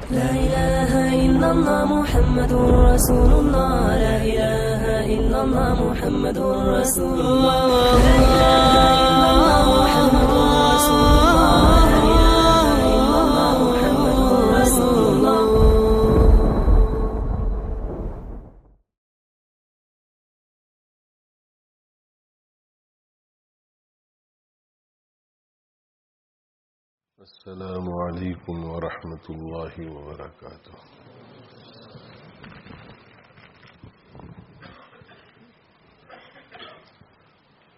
لا إله إلا الله محمد رسول الله. لا إله إلا الله محمد رسول الله. لا إله إلا الله محمد رسول الله. لا إله إلا الله محمد رسول الله. السلام علیکم ورحمۃ اللہ وبرکاتہ.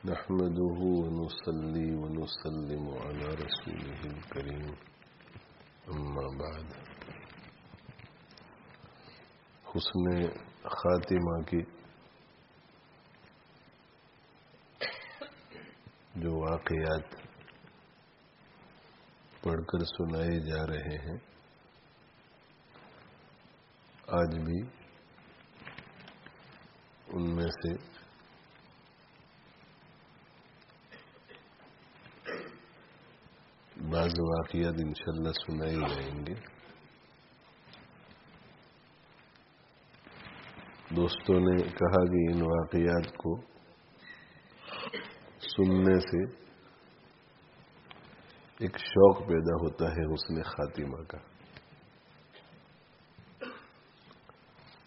نحمده ونصلي ونسلم على رسوله الكريم. اما بعد. حسن خاتمہ کے جو واقعات پڑھ کر سنائے جا رہے ہیں، آج بھی ان میں سے بعض واقعات انشاءاللہ سنائے جائیں گے. دوستوں نے کہا کہ ان واقعات کو سننے سے ایک شوق پیدا ہوتا ہے حسن خاتمہ کا.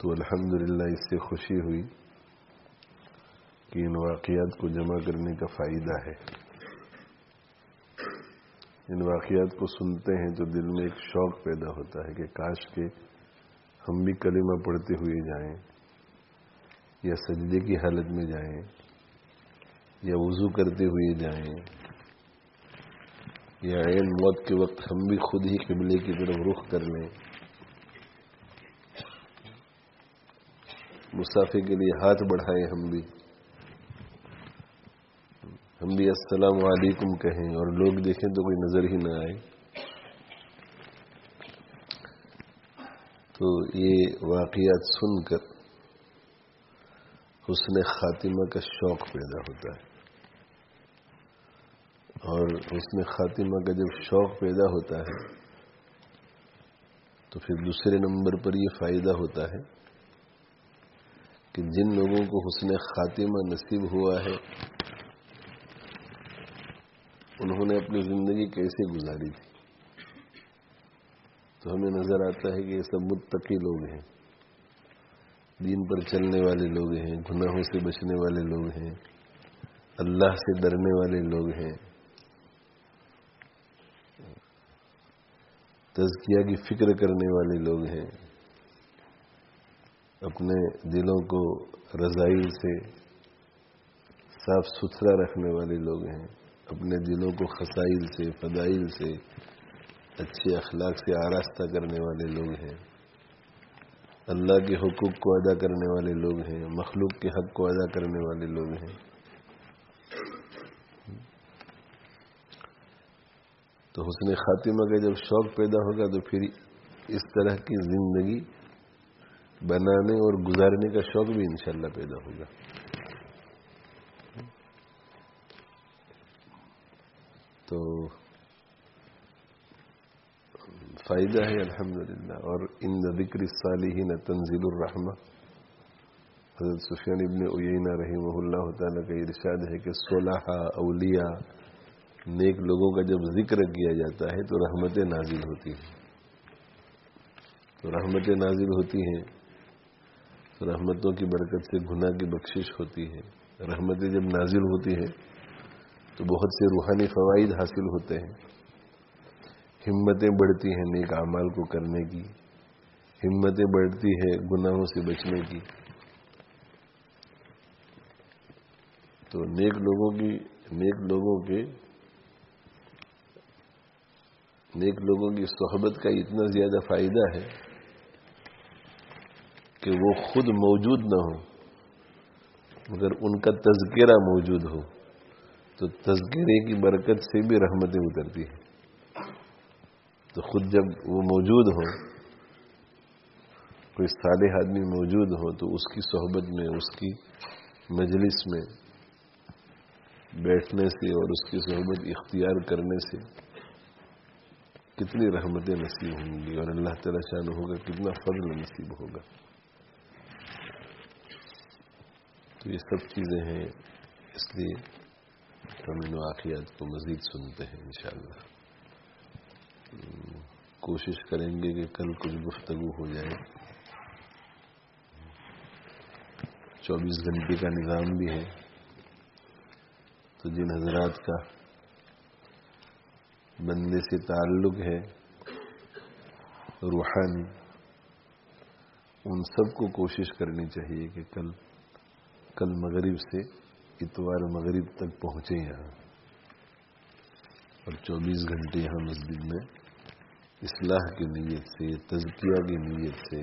تو الحمدللہ اس سے خوشی ہوئی کہ ان واقعات کو جمع کرنے کا فائدہ ہے. ان واقعات کو سنتے ہیں تو دل میں ایک شوق پیدا ہوتا ہے کہ کاش کہ ہم بھی کلمہ پڑھتے ہوئے جائیں، یا سجدے کی حالت میں جائیں، یا وضو کرتے ہوئے جائیں، یا عین موت کے وقت ہم بھی خود ہی قبلے کی طرف رخ کر لیں، مسافر کے لیے ہاتھ بڑھائیں، ہم بھی السلام علیکم کہیں اور لوگ دیکھیں تو کوئی نظر ہی نہ آئے. تو یہ واقعات سن کر حسن خاتمہ کا شوق پیدا ہوتا ہے، اور حسن خاتمہ کا جب شوق پیدا ہوتا ہے تو پھر دوسرے نمبر پر یہ فائدہ ہوتا ہے کہ جن لوگوں کو حسن خاتمہ نصیب ہوا ہے انہوں نے اپنی زندگی کیسے گزاری تھی. تو ہمیں نظر آتا ہے کہ یہ سب متقی لوگ ہیں، دین پر چلنے والے لوگ ہیں، گناہوں سے بچنے والے لوگ ہیں، اللہ سے ڈرنے والے لوگ ہیں، تزکیہ کی فکر کرنے والے لوگ ہیں، اپنے دلوں کو رذائل سے صاف ستھرا رکھنے والے لوگ ہیں، اپنے دلوں کو خصائل سے، فضائل سے، اچھے اخلاق سے آراستہ کرنے والے لوگ ہیں، اللہ کے حقوق کو ادا کرنے والے لوگ ہیں، مخلوق کے حق کو ادا کرنے والے لوگ ہیں. تو حسن خاتمہ کا جب شوق پیدا ہوگا تو پھر اس طرح کی زندگی بنانے اور گزارنے کا شوق بھی انشاءاللہ پیدا ہوگا. تو فائدہ ہے الحمدللہ. اور ان ذکر الصالحین تنزل الرحمہ. حضرت سفیان ابن عیینہ رحمہ اللہ تعالیٰ کا ارشاد ہے کہ صلحاء، اولیاء، نیک لوگوں کا جب ذکر کیا جاتا ہے تو رحمتیں نازل ہوتی ہیں. تو رحمتیں نازل ہوتی ہیں تو رحمتوں کی برکت سے گناہ کی بخشش ہوتی ہے. رحمتیں جب نازل ہوتی ہیں تو بہت سے روحانی فوائد حاصل ہوتے ہیں. ہمتیں بڑھتی ہیں نیک اعمال کو کرنے کی، ہمتیں بڑھتی ہے گناہوں سے بچنے کی. تو نیک لوگوں کی صحبت کا اتنا زیادہ فائدہ ہے کہ وہ خود موجود نہ ہو مگر ان کا تذکرہ موجود ہو، تو تذکرے کی برکت سے بھی رحمتیں اترتی ہیں. تو خود جب وہ موجود ہو، کوئی صالح آدمی موجود ہو، تو اس کی صحبت میں، اس کی مجلس میں بیٹھنے سے اور اس کی صحبت اختیار کرنے سے کتنی رحمتیں نصیب ہوں گی اور اللہ تعالی شان ہوگا کتنا فضل نصیب ہوگا. تو یہ سب چیزیں ہیں، اس لیے ہم ان واقعات کو مزید سنتے ہیں انشاءاللہ. کوشش کریں گے کہ کل کچھ گفتگو ہو جائے. 24 گھنٹے کا نظام بھی ہے، تو جن حضرات کا بندے سے تعلق ہے روحانی، ان سب کو کوشش کرنی چاہیے کہ کل مغرب سے اتوار مغرب تک پہنچیں یہاں، اور 24 گھنٹے یہاں مسجد میں اصلاح کی نیت سے، تزکیہ کی نیت سے.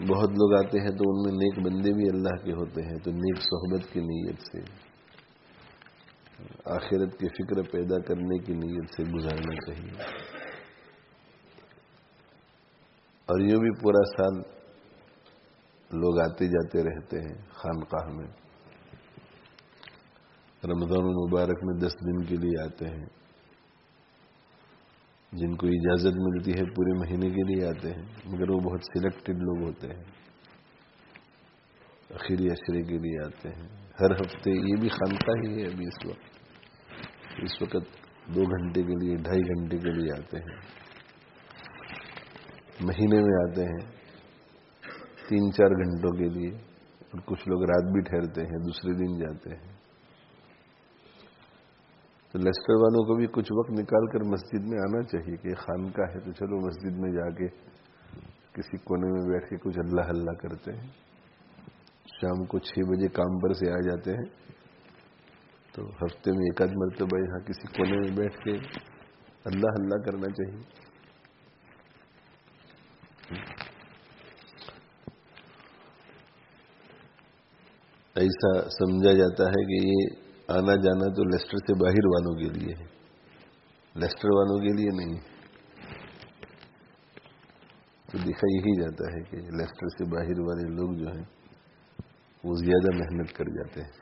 بہت لوگ آتے ہیں تو ان میں نیک بندے بھی اللہ کے ہوتے ہیں، تو نیک صحبت کی نیت سے، آخرت کی فکر پیدا کرنے کی نیت سے گزارنا چاہیے. اور یوں بھی پورا سال لوگ آتے جاتے رہتے ہیں خانقاہ میں. رمضان المبارک میں 10 دن کے لیے آتے ہیں، جن کو اجازت ملتی ہے پورے مہینے کے لیے آتے ہیں، مگر وہ بہت سلیکٹڈ لوگ ہوتے ہیں، آخری عشرے کے لیے آتے ہیں. ہر ہفتے یہ بھی خانقاہ ہی ہے. ابھی اس وقت 2 گھنٹے کے لیے، 2.5 گھنٹے کے لیے آتے ہیں. مہینے میں آتے ہیں 3-4 گھنٹوں کے لیے، اور کچھ لوگ رات بھی ٹھہرتے ہیں، دوسرے دن جاتے ہیں. تو لیسٹر والوں کو بھی کچھ وقت نکال کر مسجد میں آنا چاہیے کہ خانقاہ ہے تو چلو مسجد میں جا کے کسی کونے میں بیٹھ کے کچھ اللہ اللہ کرتے ہیں. شام کو 6 بجے کام پر سے آ جاتے ہیں، تو ہفتے میں 1 مرتبہ یہاں کسی کونے میں بیٹھ کے اللہ اللہ کرنا چاہیے. ایسا سمجھا جاتا ہے کہ یہ آنا جانا تو لیسٹر سے باہر والوں کے لیے ہے، لیسٹر والوں کے لیے نہیں. تو دیکھا یہی جاتا ہے کہ لیسٹر سے باہر والے لوگ جو ہیں وہ زیادہ محنت کر جاتے ہیں،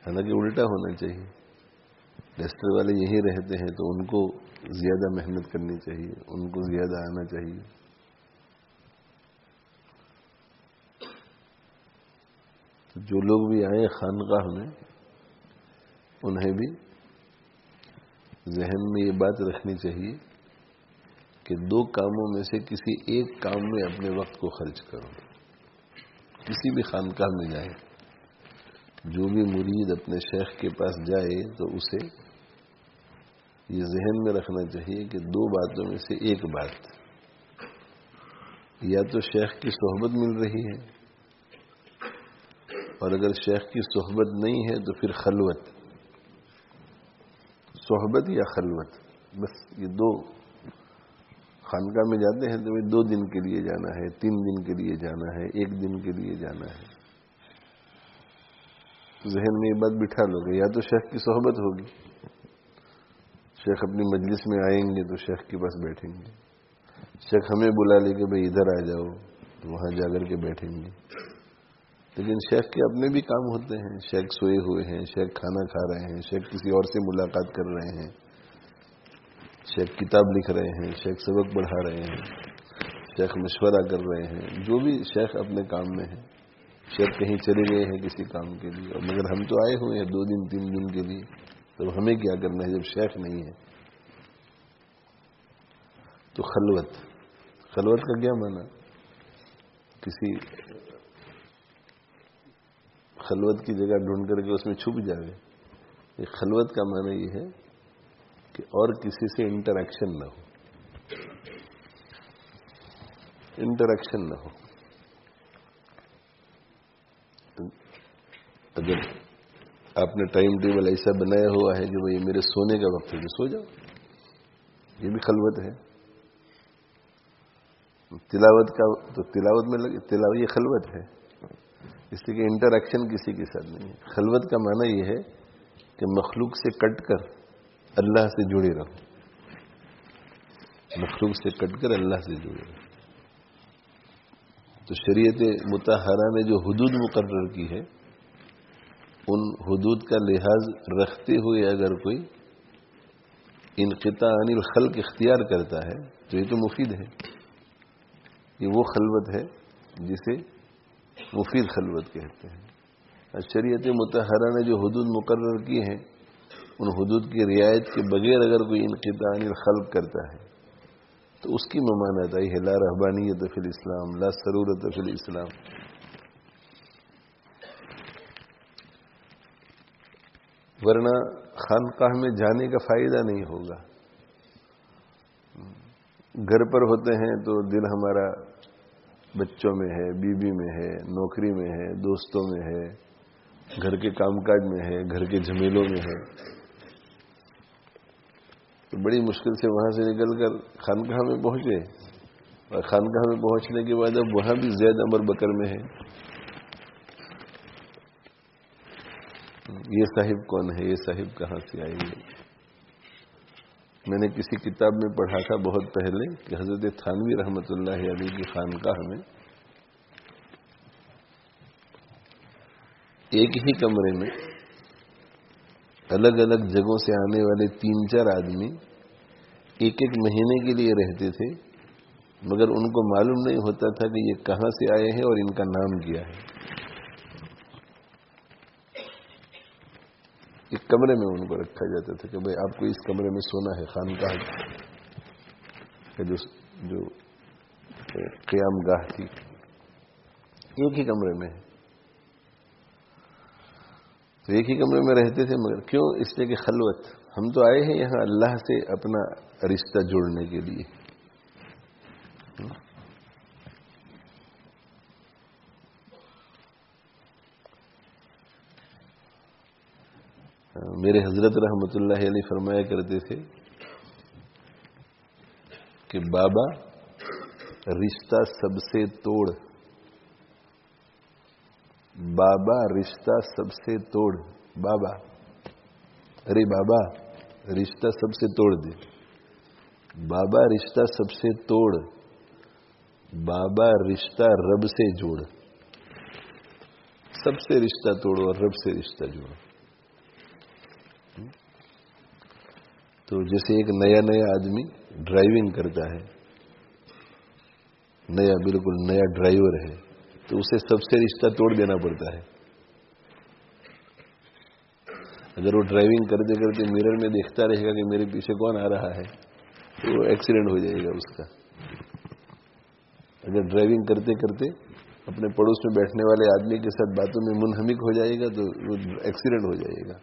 حالانکہ الٹا ہونا چاہیے. لیسٹر والے یہی رہتے ہیں تو ان کو زیادہ محنت کرنی چاہیے، ان کو زیادہ آنا چاہیے. تو جو لوگ بھی آئیں خانقاہ میں، انہیں بھی ذہن میں یہ بات رکھنی چاہیے کہ 2 کاموں میں سے کسی ایک کام میں اپنے وقت کو خرچ کرو. کسی بھی خانقاہ میں جائیں، جو بھی مرید اپنے شیخ کے پاس جائے تو اسے یہ ذہن میں رکھنا چاہیے کہ 2 باتوں میں سے ایک بات، یا تو شیخ کی صحبت مل رہی ہے، اور اگر شیخ کی صحبت نہیں ہے تو پھر خلوت. صحبت یا خلوت، بس یہ 2. خانقاہ میں جاتے ہیں تو 2 دن کے لیے جانا ہے، 3 دن کے لیے جانا ہے، 1 دن کے لیے جانا ہے. تو ذہن میں یہ بات بٹھا لو گے، یا تو شیخ کی صحبت ہوگی، شیخ اپنی مجلس میں آئیں گے تو شیخ کے پاس بیٹھیں گے. شیخ ہمیں بلا لے کے بھئی ادھر آ جاؤ، تو وہاں جا کر کے بیٹھیں گے. لیکن شیخ کے اپنے بھی کام ہوتے ہیں، شیخ سوئے ہوئے ہیں، شیخ کھانا کھا رہے ہیں، شیخ کسی اور سے ملاقات کر رہے ہیں، شیخ کتاب لکھ رہے ہیں، شیخ سبق پڑھا رہے ہیں، شیخ مشورہ کر رہے ہیں. جو بھی شیخ اپنے کام میں ہیں، شیخ کہیں چلے گئے ہیں کسی کام کے لیے، اور مگر ہم تو آئے ہوئے ہیں 2 دن 3 دن کے لیے، تو ہمیں کیا کرنا ہے جب شیخ نہیں ہے. تو خلوت کا کیا معنی؟ کسی خلوت کی جگہ ڈھونڈ کر کے اس میں چھپ جائے. یہ خلوت کا معنی یہ ہے کہ اور کسی سے انٹریکشن نہ ہو، انٹریکشن نہ ہو. اگر آپ نے ٹائم ٹیبل ایسا بنایا ہوا ہے کہ یہ میرے سونے کا وقت ہے تو سو جاؤ، یہ بھی خلوت ہے. تلاوت کا تو تلاوت میں یہ خلوت ہے، اس لیے کہ انٹریکشن کسی کے ساتھ نہیں ہے. خلوت کا معنی یہ ہے کہ مخلوق سے کٹ کر اللہ سے جڑے رہو، مخلوق سے کٹ کر اللہ سے جڑے رہو. تو شریعت مطہرہ نے جو حدود مقرر کی ہے، ان حدود کا لحاظ رکھتے ہوئے اگر کوئی انقطاع عن الخلق اختیار کرتا ہے تو یہ تو مفید ہے. یہ وہ خلوت ہے جسے مفید خلوت کہتے ہیں. شریعت مطہرہ نے جو حدود مقرر کی ہیں ان حدود کی رعایت کے بغیر اگر کوئی انقطاع عن الخلق کرتا ہے تو اس کی ممانعت آئی ہے. لا رہبانیت فی الاسلام، لا سرورت فی الاسلام. ورنہ خانقاہ میں جانے کا فائدہ نہیں ہوگا. گھر پر ہوتے ہیں تو دل ہمارا بچوں میں ہے، بیوی میں ہے، نوکری میں ہے، دوستوں میں ہے، گھر کے کام کاج میں ہے، گھر کے جھمیلوں میں ہے. تو بڑی مشکل سے وہاں سے نکل کر خانقاہ میں پہنچے اور خانقاہ میں پہنچنے کے بعد اب وہاں بھی زید امر بکر میں ہے. یہ صاحب کون ہے، یہ صاحب کہاں سے آئیں گے. میں نے کسی کتاب میں پڑھا تھا بہت پہلے کہ حضرت تھانوی رحمۃ اللہ علیہ کی خانقاہ میں ایک ہی کمرے میں الگ الگ جگہوں سے آنے والے 3-4 آدمی ایک ایک مہینے کے لیے رہتے تھے، مگر ان کو معلوم نہیں ہوتا تھا کہ یہ کہاں سے آئے ہیں اور ان کا نام کیا ہے. ایک کمرے میں ان کو رکھا جاتا تھا کہ بھئی آپ کو اس کمرے میں سونا ہے. خانقاہ کا جو قیام گاہ تھی ایک ہی کمرے میں ہے. تو ایک ہی کمرے میں رہتے تھے، مگر کیوں؟ اس لیے کہ خلوت. ہم تو آئے ہیں یہاں اللہ سے اپنا رشتہ جوڑنے کے لیے. میرے حضرت رحمۃ اللہ علیہ فرمایا کرتے تھے کہ بابا رشتہ سب سے توڑ، بابا رشتہ سب سے توڑ. بابا، ارے بابا رشتہ سب سے توڑ دے. بابا رشتہ سب سے توڑ، بابا رشتہ رب سے جوڑ. سب سے رشتہ توڑو اور رب سے رشتہ جوڑو. تو جیسے ایک نیا آدمی ڈرائیونگ کرتا ہے، نیا بالکل نیا ڈرائیور ہے، تو اسے سب سے رشتہ توڑ دینا پڑتا ہے. اگر وہ ڈرائیونگ کرتے کرتے میرر میں دیکھتا رہے گا کہ میرے پیچھے کون آ رہا ہے تو وہ ایکسیڈنٹ ہو جائے گا اس کا. اگر ڈرائیونگ کرتے کرتے اپنے پڑوس میں بیٹھنے والے آدمی کے ساتھ باتوں میں منہمک ہو جائے گا تو وہ ایکسیڈنٹ ہو جائے گا.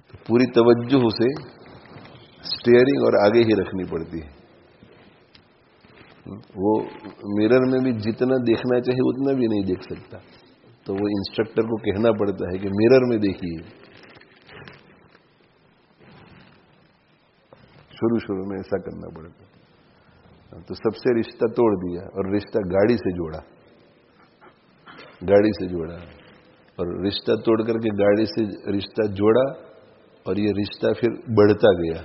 تو پوری توجہ اسے اسٹیئرنگ اور آگے ہی رکھنی پڑتی ہے. وہ میرر میں بھی جتنا دیکھنا چاہیے اتنا بھی نہیں دیکھ سکتا، تو وہ انسٹرکٹر کو کہنا پڑتا ہے کہ میرر میں دیکھیے. شروع میں ایسا کرنا پڑتا. تو سب سے رشتہ توڑ دیا اور رشتہ گاڑی سے جوڑا، گاڑی سے جوڑا اور رشتہ توڑ کر کے گاڑی سے رشتہ جوڑا. اور یہ رشتہ پھر بڑھتا گیا،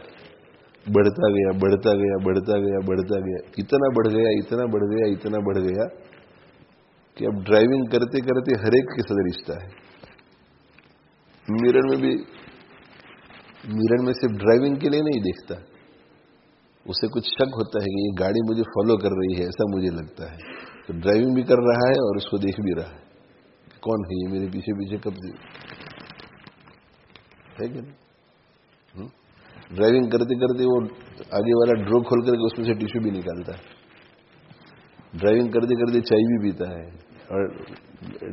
بڑھتا گیا، بڑھتا گیا، بڑھتا گیا، بڑھتا گیا. اتنا بڑھ گیا، اتنا بڑھ گیا، اتنا بڑھ گیا کہ اب ڈرائیونگ کرتے کرتے ہر ایک کے ساتھ رشتہ ہے. میرر میں صرف ڈرائیونگ کے لیے نہیں دیکھتا، اسے کچھ شک ہوتا ہے کہ یہ گاڑی مجھے فالو کر رہی ہے، ایسا مجھے لگتا ہے. تو ڈرائیونگ بھی کر رہا ہے اور اس کو دیکھ بھی رہا ہے کون ہے یہ میرے پیچھے پیچھے کب سے ہے کہ نہیں. ڈرائیونگ کرتے کرتے وہ آگے والا ڈرو کھول کر کے اس میں سے ٹیشو بھی نکالتا ہے. ڈرائیونگ کرتے کرتے چائے بھی پیتا ہے اور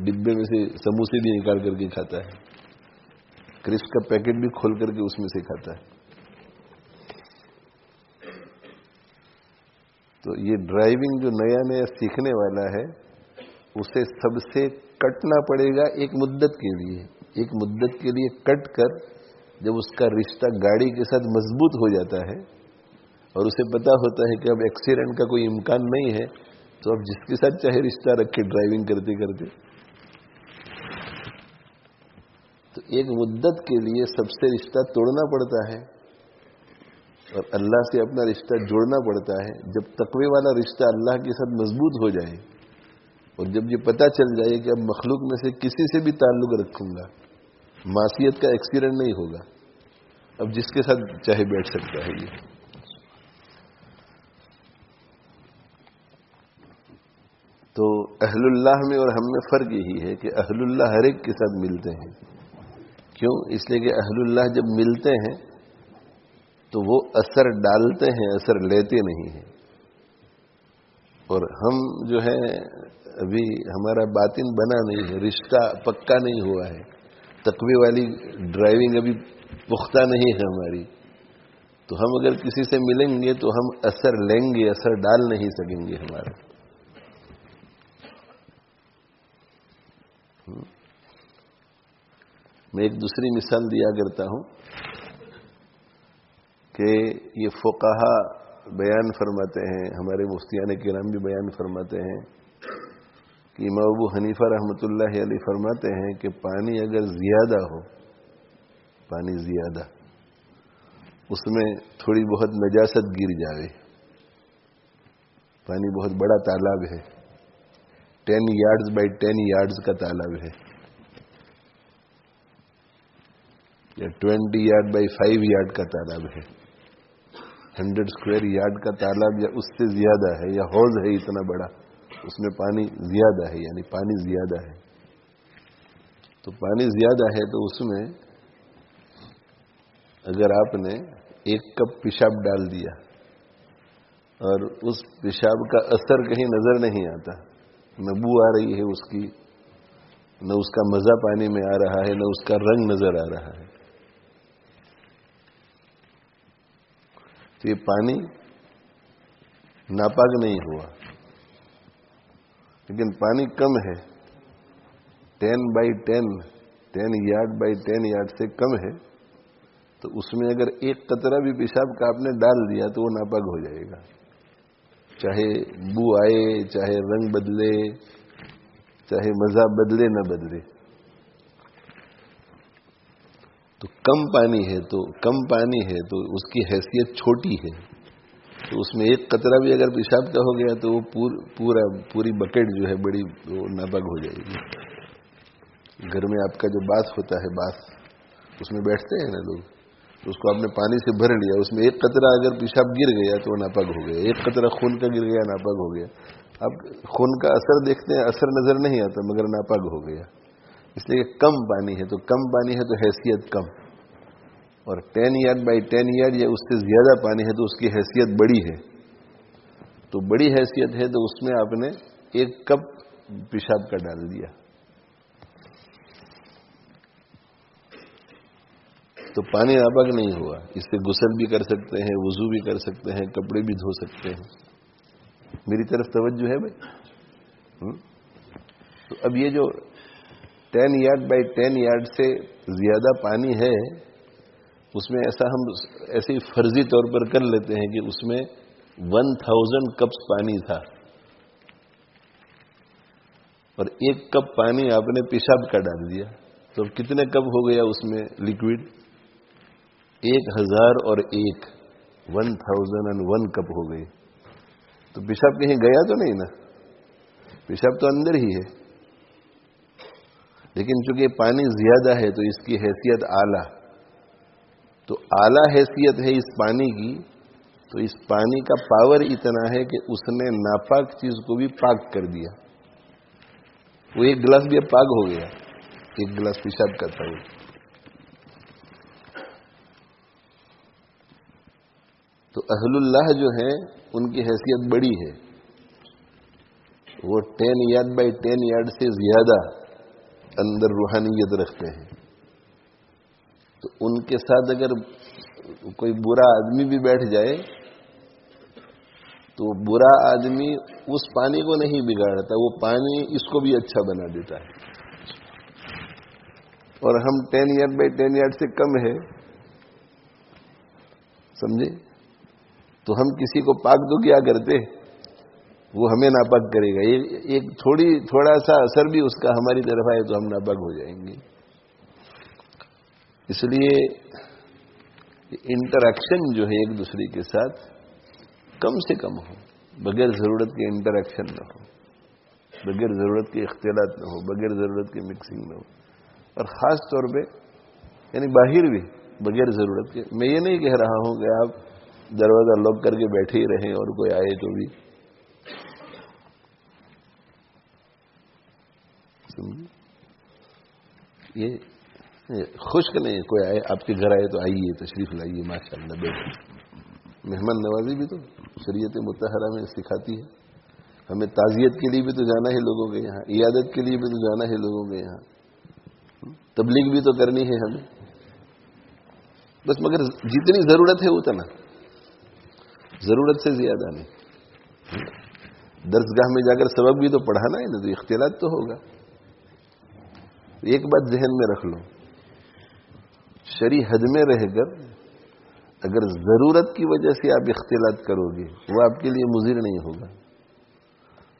ڈبے میں سے سموسے بھی نکال کر کے کھاتا ہے. کرسپ کا پیکٹ بھی کھول کر کے اس میں سے کھاتا ہے. تو یہ ڈرائیونگ جو نیا سیکھنے والا ہے اسے سب سے کٹنا پڑے گا ایک مدت کے لیے. ایک مدت کے لیے کٹ کر جب اس کا رشتہ گاڑی کے ساتھ مضبوط ہو جاتا ہے اور اسے پتا ہوتا ہے کہ اب ایکسیڈنٹ کا کوئی امکان نہیں ہے، تو اب جس کے ساتھ چاہے رشتہ رکھے ڈرائیونگ کرتے کرتے. تو ایک مدت کے لیے سب سے رشتہ توڑنا پڑتا ہے اور اللہ سے اپنا رشتہ جوڑنا پڑتا ہے. جب تقوی والا رشتہ اللہ کے ساتھ مضبوط ہو جائے اور جب یہ پتہ چل جائے کہ اب مخلوق میں سے کسی سے بھی تعلق رکھوں گا، معصیت کا ایکسیڈنٹ نہیں ہوگا، اب جس کے ساتھ چاہے بیٹھ سکتا ہے یہ. تو اہل اللہ میں اور ہم میں فرق یہی ہے کہ اہل اللہ ہر ایک کے ساتھ ملتے ہیں. کیوں؟ اس لیے کہ اہل اللہ جب ملتے ہیں تو وہ اثر ڈالتے ہیں، اثر لیتے نہیں ہیں. اور ہم جو ہے ابھی ہمارا باطن بنا نہیں ہے، رشتہ پکا نہیں ہوا ہے، تقوی والی ڈرائیونگ ابھی پختہ نہیں ہے ہماری. تو ہم اگر کسی سے ملیں گے تو ہم اثر لیں گے، اثر ڈال نہیں سکیں گے ہمارا. میں ایک دوسری مثال دیا کرتا ہوں کہ یہ فقہا بیان فرماتے ہیں، ہمارے مفتیان کرام بھی بیان فرماتے ہیں کہ امام ابو حنیفہ رحمۃ اللہ علیہ فرماتے ہیں کہ پانی اگر زیادہ ہو، پانی زیادہ، اس میں تھوڑی بہت نجاست گر جائے، پانی بہت بڑا تالاب ہے، 10 یارڈز بائی 10 یارڈز کا تالاب ہے، یا 20 یارڈ بائی 5 یارڈ کا تالاب ہے، 100 اسکوائر یارڈ کا تالاب یا اس سے زیادہ ہے، یا حوض ہے اتنا بڑا، اس میں پانی زیادہ ہے، یعنی پانی زیادہ ہے. تو پانی زیادہ ہے تو اس میں اگر آپ نے 1 کپ پیشاب ڈال دیا اور اس پیشاب کا اثر کہیں نظر نہیں آتا، نہ بو آ رہی ہے اس کی، نہ اس کا مزہ پانی میں آ رہا ہے، نہ اس کا رنگ نظر آ رہا ہے، تو یہ پانی ناپاک نہیں ہوا. لیکن پانی کم ہے، 10 بائی 10 10 یارڈ بائی 10 یارڈ سے کم ہے، تو اس میں اگر 1 قطرہ بھی پیشاب کا آپ نے ڈال دیا تو وہ ناپاک ہو جائے گا، چاہے بو آئے، چاہے رنگ بدلے، چاہے مزہ بدلے نہ بدلے. تو کم پانی ہے تو اس کی حیثیت چھوٹی ہے، تو اس میں 1 قطرہ بھی اگر پیشاب کا ہو گیا تو وہ پوری بکیٹ جو ہے بڑی وہ ناپاک ہو جائے گی. گھر میں آپ کا جو باتھ ہوتا ہے، باتھ اس میں بیٹھتے ہیں نا لوگ، تو اس کو آپ نے پانی سے بھر لیا، اس میں 1 قطرہ اگر پیشاب گر گیا تو وہ ناپاک ہو گیا، 1 قطرہ خون کا گر گیا ناپاک ہو گیا. اب خون کا اثر دیکھتے ہیں، اثر نظر نہیں آتا مگر ناپاک ہو گیا. اس لیے کم پانی ہے تو حیثیت کم، اور 10 یارڈ بائی 10 یارڈ یا اس سے زیادہ پانی ہے تو اس کی حیثیت بڑی ہے. تو بڑی حیثیت ہے تو اس میں آپ نے 1 کپ پیشاب کا ڈال دیا، تو پانی ناپاک نہیں ہوا. اس سے غسل بھی کر سکتے ہیں، وضو بھی کر سکتے ہیں، کپڑے بھی دھو سکتے ہیں. میری طرف توجہ ہے بھائی؟ تو اب یہ جو 10 یارڈ بائی 10 یارڈ سے زیادہ پانی ہے، اس میں ہم ایسے ہی فرضی طور پر کر لیتے ہیں کہ اس میں 1000 کپس پانی تھا، اور 1 کپ پانی آپ نے پیشاب کا ڈال دیا، تو کتنے کپ ہو گیا اس میں لیکوڈ؟ 1001 1001 کپ ہو گئے. تو پیشاب کہیں گیا تو نہیں نا، پیشاب تو اندر ہی ہے. لیکن چونکہ پانی زیادہ ہے تو اس کی حیثیت اعلیٰ، تو اعلیٰ حیثیت ہے اس پانی کی، تو اس پانی کا پاور اتنا ہے کہ اس نے ناپاک چیز کو بھی پاک کر دیا. وہ 1 گلاس بھی اب پاک ہو گیا، 1 گلاس پیشاب کا تھا وہ. تو اہل اللہ جو ہیں ان کی حیثیت بڑی ہے، وہ 10 یارڈ بائی 10 یارڈ سے زیادہ اندر روحانیت رکھتے ہیں. تو ان کے ساتھ اگر کوئی برا آدمی بھی بیٹھ جائے تو برا آدمی اس پانی کو نہیں بگاڑتا، وہ پانی اس کو بھی اچھا بنا دیتا ہے. اور ہم 10 یارڈ بائی 10 یارڈ سے کم ہے، سمجھے؟ تو ہم کسی کو پاک تو کیا کرتے، وہ ہمیں ناپاک کرے گا. ایک تھوڑا سا اثر بھی اس کا ہماری طرف آئے تو ہم ناپاک ہو جائیں گے. اس لیے انٹریکشن جو ہے ایک دوسرے کے ساتھ کم سے کم ہو، بغیر ضرورت کے انٹریکشن نہ ہو، بغیر ضرورت کے اختلاط نہ ہو، بغیر ضرورت کے مکسنگ نہ ہو. اور خاص طور پہ یعنی باہر بھی بغیر ضرورت کے. میں یہ نہیں کہہ رہا ہوں کہ آپ دروازہ لاک کر کے بیٹھے ہی رہیں اور کوئی آئے تو بھی. یہ خشک نہیں. کوئی آئے آپ کے گھر آئے تو آئیے, تشریف لائیے, ماشاء اللہ بیٹھے. مہمان نوازی بھی تو شریعت مطہرہ میں سکھاتی ہے. ہمیں تعزیت کے لیے بھی تو جانا ہے لوگوں کے یہاں, عیادت کے لیے بھی تو جانا ہے لوگوں کے یہاں, تبلیغ بھی تو کرنی ہے ہمیں. بس مگر جتنی ضرورت ہے اتنا, ضرورت سے زیادہ نہیں. درسگاہ میں جا کر سبق بھی تو پڑھانا ہے نا, تو اختلاط تو ہوگا. ایک بات ذہن میں رکھ لو, شرعی حد میں رہ کر اگر ضرورت کی وجہ سے آپ اختلاط کرو گے وہ آپ کے لیے مضر نہیں ہوگا.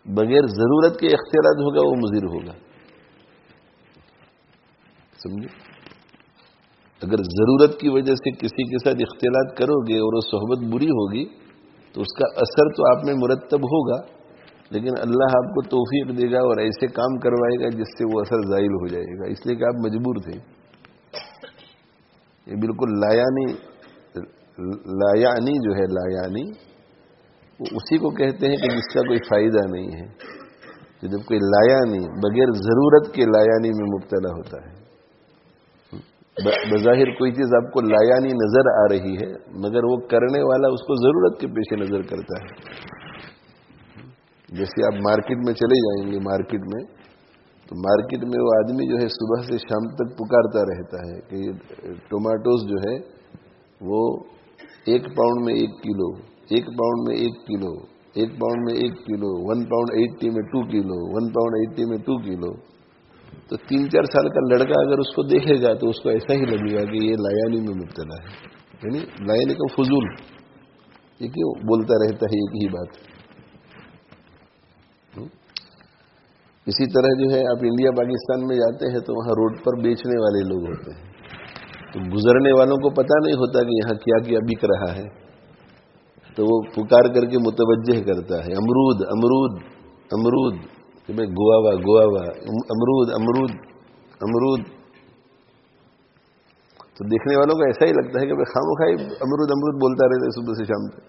بغیر ضرورت کے اختلاط ہوگا وہ مضر ہوگا. سمجھے؟ اگر ضرورت کی وجہ سے کسی کے ساتھ اختلاط کرو گے اور وہ صحبت بری ہوگی تو اس کا اثر تو آپ میں مرتب ہوگا, لیکن اللہ آپ کو توفیق دے گا اور ایسے کام کروائے گا جس سے وہ اثر زائل ہو جائے گا, اس لیے کہ آپ مجبور تھے. یہ بالکل لایعنی جو ہے, لایعنی وہ اسی کو کہتے ہیں کہ جس کا کوئی فائدہ نہیں ہے. کہ جب کوئی لایعنی بغیر ضرورت کے لایعنی میں مبتلا ہوتا ہے, بظاہر کوئی چیز آپ کو لایعنی نظر آ رہی ہے مگر وہ کرنے والا اس کو ضرورت کے پیش نظر کرتا ہے. جیسے آپ مارکیٹ میں چلے جائیں گے, مارکیٹ میں تو مارکیٹ میں وہ آدمی جو ہے صبح سے شام تک پکارتا رہتا ہے کہ یہ ٹومیٹوز جو ہے وہ 1 پاؤنڈ میں 1 کلو, 1 پاؤنڈ میں 1 کلو, 1 پاؤنڈ میں 1 کلو, 1 پاؤنڈ 80 میں 2 کلو, 1 پاؤنڈ 80 میں 2 کلو. تو 3-4 سال کا لڑکا اگر اس کو دیکھے گا تو اس کو ایسا ہی لگے گا کہ یہ لایعنی میں مبتلا ہے. یعنی لایعنی کا فضول, یہ کیوں بولتا رہتا ہے ایک ہی بات. اسی طرح جو ہے آپ انڈیا پاکستان میں جاتے ہیں تو وہاں روڈ پر بیچنے والے لوگ ہوتے ہیں, تو گزرنے والوں کو پتہ نہیں ہوتا کہ یہاں کیا کیا بک رہا ہے, تو وہ پکار کر کے متوجہ کرتا ہے امرود امرود امرود, کہ بھائی گواوا گواوا, امرود امرود امرود. تو دیکھنے والوں کو ایسا ہی لگتا ہے کہ بھائی خامخواہ امرود امرود بولتا رہتا ہے صبح سے شام تک.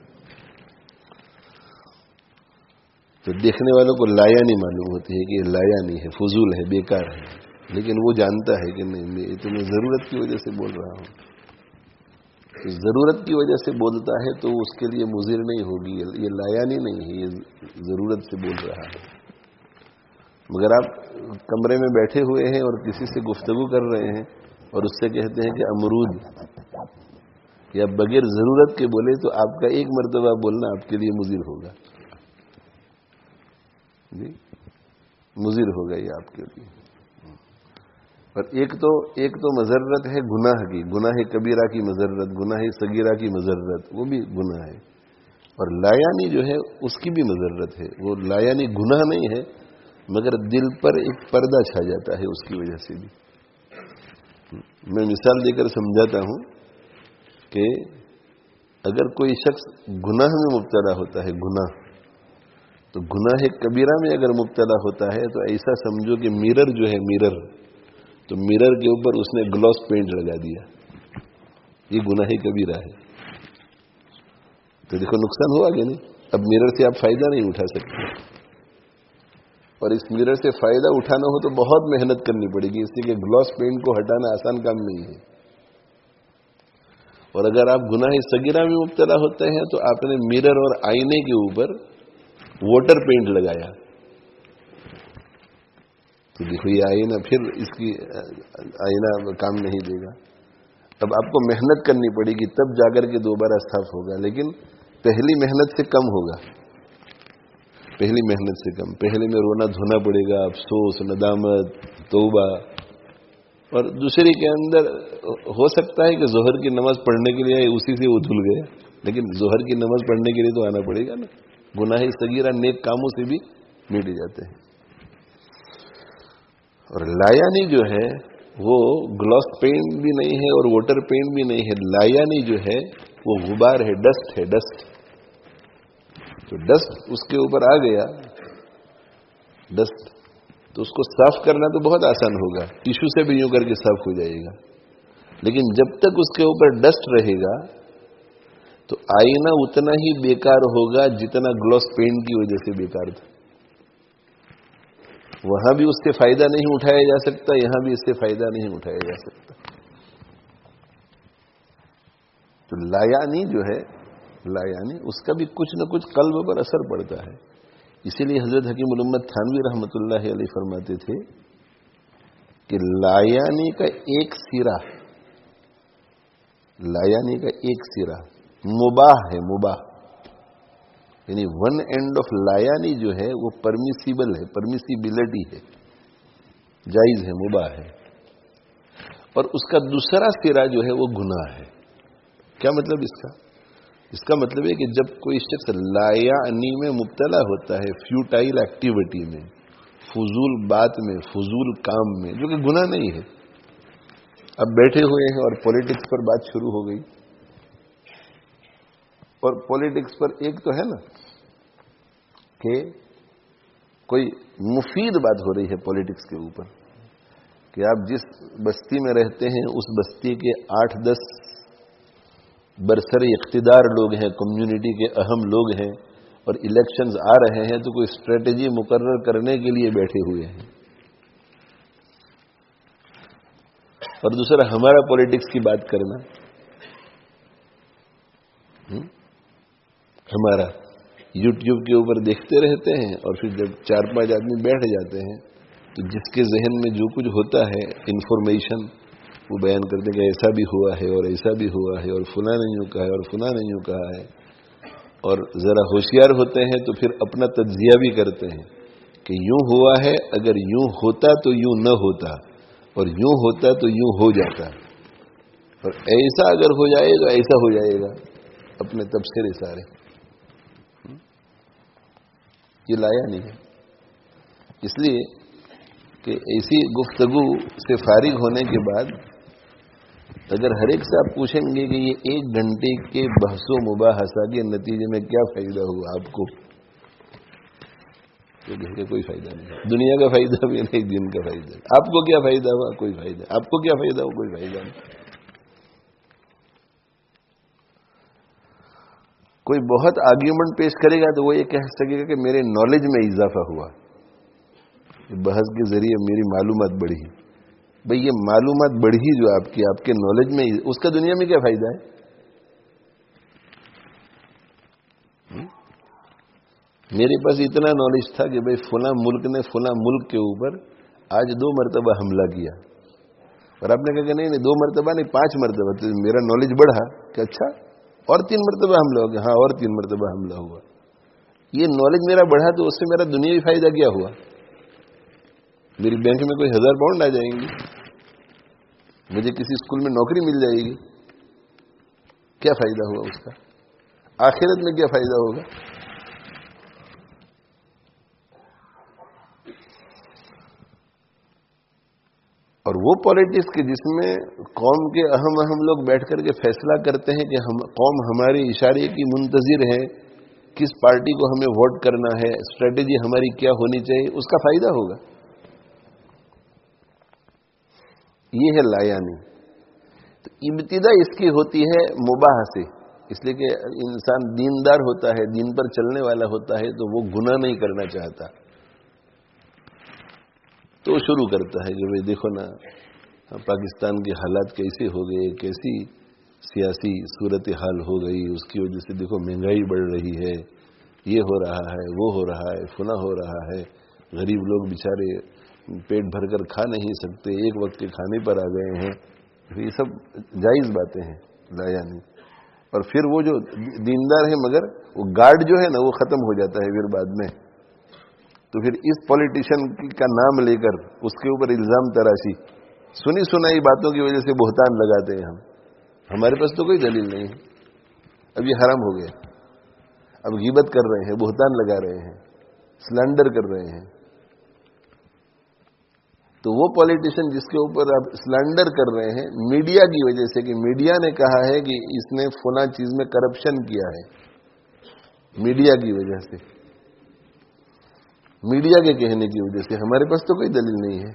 تو دیکھنے والوں کو لایعنی معلوم ہوتی ہے کہ یہ لایعنی ہے, فضول ہے, بیکار ہے, لیکن وہ جانتا ہے کہ نہیں میں تو میں ضرورت کی وجہ سے بول رہا ہوں. ضرورت کی وجہ سے بولتا ہے تو اس کے لیے مضر نہیں ہوگی, یہ لایعنی نہیں ہے, یہ ضرورت سے بول رہا ہے. مگر آپ کمرے میں بیٹھے ہوئے ہیں اور کسی سے گفتگو کر رہے ہیں اور اس سے کہتے ہیں کہ امرود, یا بغیر ضرورت کے بولے تو آپ کا ایک مرتبہ بولنا آپ کے لیے مضر ہوگا. جی مضر ہو گئی آپ کے لیے. اور ایک تو مضرت ہے گناہ کی, گناہ کبیرہ کی مضرت, گناہ صغیرہ کی مضرت, وہ بھی گناہ ہے. اور لایعنی جو ہے اس کی بھی مضرت ہے. وہ لایعنی گناہ نہیں ہے مگر دل پر ایک پردہ چھا جاتا ہے اس کی وجہ سے بھی. میں مثال دے کر سمجھاتا ہوں کہ اگر کوئی شخص گناہ میں مبتلا ہوتا ہے, گناہ, تو گناہ کبیرہ میں اگر مبتلا ہوتا ہے تو ایسا سمجھو کہ میرر جو ہے, میرر, تو میرر کے اوپر اس نے گلاس پینٹ لگا دیا, یہ گناہ کبیرہ ہے. تو دیکھو نقصان ہوا کہ نہیں. اب میرر سے آپ فائدہ نہیں اٹھا سکتے, اور اس میرر سے فائدہ اٹھانا ہو تو بہت محنت کرنی پڑے گی, اس لیے کہ گلاس پینٹ کو ہٹانا آسان کام نہیں ہے. اور اگر آپ گناہ صغیرہ میں مبتلا ہوتے ہیں تو آپ نے میرر اور آئینے کے اوپر واٹر پینٹ لگایا, تو دیکھو یہ آئینہ پھر اس کی آئینہ کام نہیں دے گا. اب آپ کو محنت کرنی پڑے گی تب جا کر کے دوبارہ صاف ہوگا, لیکن پہلی محنت سے کم ہوگا, پہلی محنت سے کم. پہلے میں رونا دھونا پڑے گا, افسوس, ندامت, توبہ. اور دوسری کے اندر ہو سکتا ہے کہ ظہر کی نماز پڑھنے کے لیے اسی سے وہ دھل گیا, لیکن ظہر کی نماز پڑھنے کے لیے تو آنا پڑے گا نا. گناہ صغیرہ نیک کاموں سے بھی مٹ جاتے ہیں. اور لایعنی جو ہے وہ گلاس پینٹ بھی نہیں ہے اور واٹر پینٹ بھی نہیں ہے. لایعنی جو ہے وہ غبار ہے, ڈسٹ ہے, ڈسٹ. تو ڈسٹ اس کے اوپر آ گیا, ڈسٹ, تو اس کو صاف کرنا تو بہت آسان ہوگا, ٹیشو سے بھی یوں کر کے صاف ہو جائے گا. لیکن جب تک اس کے اوپر ڈسٹ رہے گا تو آئینہ اتنا ہی بیکار ہوگا جتنا گلوس پینٹ کی وجہ سے بیکار تھا. وہاں بھی اس سے فائدہ نہیں اٹھایا جا سکتا, یہاں بھی اس سے فائدہ نہیں اٹھایا جا سکتا. تو لایانی جو ہے, لایانی اس کا بھی کچھ نہ کچھ قلب پر اثر پڑتا ہے. اسی لیے حضرت حکیم الامت تھانوی رحمۃ اللہ علیہ فرماتے تھے کہ لایانی کا ایک سرا, لایانی کا ایک سرا مباح ہے, مباح یعنی ون اینڈ آف لایانی جو ہے وہ پرمیسیبل ہے, پرمیسیبلٹی ہے, جائز ہے, مباح ہے. اور اس کا دوسرا سرا جو ہے وہ گناہ ہے. کیا مطلب اس کا؟ اس کا مطلب ہے کہ جب کوئی شخص لایانی میں مبتلا ہوتا ہے, فیوٹائل ایکٹیویٹی میں, فضول بات میں, فضول کام میں, جو کہ گناہ نہیں ہے. اب بیٹھے ہوئے ہیں اور پولیٹکس پر بات شروع ہو گئی, اور پولیٹکس پر ایک تو ہے نا کہ کوئی مفید بات ہو رہی ہے پولیٹکس کے اوپر, کہ آپ جس بستی میں رہتے ہیں اس بستی کے 8-10 برسر اقتدار لوگ ہیں, کمیونٹی کے اہم لوگ ہیں, اور الیکشنز آ رہے ہیں تو کوئی اسٹریٹجی مقرر کرنے کے لیے بیٹھے ہوئے ہیں. اور دوسرا ہمارا پولیٹکس کی بات کرنا, ہمارا یوٹیوب کے اوپر دیکھتے رہتے ہیں, اور پھر جب 4-5 آدمی بیٹھ جاتے ہیں تو جس کے ذہن میں جو کچھ ہوتا ہے انفارمیشن وہ بیان کرتے کہ ایسا بھی ہوا ہے اور ایسا بھی ہوا ہے اور فلاں نے یوں کہا ہے اور فلاں نے یوں کہا ہے. اور ذرا ہوشیار ہوتے ہیں تو پھر اپنا تجزیہ بھی کرتے ہیں کہ یوں ہوا ہے, اگر یوں ہوتا تو یوں نہ ہوتا, اور یوں ہوتا تو یوں ہو جاتا, اور ایسا اگر ہو جائے تو ایسا ہو جائے گا. اپنے تبصرے سارے یہ لایا نہیں ہے. اس لیے کہ ایسی گفتگو سے فارغ ہونے کے بعد اگر ہر ایک سے آپ پوچھیں گے کہ یہ 1 گھنٹے کے بحث و مباحثہ کے نتیجے میں کیا فائدہ ہوا آپ کو, تو کہیں کوئی فائدہ نہیں. دنیا کا فائدہ بھی نہیں, دین کا فائدہ. آپ کو کیا فائدہ ہوا؟ کوئی فائدہ. آپ کو کیا فائدہ ہوا؟ کوئی فائدہ نہیں. کوئی بہت آرگیومنٹ پیش کرے گا تو وہ یہ کہہ سکے گا کہ میرے نالج میں اضافہ ہوا, بحث کے ذریعے میری معلومات بڑھی. بھئی یہ معلومات بڑھی جو آپ کے نالج میں, اس کا دنیا میں کیا فائدہ ہے؟ میرے پاس اتنا نالج تھا کہ بھئی فلاں ملک نے فلاں ملک کے اوپر آج 2 مرتبہ حملہ کیا, اور آپ نے کہا کہ نہیں 2 مرتبہ نہیں 5 مرتبہ. تو میرا نالج بڑھا کہ اچھا اور 3 مرتبہ حملہ ہو گیا, ہاں اور 3 مرتبہ حملہ ہوا. یہ نالج میرا بڑھا تو اس سے میرا دنیاوی فائدہ کیا ہوا؟ میری بینک میں کوئی 1000 پاؤنڈ آ جائیں گے, مجھے کسی اسکول میں نوکری مل جائے گی. کیا فائدہ ہوا اس کا؟ آخرت میں کیا فائدہ ہوگا؟ اور وہ پالیٹکس کے جس میں قوم کے اہم لوگ بیٹھ کر کے فیصلہ کرتے ہیں کہ قوم ہمارے اشارے کی منتظر ہے, کس پارٹی کو ہمیں ووٹ کرنا ہے, اسٹریٹجی ہماری کیا ہونی چاہیے, اس کا فائدہ ہوگا. یہ ہے لایانی. تو ابتدا اس کی ہوتی ہے مباح سے, اس لیے کہ انسان دیندار ہوتا ہے, دین پر چلنے والا ہوتا ہے, تو وہ گناہ نہیں کرنا چاہتا, تو وہ شروع کرتا ہے کہ بھئی دیکھو نا پاکستان کے حالات کیسے ہو گئے, کیسی سیاسی صورتحال ہو گئی, اس کی وجہ سے دیکھو مہنگائی بڑھ رہی ہے, یہ ہو رہا ہے, وہ ہو رہا ہے, فلاں ہو رہا ہے, غریب لوگ بیچارے پیٹ بھر کر کھا نہیں سکتے, ایک وقت کے کھانے پر آ گئے ہیں. یہ سب جائز باتیں ہیں لایانی. اور پھر وہ جو دیندار ہے مگر وہ گارڈ جو ہے نا وہ ختم ہو جاتا ہے پھر بعد میں. تو پھر اس پولیٹیشین کا نام لے کر اس کے اوپر الزام تراشی, سنی سنائی باتوں کی وجہ سے بہتان لگاتے ہیں ہم. ہمارے پاس تو کوئی دلیل نہیں ہے, اب یہ حرام ہو گیا. اب غیبت کر رہے ہیں, بہتان لگا رہے ہیں, سلینڈر کر رہے ہیں. تو وہ پولیٹیشین جس کے اوپر آپ سلینڈر کر رہے ہیں میڈیا کی وجہ سے, کہ میڈیا نے کہا ہے کہ اس نے فلاں چیز میں کرپشن کیا ہے, میڈیا کی وجہ سے, میڈیا کے کہنے کی وجہ سے. ہمارے پاس تو کوئی دلیل نہیں ہے.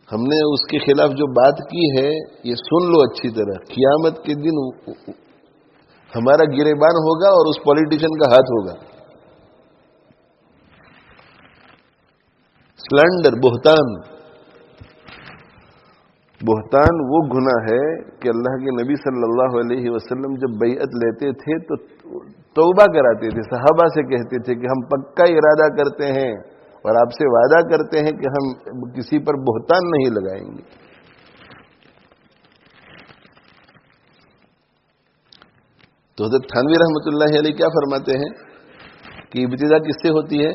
ہم نے اس کے خلاف جو بات کی ہے یہ سن لو اچھی طرح، قیامت کے دن ہمارا گریبان ہوگا اور اس پولیٹیشین کا ہاتھ ہوگا. سلنڈر، بہتان وہ گناہ ہے کہ اللہ کے نبی صلی اللہ علیہ وسلم جب بیعت لیتے تھے تو توبہ کراتے تھے، صحابہ سے کہتے تھے کہ ہم پکا ارادہ کرتے ہیں اور آپ سے وعدہ کرتے ہیں کہ ہم کسی پر بہتان نہیں لگائیں گے. تو حضرت تھانوی رحمۃ اللہ علیہ کیا فرماتے ہیں کہ ابتدا کس سے ہوتی ہے؟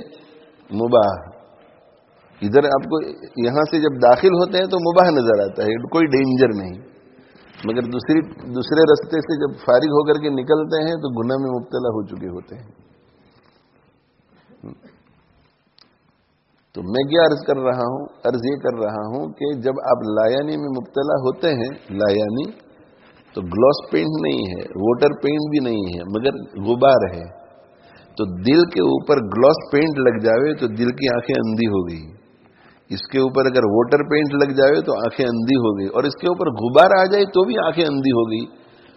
مباح. ادھر آپ کو یہاں سے جب داخل ہوتے ہیں تو مباح نظر آتا ہے، کوئی ڈینجر نہیں، مگر دوسرے رستے سے جب فارغ ہو کر کے نکلتے ہیں تو گناہ میں مبتلا ہو چکے ہوتے ہیں. تو میں کیا عرض کر رہا ہوں؟ عرض یہ کر رہا ہوں کہ جب آپ لایانی میں مبتلا ہوتے ہیں، لایانی تو گلاس پینٹ نہیں ہے، واٹر پینٹ بھی نہیں ہے، مگر غبار ہے. تو دل کے اوپر گلاس پینٹ لگ جاوے تو دل کی آنکھیں اندھی ہو گئی، اس کے اوپر اگر واٹر پینٹ لگ جائے تو آنکھیں اندھی ہو گئی، اور اس کے اوپر غبار آ جائے تو بھی آنکھیں اندھی ہو گئی.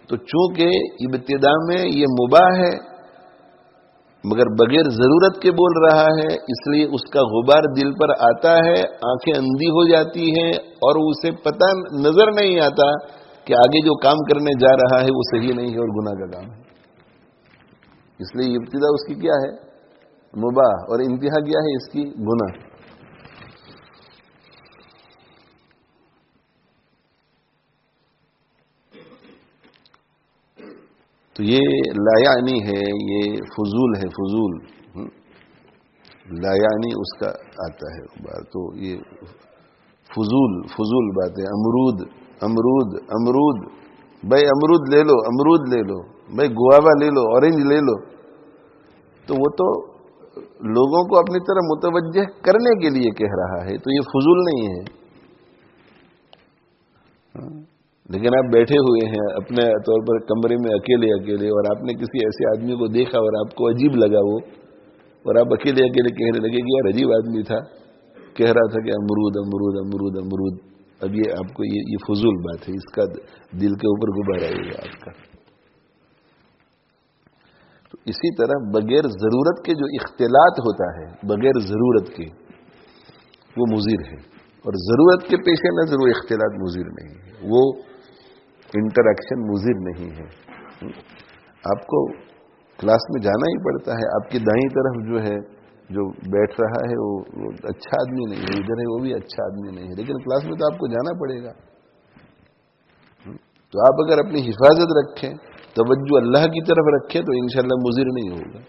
تو چونکہ ابتدا میں یہ مباح ہے مگر بغیر ضرورت کے بول رہا ہے، اس لیے اس کا غبار دل پر آتا ہے، آنکھیں اندھی ہو جاتی ہیں اور اسے پتہ نظر نہیں آتا کہ آگے جو کام کرنے جا رہا ہے وہ صحیح نہیں ہے اور گناہ کا کام ہے. اس لیے ابتدا اس کی کیا ہے؟ مباح، اور انتہا کیا ہے اس کی؟ گناہ. تو یہ لایانی ہے، یہ فضول ہے، فضول. لایانی اس کا آتا ہے بات، تو یہ فضول بات ہے. امرود بھائی امرود لے لو، امرود لے لو بھائی، گوابا لے لو، اورنج لے لو. تو وہ تو لوگوں کو اپنی طرح متوجہ کرنے کے لیے کہہ رہا ہے، تو یہ فضول نہیں ہے. لیکن آپ بیٹھے ہوئے ہیں اپنے طور پر کمرے میں اکیلے اور آپ نے کسی ایسے آدمی کو دیکھا اور آپ کو عجیب لگا وہ، اور آپ اکیلے کہنے لگے کہ یار عجیب آدمی تھا، کہہ رہا تھا کہ امرود امرود امرود امرود. اب یہ آپ کو یہ فضول بات ہے، اس کا دل کے اوپر غبار آئے گا آپ کا. تو اسی طرح بغیر ضرورت کے جو اختلاط ہوتا ہے، بغیر ضرورت کے، وہ مضر ہے، اور ضرورت کے پیش نظر وہ اختلاط مضر نہیں ہے، وہ انٹریکشن مضر نہیں ہے. آپ کو کلاس میں جانا ہی پڑتا ہے، آپ کی دائیں طرف جو ہے جو بیٹھ رہا ہے وہ اچھا آدمی نہیں ہے، ادھر ہے وہ بھی اچھا آدمی نہیں ہے، لیکن کلاس میں تو آپ کو جانا پڑے گا. تو آپ اگر اپنی حفاظت رکھیں، توجہ اللہ کی طرف رکھیں تو انشاءاللہ مضر نہیں ہوگا.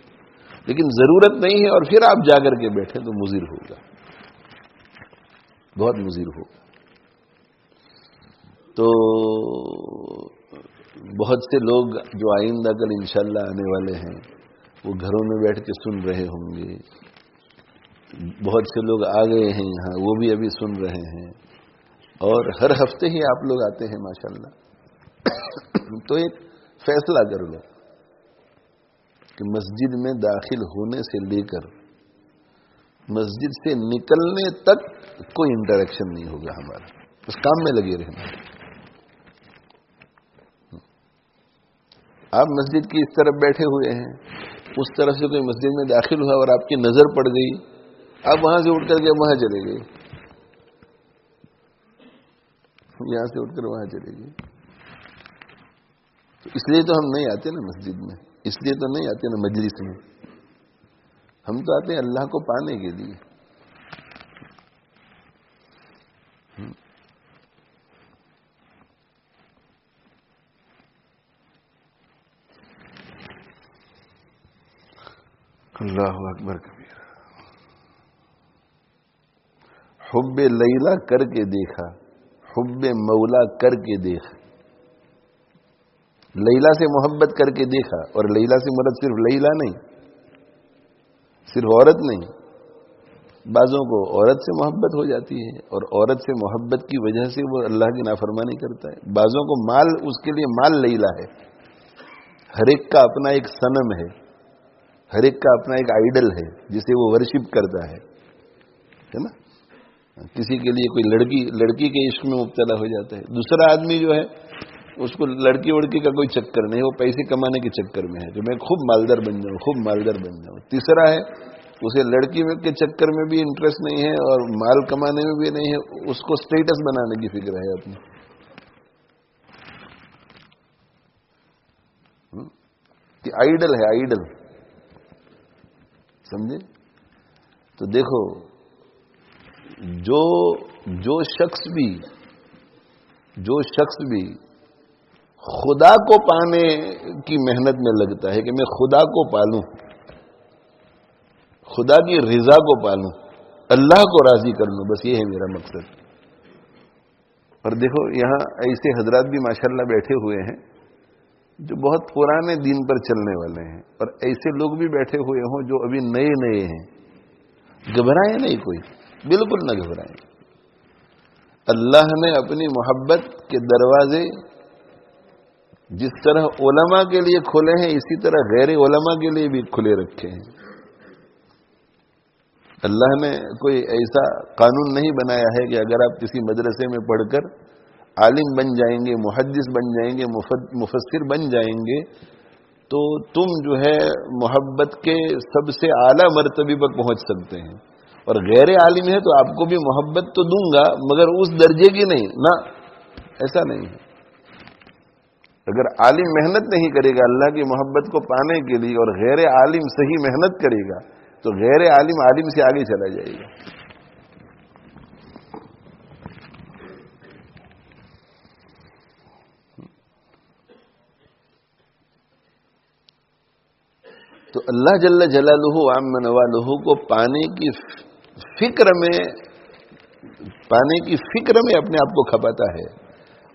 لیکن ضرورت نہیں ہے اور پھر آپ جا کر کے بیٹھیں تو مضر ہوگا، بہت مضر ہوگا. تو بہت سے لوگ جو آئندہ کل انشاءاللہ آنے والے ہیں وہ گھروں میں بیٹھ کے سن رہے ہوں گے. بہت سے لوگ آ گئے ہیں یہاں، وہ بھی ابھی سن رہے ہیں، اور ہر ہفتے ہی آپ لوگ آتے ہیں ماشاءاللہ. تو ایک فیصلہ کر لو کہ مسجد میں داخل ہونے سے لے کر مسجد سے نکلنے تک کوئی انٹریکشن نہیں ہوگا ہمارا، اس کام میں لگے رہنا. آپ مسجد کی اس طرف بیٹھے ہوئے ہیں، اس طرف سے کوئی مسجد میں داخل ہوا اور آپ کی نظر پڑ گئی، آپ وہاں سے اٹھ کر کے وہاں چلے گئے، یہاں سے اٹھ کر وہاں چلے گئے. تو اس لیے تو ہم نہیں آتے نا مسجد میں، اس لیے تو نہیں آتے نا مجلس میں. ہم تو آتے ہیں اللہ کو پانے کے لیے. اللہ اکبر کبیر. حب لیلا کر کے دیکھا، حب مولا کر کے دیکھ. لیلا سے محبت کر کے دیکھا، اور لیلا سے مراد صرف لیلا نہیں، صرف عورت نہیں. بعضوں کو عورت سے محبت ہو جاتی ہے اور عورت سے محبت کی وجہ سے وہ اللہ کی نافرمانی کرتا ہے. بعضوں کو مال، اس کے لیے مال لیلا ہے. ہر ایک کا اپنا ایک صنم ہے، ہر ایک کا اپنا ایک آئیڈل ہے جسے وہ ورشپ کرتا ہے نا. کسی کے لیے کوئی لڑکی کے عشق میں مبتلا ہو جاتا ہے. دوسرا آدمی جو ہے اس کو لڑکی وڑکی کا کوئی چکر نہیں، وہ پیسے کمانے کے چکر میں ہے کہ میں خوب مالدار بن جاؤں، خوب مالدار بن جاؤں. تیسرا ہے اسے لڑکی کے چکر میں بھی انٹرسٹ نہیں ہے اور مال کمانے میں بھی نہیں ہے، اس کو سٹیٹس بنانے کی فکر ہے اپنی. کہ آئیڈل ہے، آئیڈل، سمجھے؟ تو دیکھو جو شخص بھی خدا کو پانے کی محنت میں لگتا ہے کہ میں خدا کو پالوں، خدا کی رضا کو پالوں، اللہ کو راضی کر لوں، بس یہ ہے میرا مقصد. اور دیکھو یہاں ایسے حضرات بھی ماشاءاللہ بیٹھے ہوئے ہیں جو بہت پرانے دین پر چلنے والے ہیں، اور ایسے لوگ بھی بیٹھے ہوئے ہوں جو ابھی نئے ہیں. گھبرائیں نہیں، کوئی بالکل نہ گھبرائیں. اللہ نے اپنی محبت کے دروازے جس طرح علماء کے لیے کھولے ہیں اسی طرح غیر علماء کے لیے بھی کھلے رکھے ہیں. اللہ نے کوئی ایسا قانون نہیں بنایا ہے کہ اگر آپ کسی مدرسے میں پڑھ کر عالم بن جائیں گے، محدث بن جائیں گے، مفسر بن جائیں گے تو تم جو ہے محبت کے سب سے اعلیٰ مرتبے پر پہنچ سکتے ہیں. اور غیر عالم ہے تو آپ کو بھی محبت تو دوں گا مگر اس درجے کی نہیں، نہ، ایسا نہیں ہے. اگر عالم محنت نہیں کرے گا اللہ کی محبت کو پانے کے لیے اور غیر عالم صحیح محنت کرے گا تو غیر عالم سے آگے چلا جائے گا. تو اللہ جل جلالہ عم نوالہ کو پانے کی فکر میں اپنے آپ کو کھپاتا ہے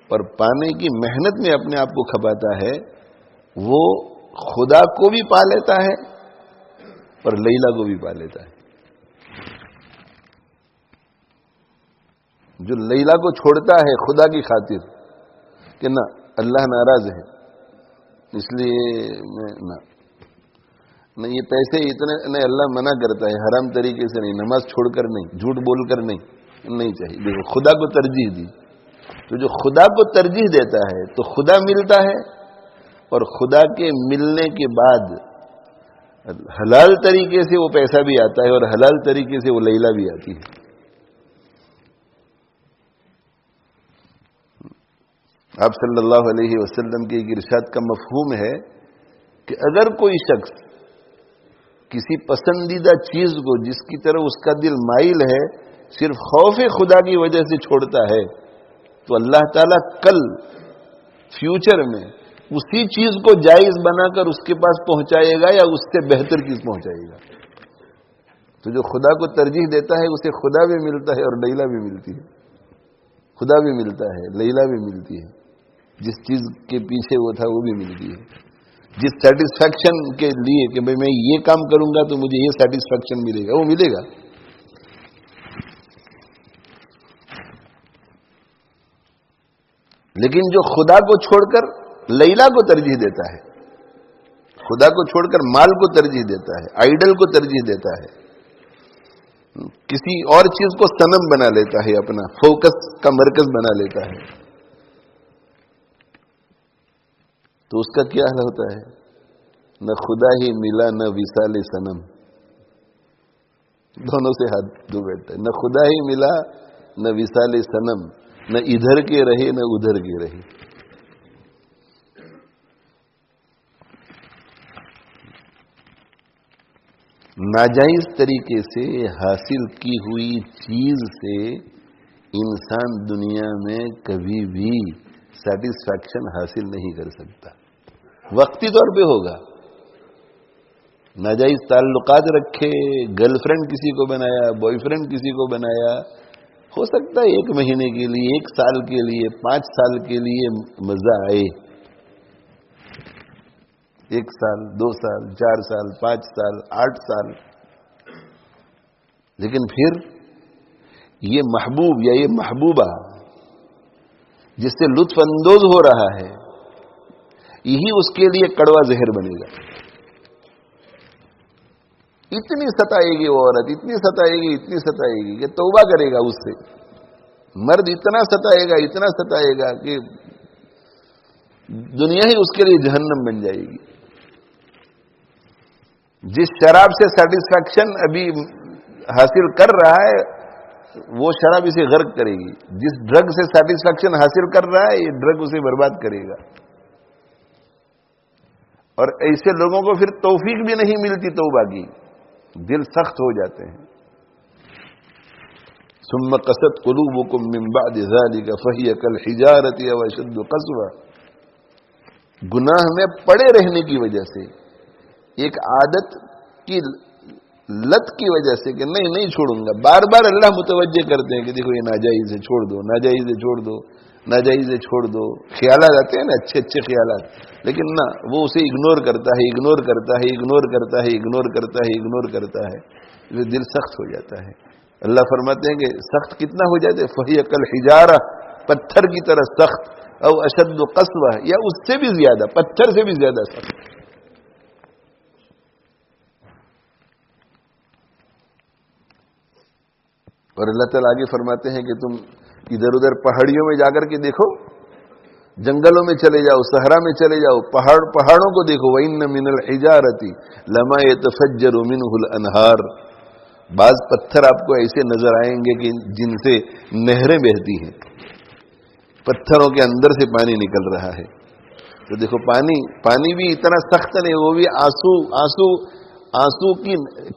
اور پانے کی محنت میں اپنے آپ کو کھپاتا ہے. وہ خدا کو بھی پا لیتا ہے اور لیلا کو بھی پا لیتا ہے. جو لیلا کو چھوڑتا ہے خدا کی خاطر کہ نہ اللہ ناراض ہے اس لیے میں نہ یہ پیسے اتنے نہیں، اللہ منع کرتا ہے حرام طریقے سے نہیں، نماز چھوڑ کر نہیں، جھوٹ بول کر نہیں چاہیے. دیکھو خدا کو ترجیح دی، تو جو خدا کو ترجیح دیتا ہے تو خدا ملتا ہے، اور خدا کے ملنے کے بعد حلال طریقے سے وہ پیسہ بھی آتا ہے اور حلال طریقے سے وہ لیلا بھی آتی ہے. آپ صلی اللہ علیہ وسلم کے ایک ارشاد کا مفہوم ہے کہ اگر کوئی شخص کسی پسندیدہ چیز کو جس کی طرف اس کا دل مائل ہے صرف خوف خدا کی وجہ سے چھوڑتا ہے تو اللہ تعالیٰ کل فیوچر میں اسی چیز کو جائز بنا کر اس کے پاس پہنچائے گا یا اس سے بہتر چیز پہنچائے گا. تو جو خدا کو ترجیح دیتا ہے اسے خدا بھی ملتا ہے اور لیلا بھی ملتی ہے. خدا بھی ملتا ہے، لیلا بھی ملتی ہے. جس چیز کے پیچھے وہ تھا وہ بھی ملتی ہے. جس سیٹسفیکشن کے لیے کہ میں یہ کام کروں گا تو مجھے یہ سیٹسفیکشن ملے گا، وہ ملے گا. لیکن جو خدا کو چھوڑ کر لیلا کو ترجیح دیتا ہے، خدا کو چھوڑ کر مال کو ترجیح دیتا ہے، آئیڈل کو ترجیح دیتا ہے، کسی اور چیز کو صنم بنا لیتا ہے، اپنا فوکس کا مرکز بنا لیتا ہے، تو اس کا کیا حال ہوتا ہے؟ نہ خدا ہی ملا نہ وصال صنم. دونوں سے ہاتھ دھو بیٹھتا ہے. نہ خدا ہی ملا نہ وصال صنم، نہ ادھر کے رہے نہ ادھر کے رہے. ناجائز طریقے سے حاصل کی ہوئی چیز سے انسان دنیا میں کبھی بھی سیٹسفیکشن حاصل نہیں کر سکتا. وقتی طور پہ ہوگا. ناجائز تعلقات رکھے، گرل فرینڈ کسی کو بنایا، بوائے فرینڈ کسی کو بنایا، ہو سکتا ہے 1 مہینے کے لیے، 1 سال کے لیے، 5 سال کے لیے مزہ آئے. 1 سال، 2 سال، 4 سال، 5 سال، 8 سال، لیکن پھر یہ محبوب یا یہ محبوبہ جس سے لطف اندوز ہو رہا ہے یہی اس کے لیے کڑوا زہر بنے گا. اتنی ستائے گی وہ عورت، اتنی ستائے گی کہ توبہ کرے گا اس سے. مرد اتنا ستائے گا کہ دنیا ہی اس کے لیے جہنم بن جائے گی. جس شراب سے سیٹسفیکشن ابھی حاصل کر رہا ہے وہ شراب اسے غرق کرے گی. جس ڈرگ سے سیٹسفیکشن حاصل کر رہا ہے یہ ڈرگ اسے برباد کرے گا. اور ایسے لوگوں کو پھر توفیق بھی نہیں ملتی توبہ کی، دل سخت ہو جاتے ہیں. ثم قست قلوبكم من بعد ذلك فهي كالحجارة أو أشد قسوة. گناہ میں پڑے رہنے کی وجہ سے، ایک عادت کی لت کی وجہ سے کہ نہیں چھوڑوں گا، بار بار اللہ متوجہ کرتے ہیں کہ دیکھو یہ ناجائز ہے، چھوڑ دو، ناجائز ہے، چھوڑ دو، ناجائز ہے، چھوڑ دو. خیالات آتے ہیں نا، اچھے خیالات، لیکن نہ، وہ اسے اگنور کرتا ہے. دل سخت ہو جاتا ہے. اللہ فرماتے ہیں کہ سخت کتنا ہو جاتے، فَهِيَ كَالْحِجَارَةِ، پتھر کی طرح سخت، او اشد قسوہ، یا اس سے بھی زیادہ، پتھر سے بھی زیادہ سخت. اور اللہ تعالیٰ آگے فرماتے ہیں کہ تم ادھر ادھر پہاڑیوں میں جا کر کے دیکھو، جنگلوں میں چلے جاؤ، صحرا میں چلے جاؤ، پہاڑوں کو دیکھو. وَإِنَّ مِنَ الْحِجَارَةِ لَمَا يَتَفَجَّرُ مِنْهُ الْأَنْهَارُ. بعض پتھر آپ کو ایسے نظر آئیں گے کہ جن سے نہریں بہتی ہیں، پتھروں کے اندر سے پانی نکل رہا ہے. تو دیکھو پانی بھی اتنا سخت نہیں، وہ بھی آنسو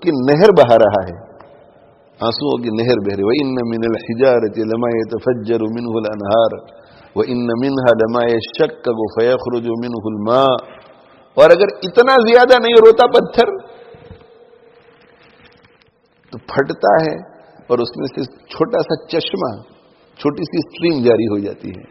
کی نہر بہا رہا ہے، آنسوؤں کی نہر بہ رہی. وَإِنَّ مِنَ الْحِجَارَةِ لَمَا يَتَفَجَّرُ مِنْهُ الْأَنْهَارُ وَإِنَّ مِنْهَا لَمَا يَشَّقَّقُ فَيَخْرُجُ مِنْهُ الْمَاءُ. اور اگر اتنا زیادہ نہیں روتا پتھر تو پھٹتا ہے اور اس میں سے چھوٹا سا چشمہ، چھوٹی سی اسٹریم جاری ہو جاتی ہے.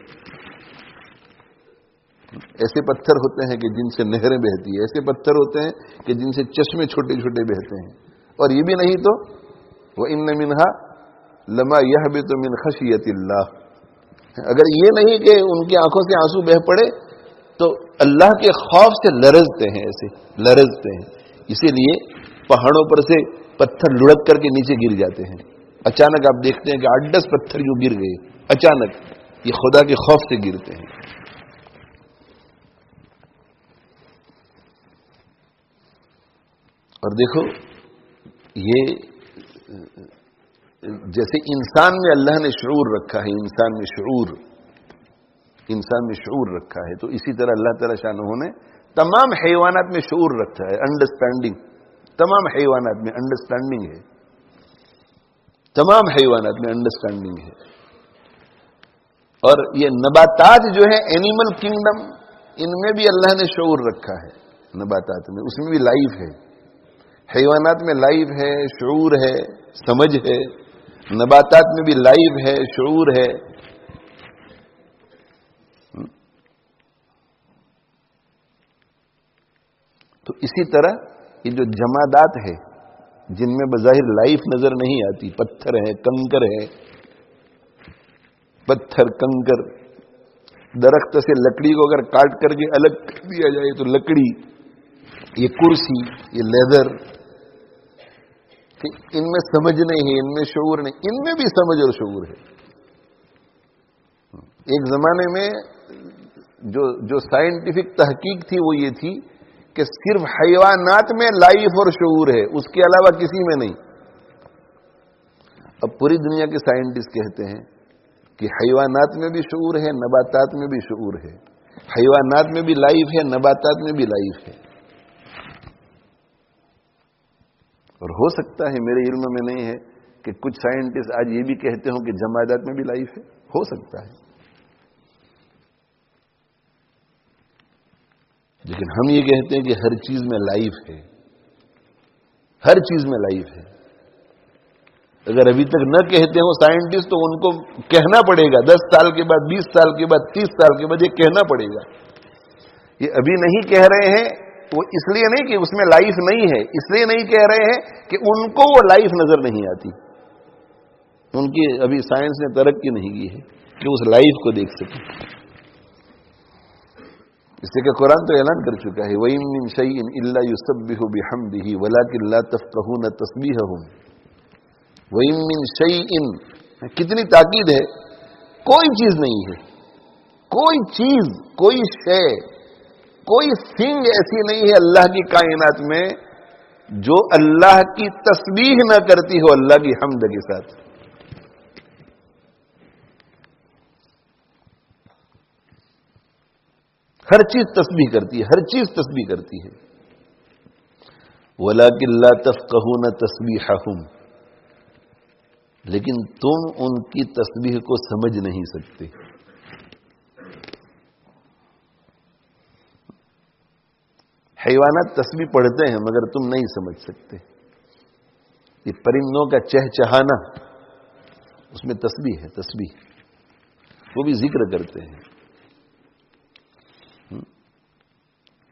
ایسے پتھر ہوتے ہیں کہ جن سے نہریں بہتی ہیں، ایسے پتھر ہوتے ہیں کہ جن سے چشمے چھوٹے چھوٹے بہتے ہیں. اور یہ بھی نہیں تو وَإِنَّ مِنْهَا لَمَا يَهْبِطُ مِنْ خَشْيَةِ اللَّهِ. اگر یہ نہیں کہ ان کی آنکھوں سے آنسو بہ پڑے تو اللہ کے خوف سے لرزتے ہیں، ایسے لرزتے ہیں. اسی لیے پہاڑوں پر سے پتھر لڑک کر کے نیچے گر جاتے ہیں. اچانک آپ دیکھتے ہیں کہ 8-10 پتھر جو گر گئے اچانک، یہ خدا کے خوف سے گرتے ہیں. اور دیکھو یہ جیسے انسان میں اللہ نے شعور رکھا ہے، انسان میں شعور رکھا ہے، تو اسی طرح اللہ تعالیٰ شانہ نے تمام حیوانات میں شعور رکھا ہے، انڈرسٹینڈنگ. تمام حیوانات میں انڈرسٹینڈنگ ہے، تمام حیوانات میں انڈرسٹینڈنگ ہے. اور یہ نباتات جو ہیں، اینیمل کنگڈم، ان میں بھی اللہ نے شعور رکھا ہے. نباتات میں، اس میں بھی لائف ہے. حیوانات میں لائف ہے، شعور ہے، سمجھ ہے. نباتات میں بھی لائف ہے، شعور ہے. تو اسی طرح یہ جو جمادات ہے جن میں بظاہر لائف نظر نہیں آتی، پتھر ہے، کنکر ہے، پتھر کنکر. درخت سے لکڑی کو اگر کاٹ کر کے الگ کر دیا جائے تو لکڑی، یہ کرسی، یہ لیدر، ان میں سمجھ نہیں ہے، ان میں شعور نہیں. ان میں بھی سمجھ اور شعور ہے. ایک زمانے میں جو سائنٹیفک تحقیق تھی وہ یہ تھی کہ صرف حیوانات میں لائف اور شعور ہے، اس کے علاوہ کسی میں نہیں. اب پوری دنیا کے سائنٹسٹ کہتے ہیں کہ حیوانات میں بھی شعور ہے، نباتات میں بھی شعور ہے. حیوانات میں بھی لائف ہے، نباتات میں بھی لائف ہے. اور ہو سکتا ہے، میرے علم میں نہیں ہے، کہ کچھ سائنٹسٹ آج یہ بھی کہتے ہوں کہ جمادات میں بھی لائف ہے. ہو سکتا ہے، لیکن ہم یہ کہتے ہیں کہ ہر چیز میں لائف ہے، ہر چیز میں لائف ہے. اگر ابھی تک نہ کہتے ہوں سائنٹسٹ تو ان کو کہنا پڑے گا. 10 سال کے بعد، 20 سال کے بعد، 30 سال کے بعد یہ کہنا پڑے گا. یہ ابھی نہیں کہہ رہے ہیں، وہ اس لیے نہیں کہ اس میں لائف نہیں ہے، اس لیے نہیں کہہ رہے ہیں کہ ان کو وہ لائف نظر نہیں آتی. ان کی ابھی سائنس نے ترقی نہیں کی ہے کہ اس لائف کو دیکھ سکیں. اس لیے کہ قرآن تو اعلان کر چکا ہے وَإِن مِّن شَيْءٍ إِلَّا يُسَبِّحُ بِحَمْدِهِ وَلَٰكِن لَّا تَفْقَهُونَ تَسْبِيحَهُمْ. وَإِن مِّن شَيْءٍ، کتنی تاکید ہے، کوئی چیز نہیں ہے، کوئی چیز، کوئی شے، کوئی تھنگ ایسی نہیں ہے اللہ کی کائنات میں جو اللہ کی تسبیح نہ کرتی ہو اللہ کی حمد کے ساتھ. ہر چیز تسبیح کرتی ہے، ہر چیز تسبیح کرتی ہے. وَلَٰكِن لَّا تَفْقَهُونَ تَسْبِيحَهُمْ، لیکن تم ان کی تسبیح کو سمجھ نہیں سکتے. حیوانات تسبیح پڑھتے ہیں مگر تم نہیں سمجھ سکتے. یہ پرندوں کا چہچہانا، اس میں تسبیح ہے، تسبیح، وہ بھی ذکر کرتے ہیں.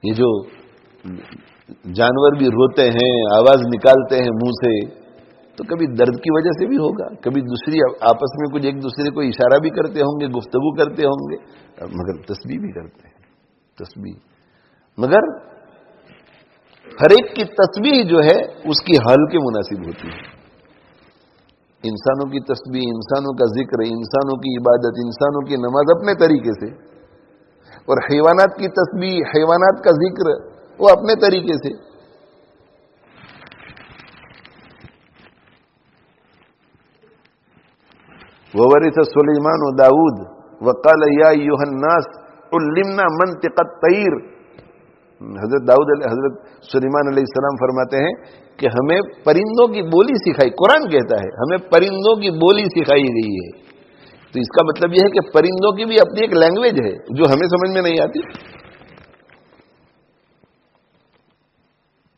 یہ جو جانور بھی روتے ہیں، آواز نکالتے ہیں منہ سے، تو کبھی درد کی وجہ سے بھی ہوگا، کبھی دوسری آپس میں کچھ ایک دوسرے کو اشارہ بھی کرتے ہوں گے، گفتگو کرتے ہوں گے، مگر تسبیح بھی کرتے ہیں، تسبیح. مگر ہر ایک کی تسبیح جو ہے اس کی حال کے مناسب ہوتی ہے. انسانوں کی تسبیح، انسانوں کا ذکر، انسانوں کی عبادت، انسانوں کی نماز اپنے طریقے سے، اور حیوانات کی تسبیح، حیوانات کا ذکر وہ اپنے طریقے سے. وَوَرِثَ سُلَيْمَانُ دَاوُودَ وَقَالَ يَا أَيُّهَا النَّاسُ عُلِّمْنَا مَنطِقَ الطَّيْرِ. حضرت سلیمان علیہ السلام فرماتے ہیں کہ ہمیں پرندوں کی بولی سکھائی، قرآن کہتا ہے ہمیں پرندوں کی بولی سکھائی گئی ہے. تو اس کا مطلب یہ ہے کہ پرندوں کی بھی اپنی ایک لینگویج ہے جو ہمیں سمجھ میں نہیں آتی.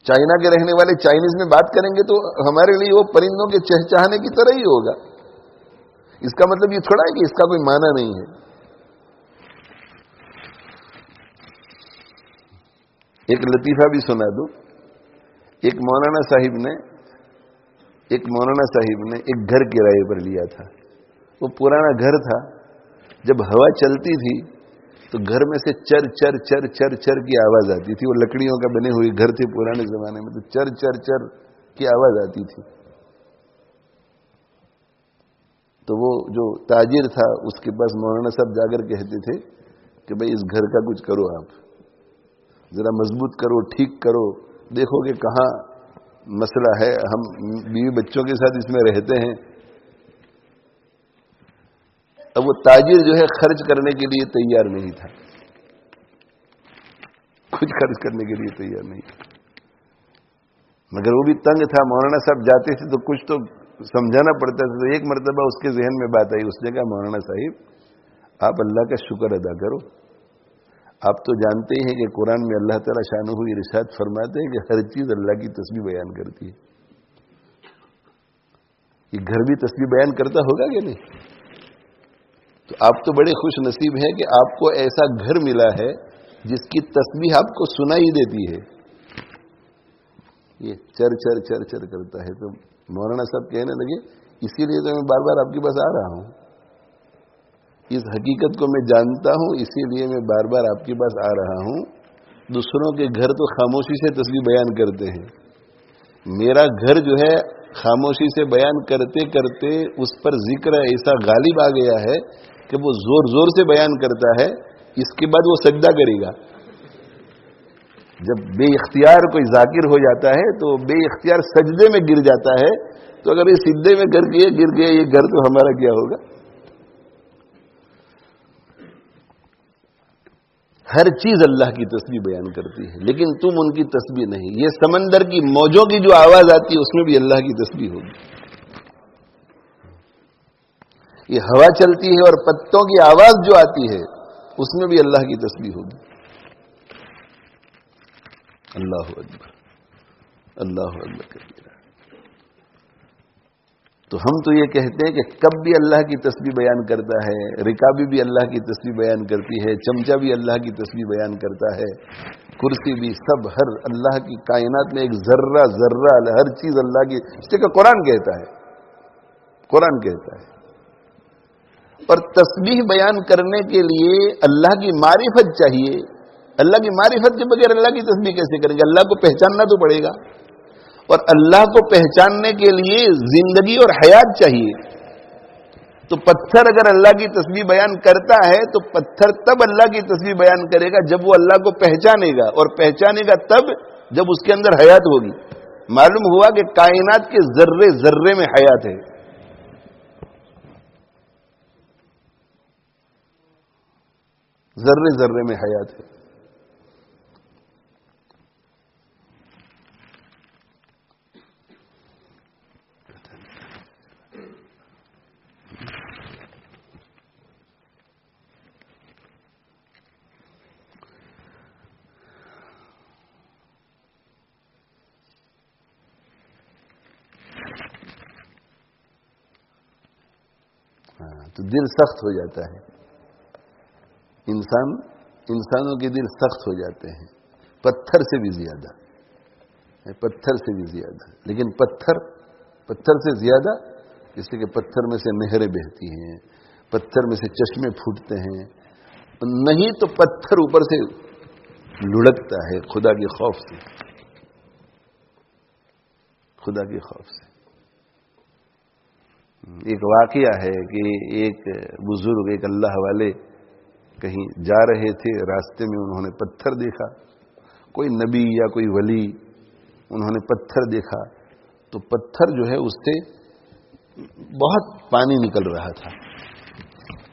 چائنا کے رہنے والے چائنیز میں بات کریں گے تو ہمارے لیے وہ پرندوں کے چہچہانے کی طرح ہی ہوگا. اس کا مطلب یہ تھوڑا ہے کہ اس کا کوئی معنی نہیں ہے. ایک لطیفہ بھی سنا دوں. ایک مولانا صاحب نے ایک گھر کرائے پر لیا تھا. وہ پرانا گھر تھا، جب ہوا چلتی تھی تو گھر میں سے چر چر چر چر چر کی آواز آتی تھی. وہ لکڑیوں کا بنے ہوئے گھر تھے پرانے زمانے میں، تو چر چر چر کی آواز آتی تھی. تو وہ جو تاجر تھا اس کے پاس مولانا صاحب جا کر کہتے تھے کہ بھئی اس گھر کا کچھ کرو، آپ ذرا مضبوط کرو، ٹھیک کرو، دیکھو کہ کہاں مسئلہ ہے، ہم بیوی بچوں کے ساتھ اس میں رہتے ہیں. اب وہ تاجر جو ہے خرچ کرنے کے لیے تیار نہیں تھا، کچھ خرچ کرنے کے لیے تیار نہیں تھا، مگر وہ بھی تنگ تھا. مولانا صاحب جاتے تھے تو کچھ تو سمجھانا پڑتا تھا. تو ایک مرتبہ اس کے ذہن میں بات آئی، اس نے کہا مولانا صاحب آپ اللہ کا شکر ادا کرو. آپ تو جانتے ہی ہیں کہ قرآن میں اللہ تعالیٰ شانہ ارشاد فرماتے ہیں کہ ہر چیز اللہ کی تسبیح بیان کرتی ہے. یہ گھر بھی تسبیح بیان کرتا ہوگا کہ نہیں؟ تو آپ تو بڑے خوش نصیب ہیں کہ آپ کو ایسا گھر ملا ہے جس کی تسبیح آپ کو سنائی دیتی ہے. یہ چر چر چر چر کرتا ہے. تو مولانا صاحب کہنے لگے اسی لیے تو میں بار بار آپ کے پاس آ رہا ہوں، اس حقیقت کو میں جانتا ہوں، اسی لیے میں بار بار آپ کے پاس آ رہا ہوں. دوسروں کے گھر تو خاموشی سے تسبیح بیان کرتے ہیں، میرا گھر جو ہے خاموشی سے بیان کرتے کرتے اس پر ذکر ایسا غالب آ گیا ہے کہ وہ زور زور سے بیان کرتا ہے. اس کے بعد وہ سجدہ کرے گا. جب بے اختیار کوئی ذاکر ہو جاتا ہے تو بے اختیار سجدے میں گر جاتا ہے. تو اگر یہ سجدے میں گر گیا یہ گھر تو ہمارا کیا ہوگا؟ ہر چیز اللہ کی تسبیح بیان کرتی ہے، لیکن تم ان کی تسبیح نہیں. یہ سمندر کی موجوں کی جو آواز آتی ہے اس میں بھی اللہ کی تسبیح ہوگی. یہ ہوا چلتی ہے اور پتوں کی آواز جو آتی ہے اس میں بھی اللہ کی تسبیح ہوگی. اللہ اکبر، اللہ اکبر کبیرہ. تو ہم تو یہ کہتے ہیں کہ کب بھی اللہ کی تسبیح بیان کرتا ہے، رکابی بھی اللہ کی تسبیح بیان کرتی ہے، چمچہ بھی اللہ کی تسبیح بیان کرتا ہے، کرسی بھی، سب، ہر اللہ کی کائنات میں ایک ذرہ ذرہ ہر چیز اللہ کی. اس لیے کہ قرآن کہتا ہے، قرآن کہتا ہے. اور تسبیح بیان کرنے کے لیے اللہ کی معرفت چاہیے. اللہ کی معرفت کے بغیر اللہ کی تسبیح کیسے کریں گے؟ اللہ کو پہچاننا تو پڑے گا، اور اللہ کو پہچاننے کے لیے زندگی اور حیات چاہیے۔ تو پتھر اگر اللہ کی تسبیح بیان کرتا ہے تو پتھر تب اللہ کی تسبیح بیان کرے گا جب وہ اللہ کو پہچانے گا، اور پہچانے گا تب جب اس کے اندر حیات ہوگی۔ معلوم ہوا کہ کائنات کے ذرے ذرے میں حیات ہے۔ ذرے ذرے میں حیات ہے۔ تو دل سخت ہو جاتا ہے، انسانوں کے دل سخت ہو جاتے ہیں، پتھر سے بھی زیادہ، پتھر سے بھی زیادہ۔ لیکن پتھر سے زیادہ اس لیے کہ پتھر میں سے نہریں بہتی ہیں، پتھر میں سے چشمے پھوٹتے ہیں، نہیں تو پتھر اوپر سے لڑکتا ہے خدا کے خوف سے، خدا کے خوف سے۔ ایک واقعہ ہے کہ ایک بزرگ، ایک اللہ والے کہیں جا رہے تھے، راستے میں انہوں نے پتھر دیکھا، کوئی نبی یا کوئی ولی، انہوں نے پتھر دیکھا تو پتھر جو ہے اس سے بہت پانی نکل رہا تھا،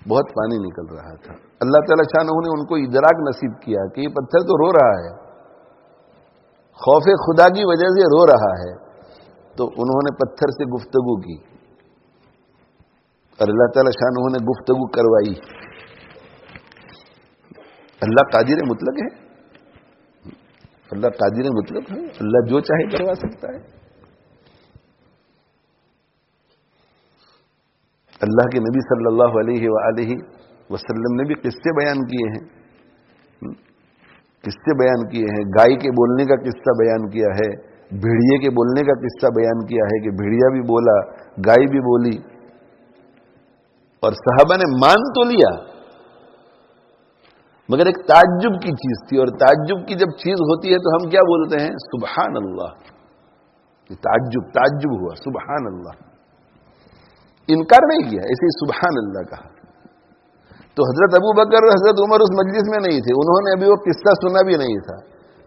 بہت پانی نکل رہا تھا۔ اللہ تعالیٰ شانہ نے ان کو ادراک نصیب کیا کہ یہ پتھر تو رو رہا ہے، خوف خدا کی وجہ سے رو رہا ہے۔ تو انہوں نے پتھر سے گفتگو کی اور اللہ تعالیٰ شانہ نے گفتگو کروائی۔ اللہ قادر مطلق ہے، اللہ قادر مطلق ہے، اللہ جو چاہے کروا سکتا ہے۔ اللہ کے نبی صلی اللہ علیہ وآلہ وسلم نے بھی قصے بیان کیے ہیں، قصے بیان کیے ہیں۔ گائے کے بولنے کا قصہ بیان کیا ہے، بھیڑیے کے بولنے کا قصہ بیان کیا ہے کہ بھیڑیا بھی بولا، گائے بھی بولی، اور صحابہ نے مان تو لیا، مگر ایک تعجب کی چیز تھی، اور تعجب کی جب چیز ہوتی ہے تو ہم کیا بولتے ہیں؟ سبحان اللہ۔ تعجب ہوا، سبحان اللہ، انکار نہیں کیا، ایسے ہی سبحان اللہ کہا۔ تو حضرت ابو بکر اور حضرت عمر اس مجلس میں نہیں تھے، انہوں نے ابھی وہ قصہ سنا بھی نہیں تھا،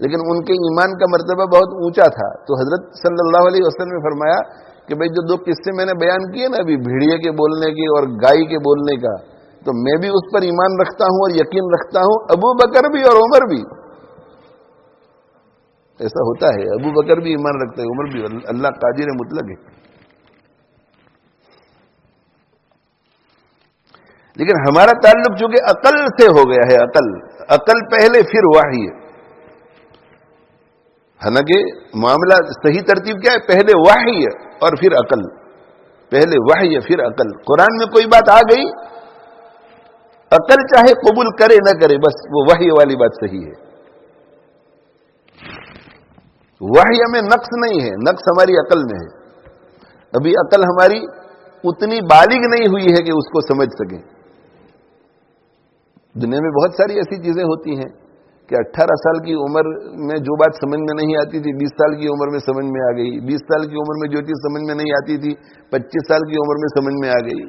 لیکن ان کے ایمان کا مرتبہ بہت اونچا تھا۔ تو حضرت صلی اللہ علیہ وسلم نے فرمایا کہ بھئی جو دو قصے میں نے بیان کیے نا ابھی، بھیڑیے کے بولنے کے اور گائے کے بولنے کا، تو میں بھی اس پر ایمان رکھتا ہوں اور یقین رکھتا ہوں، ابو بکر بھی اور عمر بھی۔ ایسا ہوتا ہے، ابو بکر بھی ایمان رکھتا ہے، عمر بھی، اللہ قادر مطلق ہے۔ لیکن ہمارا تعلق چونکہ عقل سے ہو گیا ہے، عقل پہلے پھر وحی ہے۔ حالانکہ معاملہ صحیح ترتیب کیا ہے؟ پہلے وحی ہے اور پھر عقل، پہلے وحی ہے پھر عقل۔ قرآن میں کوئی بات آ گئی، عقل چاہے قبول کرے نہ کرے، بس وہ وحی والی بات صحیح ہے۔ وحی میں نقص نہیں ہے، نقص ہماری عقل میں ہے۔ ابھی عقل ہماری اتنی بالغ نہیں ہوئی ہے کہ اس کو سمجھ سکیں۔ دنیا میں بہت ساری ایسی چیزیں ہوتی ہیں کہ 18 سال کی عمر میں جو بات سمجھ میں نہیں آتی تھی 20 سال کی عمر میں سمجھ میں آ گئی، 20 سال کی عمر میں جو چیز سمجھ میں نہیں آتی تھی 25 سال کی عمر میں سمجھ میں آ گئی۔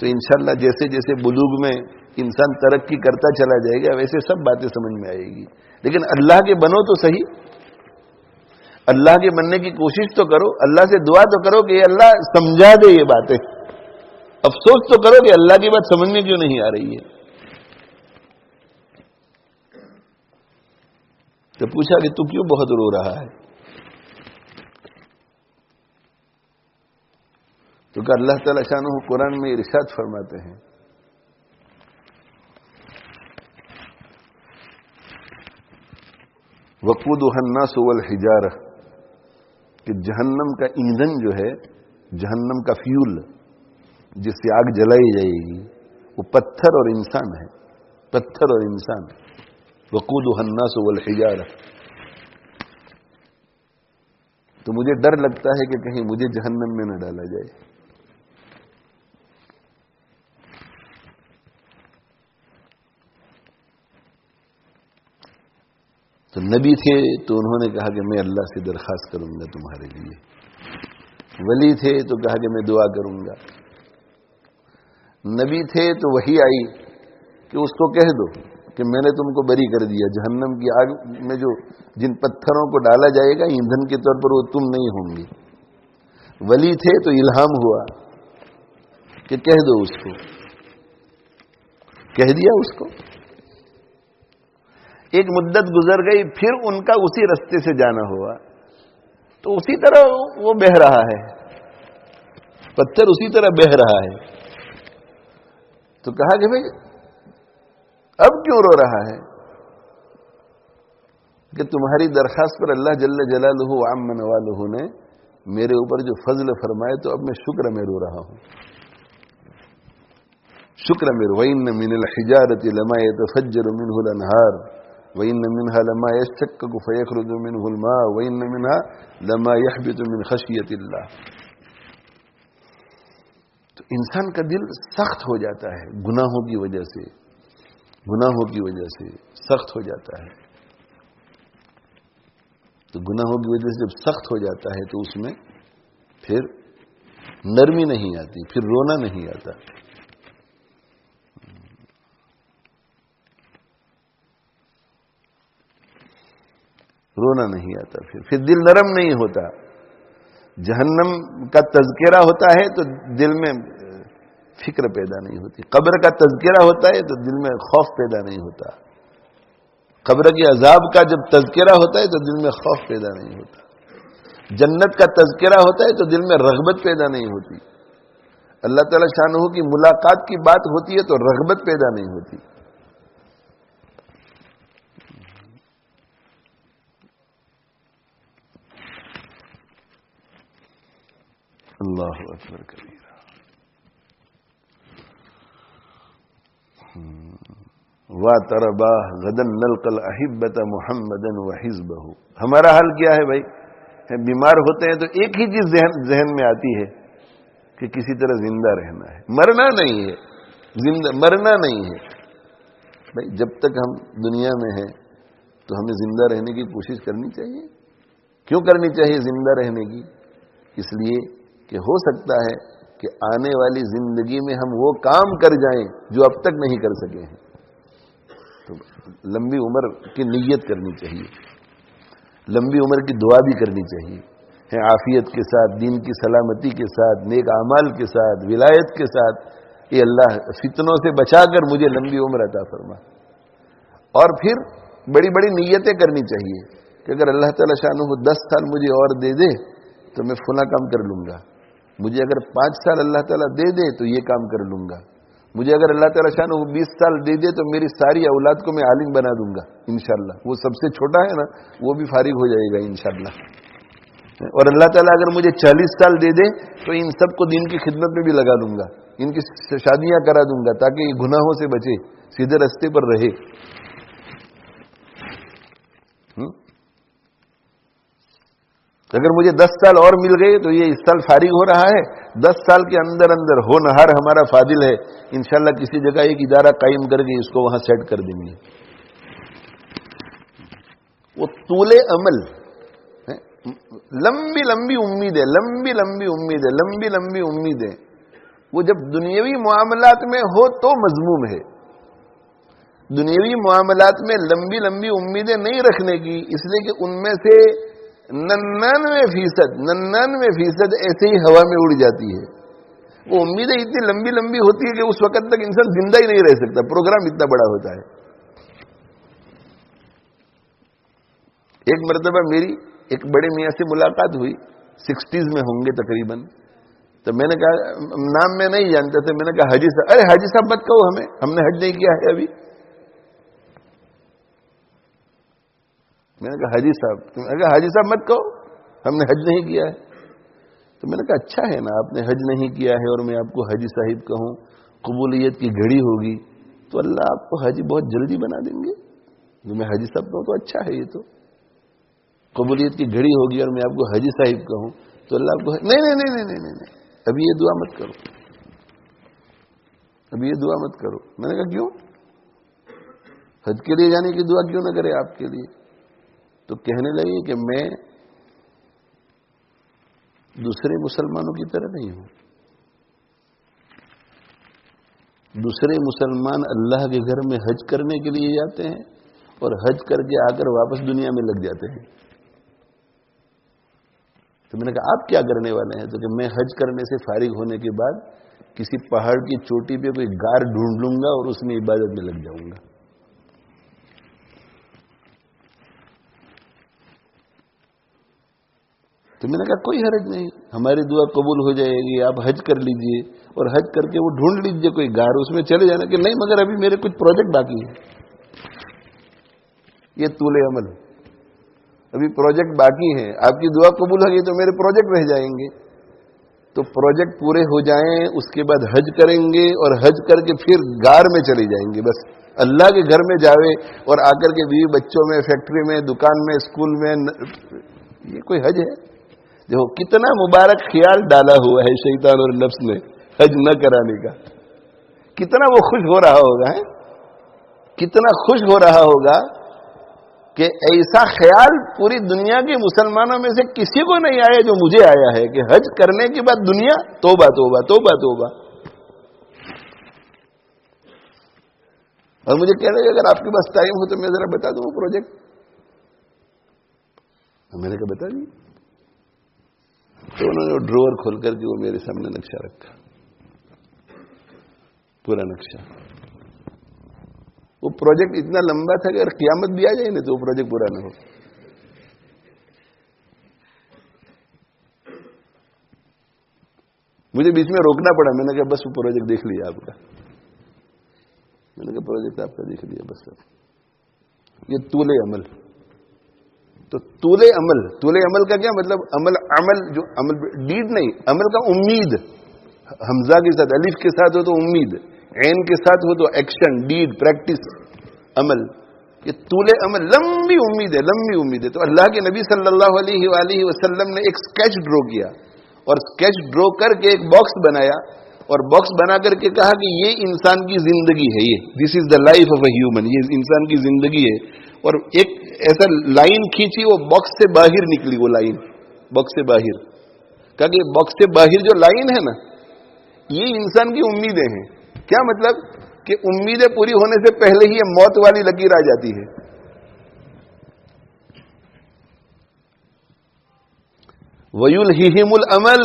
تو انشاءاللہ جیسے جیسے بلوغ میں انسان ترقی کرتا چلا جائے گا ویسے سب باتیں سمجھ میں آئے گی۔ لیکن اللہ کے بنو تو صحیح، اللہ کے بننے کی کوشش تو کرو، اللہ سے دعا تو کرو کہ اللہ سمجھا دے یہ باتیں، افسوس تو کرو کہ اللہ کی بات سمجھ میں کیوں نہیں آ رہی ہے۔ تو پوچھا کہ تو کیوں بہت رو رہا ہے؟ تو کہ اللہ تعالیٰ شانہ قرآن میں ارشاد فرماتے ہیں وقودها الناس والحجارہ، کہ جہنم کا ایندھن جو ہے، جہنم کا فیول جس سے آگ جلائی جائے گی وہ پتھر اور انسان ہے، پتھر اور انسان۔ وقودها الناس والحجارہ، تو مجھے ڈر لگتا ہے کہ کہیں مجھے جہنم میں نہ ڈالا جائے۔ تو نبی تھے تو انہوں نے کہا کہ میں اللہ سے درخواست کروں گا تمہارے لیے. ولی تھے تو کہا کہ میں دعا کروں گا. نبی تھے تو وحی آئی کہ اس کو کہہ دو کہ میں نے تم کو بری کر دیا، جہنم کی آگ میں جو جن پتھروں کو ڈالا جائے گا ایندھن کے طور پر وہ تم نہیں ہوں گے. ولی تھے تو الہام ہوا کہ کہہ دو اس کو. کہہ دیا اس کو. ایک مدت گزر گئی، پھر ان کا اسی رستے سے جانا ہوا تو اسی طرح وہ بہہ رہا ہے، پتھر اسی طرح بہہ رہا ہے. تو کہا کہ بھئی اب کیوں رو رہا ہے؟ کہ تمہاری درخواست پر اللہ جل جلالہ وعم نوالہ نے میرے اوپر جو فضل فرمائے تو اب میں شکر میں رو رہا ہوں. شکر میں رو. وَإِنَّ مِنَ الْحِجَارَةِ لَمَا يَتَفَجَّرُ مِنْهُ الْأَنْهَارُ وَإِنَّ مِنْهَا لَمَا يَشْتَقَّقُ فَيَخْرُجُ مِنْهُ الْمَاءُ وَإِنَّ مِنْهَا لَمَا يَهْبِطُ مِنْ خَشْيَةِ اللَّهِ. تو انسان کا دل سخت ہو جاتا ہے گناہوں کی وجہ سے، گناہوں کی وجہ سے سخت ہو جاتا ہے. تو گناہوں کی وجہ سے جب سخت ہو جاتا ہے تو اس میں پھر نرمی نہیں آتی، پھر رونا نہیں آتا. رونا نہیں آتا، پھر دل نرم نہیں ہوتا. جہنم کا تذکرہ ہوتا ہے تو دل میں فکر پیدا نہیں ہوتی. قبر کا تذکرہ ہوتا ہے تو دل میں خوف پیدا نہیں ہوتا. قبر کے عذاب کا جب تذکرہ ہوتا ہے تو دل میں خوف پیدا نہیں ہوتا. جنت کا تذکرہ ہوتا ہے تو دل میں رغبت پیدا نہیں ہوتی. اللہ تعالی شانہ کی ملاقات کی بات ہوتی ہے تو رغبت پیدا نہیں ہوتی. اللہ اکبر کبیرہ. وَتَرَبَا غَدًا نَلْقَى الْأَحِبَّةَ مُحَمَّدًا وَحِزْبَهُ. ہمارا حال کیا ہے بھائی؟ بیمار ہوتے ہیں تو ایک ہی چیز ذہن میں آتی ہے کہ کسی طرح زندہ رہنا ہے، مرنا نہیں ہے. مرنا نہیں ہے بھائی. جب تک ہم دنیا میں ہیں تو ہمیں زندہ رہنے کی کوشش کرنی چاہیے. کیوں کرنی چاہیے زندہ رہنے کی؟ اس لیے کہ ہو سکتا ہے کہ آنے والی زندگی میں ہم وہ کام کر جائیں جو اب تک نہیں کر سکے ہیں. تو لمبی عمر کی نیت کرنی چاہیے، لمبی عمر کی دعا بھی کرنی چاہیے، عافیت کے ساتھ، دین کی سلامتی کے ساتھ، نیک اعمال کے ساتھ، ولایت کے ساتھ. اے اللہ فتنوں سے بچا کر مجھے لمبی عمر عطا فرما. اور پھر بڑی بڑی نیتیں کرنی چاہیے کہ اگر اللہ تعالی شانہ 10 سال مجھے اور دے دے تو میں فلاں کام کر لوں گا. مجھے اگر 5 سال اللہ تعالیٰ دے دے تو یہ کام کر لوں گا. مجھے اگر اللہ تعالیٰ شانہ 20 سال دے دے تو میری ساری اولاد کو میں عالم بنا دوں گا انشاءاللہ. وہ سب سے چھوٹا ہے نا، وہ بھی فارغ ہو جائے گا انشاءاللہ. اور اللہ تعالیٰ اگر مجھے 40 سال دے دے تو ان سب کو دین کی خدمت میں بھی لگا دوں گا، ان کی شادیاں کرا دوں گا تاکہ یہ گناہوں سے بچے، سیدھے راستے پر رہے. اگر مجھے 10 سال اور مل گئے تو یہ اس سال فارغ ہو رہا ہے، 10 سال کے اندر اندر ہونہار ہمارا فاضل ہے، انشاءاللہ کسی جگہ ایک ادارہ قائم کر کے اس کو وہاں سیٹ کر دیں گے. وہ طول عمل، لمبی لمبی امید ہے، لمبی لمبی امید ہے، لمبی لمبی امید ہے. وہ جب دنیاوی معاملات میں ہو تو مذموم ہے. دنیاوی معاملات میں لمبی لمبی امیدیں نہیں رکھنے کی، اس لیے کہ ان میں سے 99% ایسے ہی ہوا میں اڑ جاتی ہے. وہ امیدیں اتنی لمبی لمبی ہوتی ہے کہ اس وقت تک انسان زندہ ہی نہیں رہ سکتا، پروگرام اتنا بڑا ہوتا ہے. ایک مرتبہ میری ایک بڑے میاں سے ملاقات ہوئی، 60s میں ہوں گے تقریباً. تو میں نے کہا، نام میں نہیں جانتا تھا، میں نے کہا حاجی صاحب. ارے حاجی صاحب مت کہو، ہم نے حج نہیں کیا ہے ابھی. میں نے کہا حاجی صاحب، میں نے کہا حاجی صاحب مت کہو، ہم نے حج نہیں کیا ہے. تو میں نے کہا اچھا ہے نا، آپ نے حج نہیں کیا ہے اور میں آپ کو حاجی صاحب کہوں، قبولیت کی گھڑی ہوگی تو اللہ آپ کو حاجی بہت جلدی بنا دیں گے. جو میں حاجی صاحب کہوں تو اچھا ہے، یہ تو قبولیت کی گھڑی ہوگی اور میں آپ کو حاجی صاحب کہوں تو اللہ آپ کو نہیں نہیں نہیں نہیں نہیں نہیں ابھی یہ دعا مت کرو، ابھی یہ دعا مت کرو. میں نے کہا کیوں؟ حج کے لیے جانے کی دعا کیوں نہ کرے آپ کے لیے؟ تو کہنے لگے کہ میں دوسرے مسلمانوں کی طرح نہیں ہوں. دوسرے مسلمان اللہ کے گھر میں حج کرنے کے لیے جاتے ہیں اور حج کر کے آ کر واپس دنیا میں لگ جاتے ہیں. تو میں نے کہا آپ کیا کرنے والے ہیں؟ تو کہ میں حج کرنے سے فارغ ہونے کے بعد کسی پہاڑ کی چوٹی پہ کوئی غار ڈھونڈ لوں گا اور اس میں عبادت میں لگ جاؤں گا. تو میں نے کہا کوئی حرج نہیں، ہماری دعا قبول ہو جائے گی، آپ حج کر لیجئے اور حج کر کے وہ ڈھونڈ لیجئے کوئی غار، اس میں چلے جانا. کہ نہیں مگر ابھی میرے کچھ پروجیکٹ باقی ہیں. یہ طول عمل، ابھی پروجیکٹ باقی ہیں، آپ کی دعا قبول ہوگی تو میرے پروجیکٹ رہ جائیں گے. تو پروجیکٹ پورے ہو جائیں اس کے بعد حج کریں گے اور حج کر کے پھر غار میں چلے جائیں گے. بس اللہ کے گھر میں جاوے اور آ کر کے بیوی بچوں میں، فیکٹری میں، دکان میں، اسکول میں، یہ کوئی حج ہے؟ دیکھو کتنا مبارک خیال ڈالا ہوا ہے شیطان اور نفس نے حج نہ کرانے کا. کتنا وہ خوش ہو رہا ہوگا، کتنا خوش ہو رہا ہوگا کہ ایسا خیال پوری دنیا کے مسلمانوں میں سے کسی کو نہیں آیا جو مجھے آیا ہے کہ حج کرنے کے بعد دنیا توبہ توبہ توبہ توبہ. اور مجھے کہہ رہے اگر آپ کے پاس ٹائم ہو تو میں ذرا بتا دوں وہ پروجیکٹ. میں نے کہا بتا دی. تو انہوں نے ڈراور کھول کر کے وہ میرے سامنے نقشہ رکھا، پورا نقشہ. وہ پروجیکٹ اتنا لمبا تھا کہ اگر قیامت بھی آ جائے نا تو وہ پروجیکٹ پورا نہ ہو. مجھے بیچ میں روکنا پڑا. میں نے کہا بس وہ پروجیکٹ دیکھ لیا آپ کا. میں نے کہا پروجیکٹ آپ کا دیکھ لیا بس. اب یہ طول عمل. تو طول عمل کا کیا مطلب؟ عمل جو عمل ڈیڈ نہیں، عمل کا امید. حمزہ کے ساتھ، الف کے ساتھ ہو تو امید، عین کے ساتھ ہو تو ایکشن، ڈیڈ، پریکٹس، عمل. یہ طول عمل لمبی امید ہے، لمبی امید ہے. تو اللہ کے نبی صلی اللہ علیہ وآلہ وسلم نے ایک سکیچ ڈرا کیا اور سکیچ ڈرا کر کے ایک باکس بنایا اور باکس بنا کر کے کہا کہ یہ انسان کی زندگی ہے، یہ this is the life of a human, یہ انسان کی زندگی ہے. اور ایک ایسا لائن کھینچی، وہ باکس سے باہر نکلی. وہ لائن باکس سے باہر، کہا کہ باکس سے باہر جو لائن ہے نا یہ انسان کی امیدیں ہیں. کیا مطلب؟ کہ امیدیں پوری ہونے سے پہلے ہی یہ موت والی لکیر آ جاتی ہے. وَيُلْهِهِمُ الْأَمَلُ،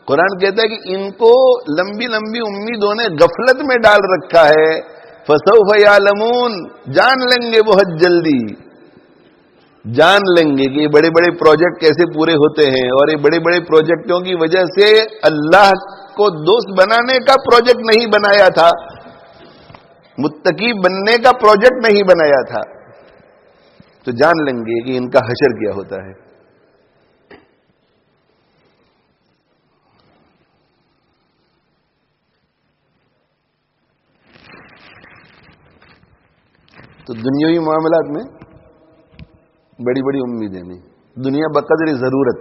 قرآن کہتا ہے کہ ان کو لمبی لمبی امیدوں نے غفلت میں ڈال رکھا ہے. فَسَوْفَ يَعْلَمُونَ، جان لیں گے بہت جلدی، جان لیں گے کہ یہ بڑے بڑے پروجیکٹ کیسے پورے ہوتے ہیں. اور یہ بڑے بڑے پروجیکٹوں کی وجہ سے اللہ کو دوست بنانے کا پروجیکٹ نہیں بنایا تھا، متقی بننے کا پروجیکٹ نہیں بنایا تھا. تو جان لیں گے کہ ان کا حشر کیا ہوتا ہے. تو دنیاوی معاملات میں بڑی بڑی امیدیں نہیں. دنیا بقدر ضرورت،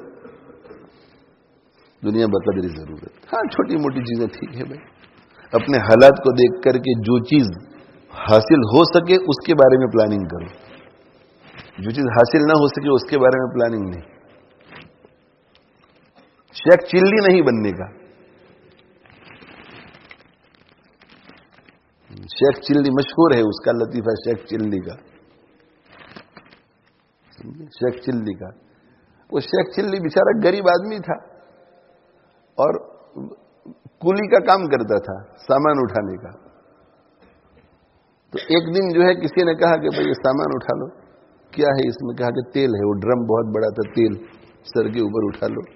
دنیا بقدر ضرورت. ہاں چھوٹی موٹی چیزیں ٹھیک ہے بھائی. اپنے حالات کو دیکھ کر کے جو چیز حاصل ہو سکے اس کے بارے میں پلاننگ کرو، جو چیز حاصل نہ ہو سکے اس کے بارے میں پلاننگ نہیں. شیخ چلی نہیں بننے کا. شیخ چلی مشہور ہے اس کا لطیفہ، شیخ چلی کا، شیخ چلی کا. وہ شیخ چلی بیچارہ غریب آدمی تھا اور کولی کا کام کرتا تھا، سامان اٹھانے کا. تو ایک دن جو ہے کسی نے کہا کہ بھئی یہ سامان اٹھا لو. کیا ہے اس میں؟ کہا کہ تیل ہے. وہ ڈرم بہت بڑا تھا، تیل سر کے اوپر اٹھا لو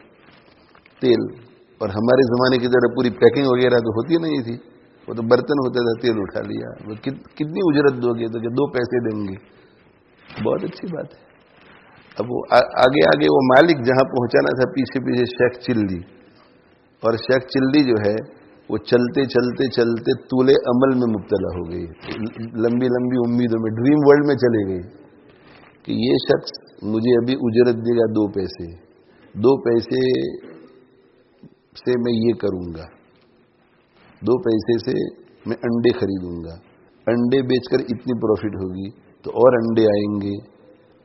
تیل. اور ہمارے زمانے کی طرح پوری پیکنگ وغیرہ تو ہوتی نہیں تھی، وہ تو برتن ہوتا تھا. تیل اٹھا لیا. وہ کتنی اجرت دو گے؟ تو کہ 2 پیسے دیں گے. بہت اچھی بات ہے. اب وہ آگے آگے وہ مالک جہاں پہنچانا تھا پیچھے پیچھے شیخ چلی. اور شیخ چلی جو ہے وہ چلتے چلتے چلتے طول عمل میں مبتلا ہو گئی، لمبی لمبی امیدوں میں، ڈریم ورلڈ میں چلے گئی کہ یہ شخص مجھے ابھی اجرت دے گا 2 پیسے، 2 پیسے سے میں یہ کروں گا، 2 پیسے سے میں انڈے خریدوں گا، انڈے بیچ کر اتنی پروفٹ ہوگی تو اور انڈے آئیں گے،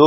2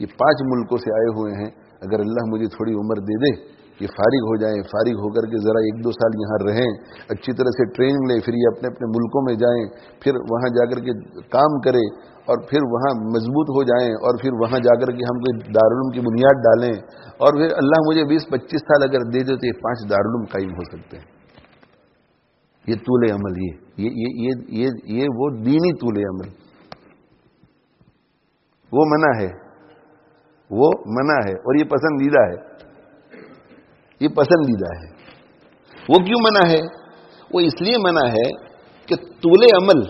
یہ 5 ملکوں سے آئے ہوئے ہیں، اگر اللہ مجھے تھوڑی عمر دے دے، یہ فارغ ہو جائیں، فارغ ہو کر کے ذرا 1-2 سال یہاں رہیں، اچھی طرح سے ٹریننگ لیں، پھر یہ اپنے اپنے ملکوں میں جائیں، پھر وہاں جا کر کے کام کریں اور پھر وہاں مضبوط ہو جائیں، اور پھر وہاں جا کر کے ہم کوئی دارالعلوم کی بنیاد ڈالیں، اور پھر اللہ مجھے 20-25 سال اگر دے دے تو یہ 5 دارالعلوم قائم ہو سکتے ہیں۔ یہ طول عمل، یہ وہ دینی طول عمل، وہ منع ہے، وہ منع ہے، اور یہ پسندیدہ ہے، یہ پسندیدہ ہے۔ وہ کیوں منع ہے؟ وہ اس لیے منع ہے کہ طول عمل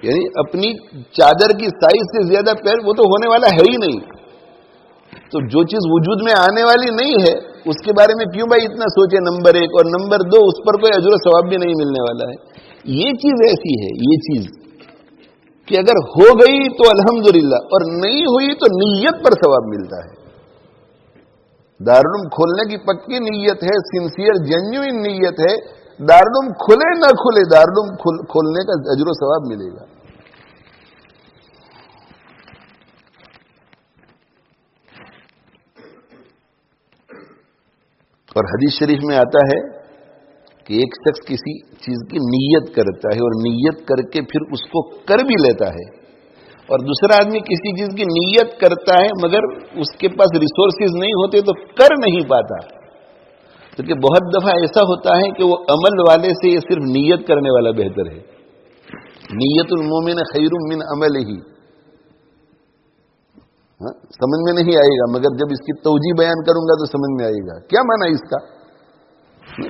یعنی اپنی چادر کی سائز سے زیادہ پیر، وہ تو ہونے والا ہے ہی نہیں، تو جو چیز وجود میں آنے والی نہیں ہے اس کے بارے میں کیوں بھائی اتنا سوچے، نمبر 1، اور نمبر 2 اس پر کوئی اجر و ثواب بھی نہیں ملنے والا ہے۔ یہ چیز ایسی ہے، یہ چیز کہ اگر ہو گئی تو الحمدللہ، اور نہیں ہوئی تو نیت پر ثواب ملتا ہے۔ دارالعلوم کھولنے کی پکی نیت ہے، سنسیئر جینیوئن نیت ہے، دارالعلوم کھلے نہ کھلے دارالعلوم کھولنے کا اجر و ثواب ملے گا۔ اور حدیث شریف میں آتا ہے کہ ایک شخص کسی چیز کی نیت کرتا ہے اور نیت کر کے پھر اس کو کر بھی لیتا ہے، اور دوسرا آدمی کسی چیز کی نیت کرتا ہے مگر اس کے پاس ریسورسز نہیں ہوتے تو کر نہیں پاتا۔ کیونکہ بہت دفعہ ایسا ہوتا ہے کہ وہ عمل والے سے یہ صرف نیت کرنے والا بہتر ہے۔ نیت المومن خیر من عملہ، سمجھ میں نہیں آئے گا مگر جب اس کی توجیہ بیان کروں گا تو سمجھ میں آئے گا۔ کیا معنی اس کا؟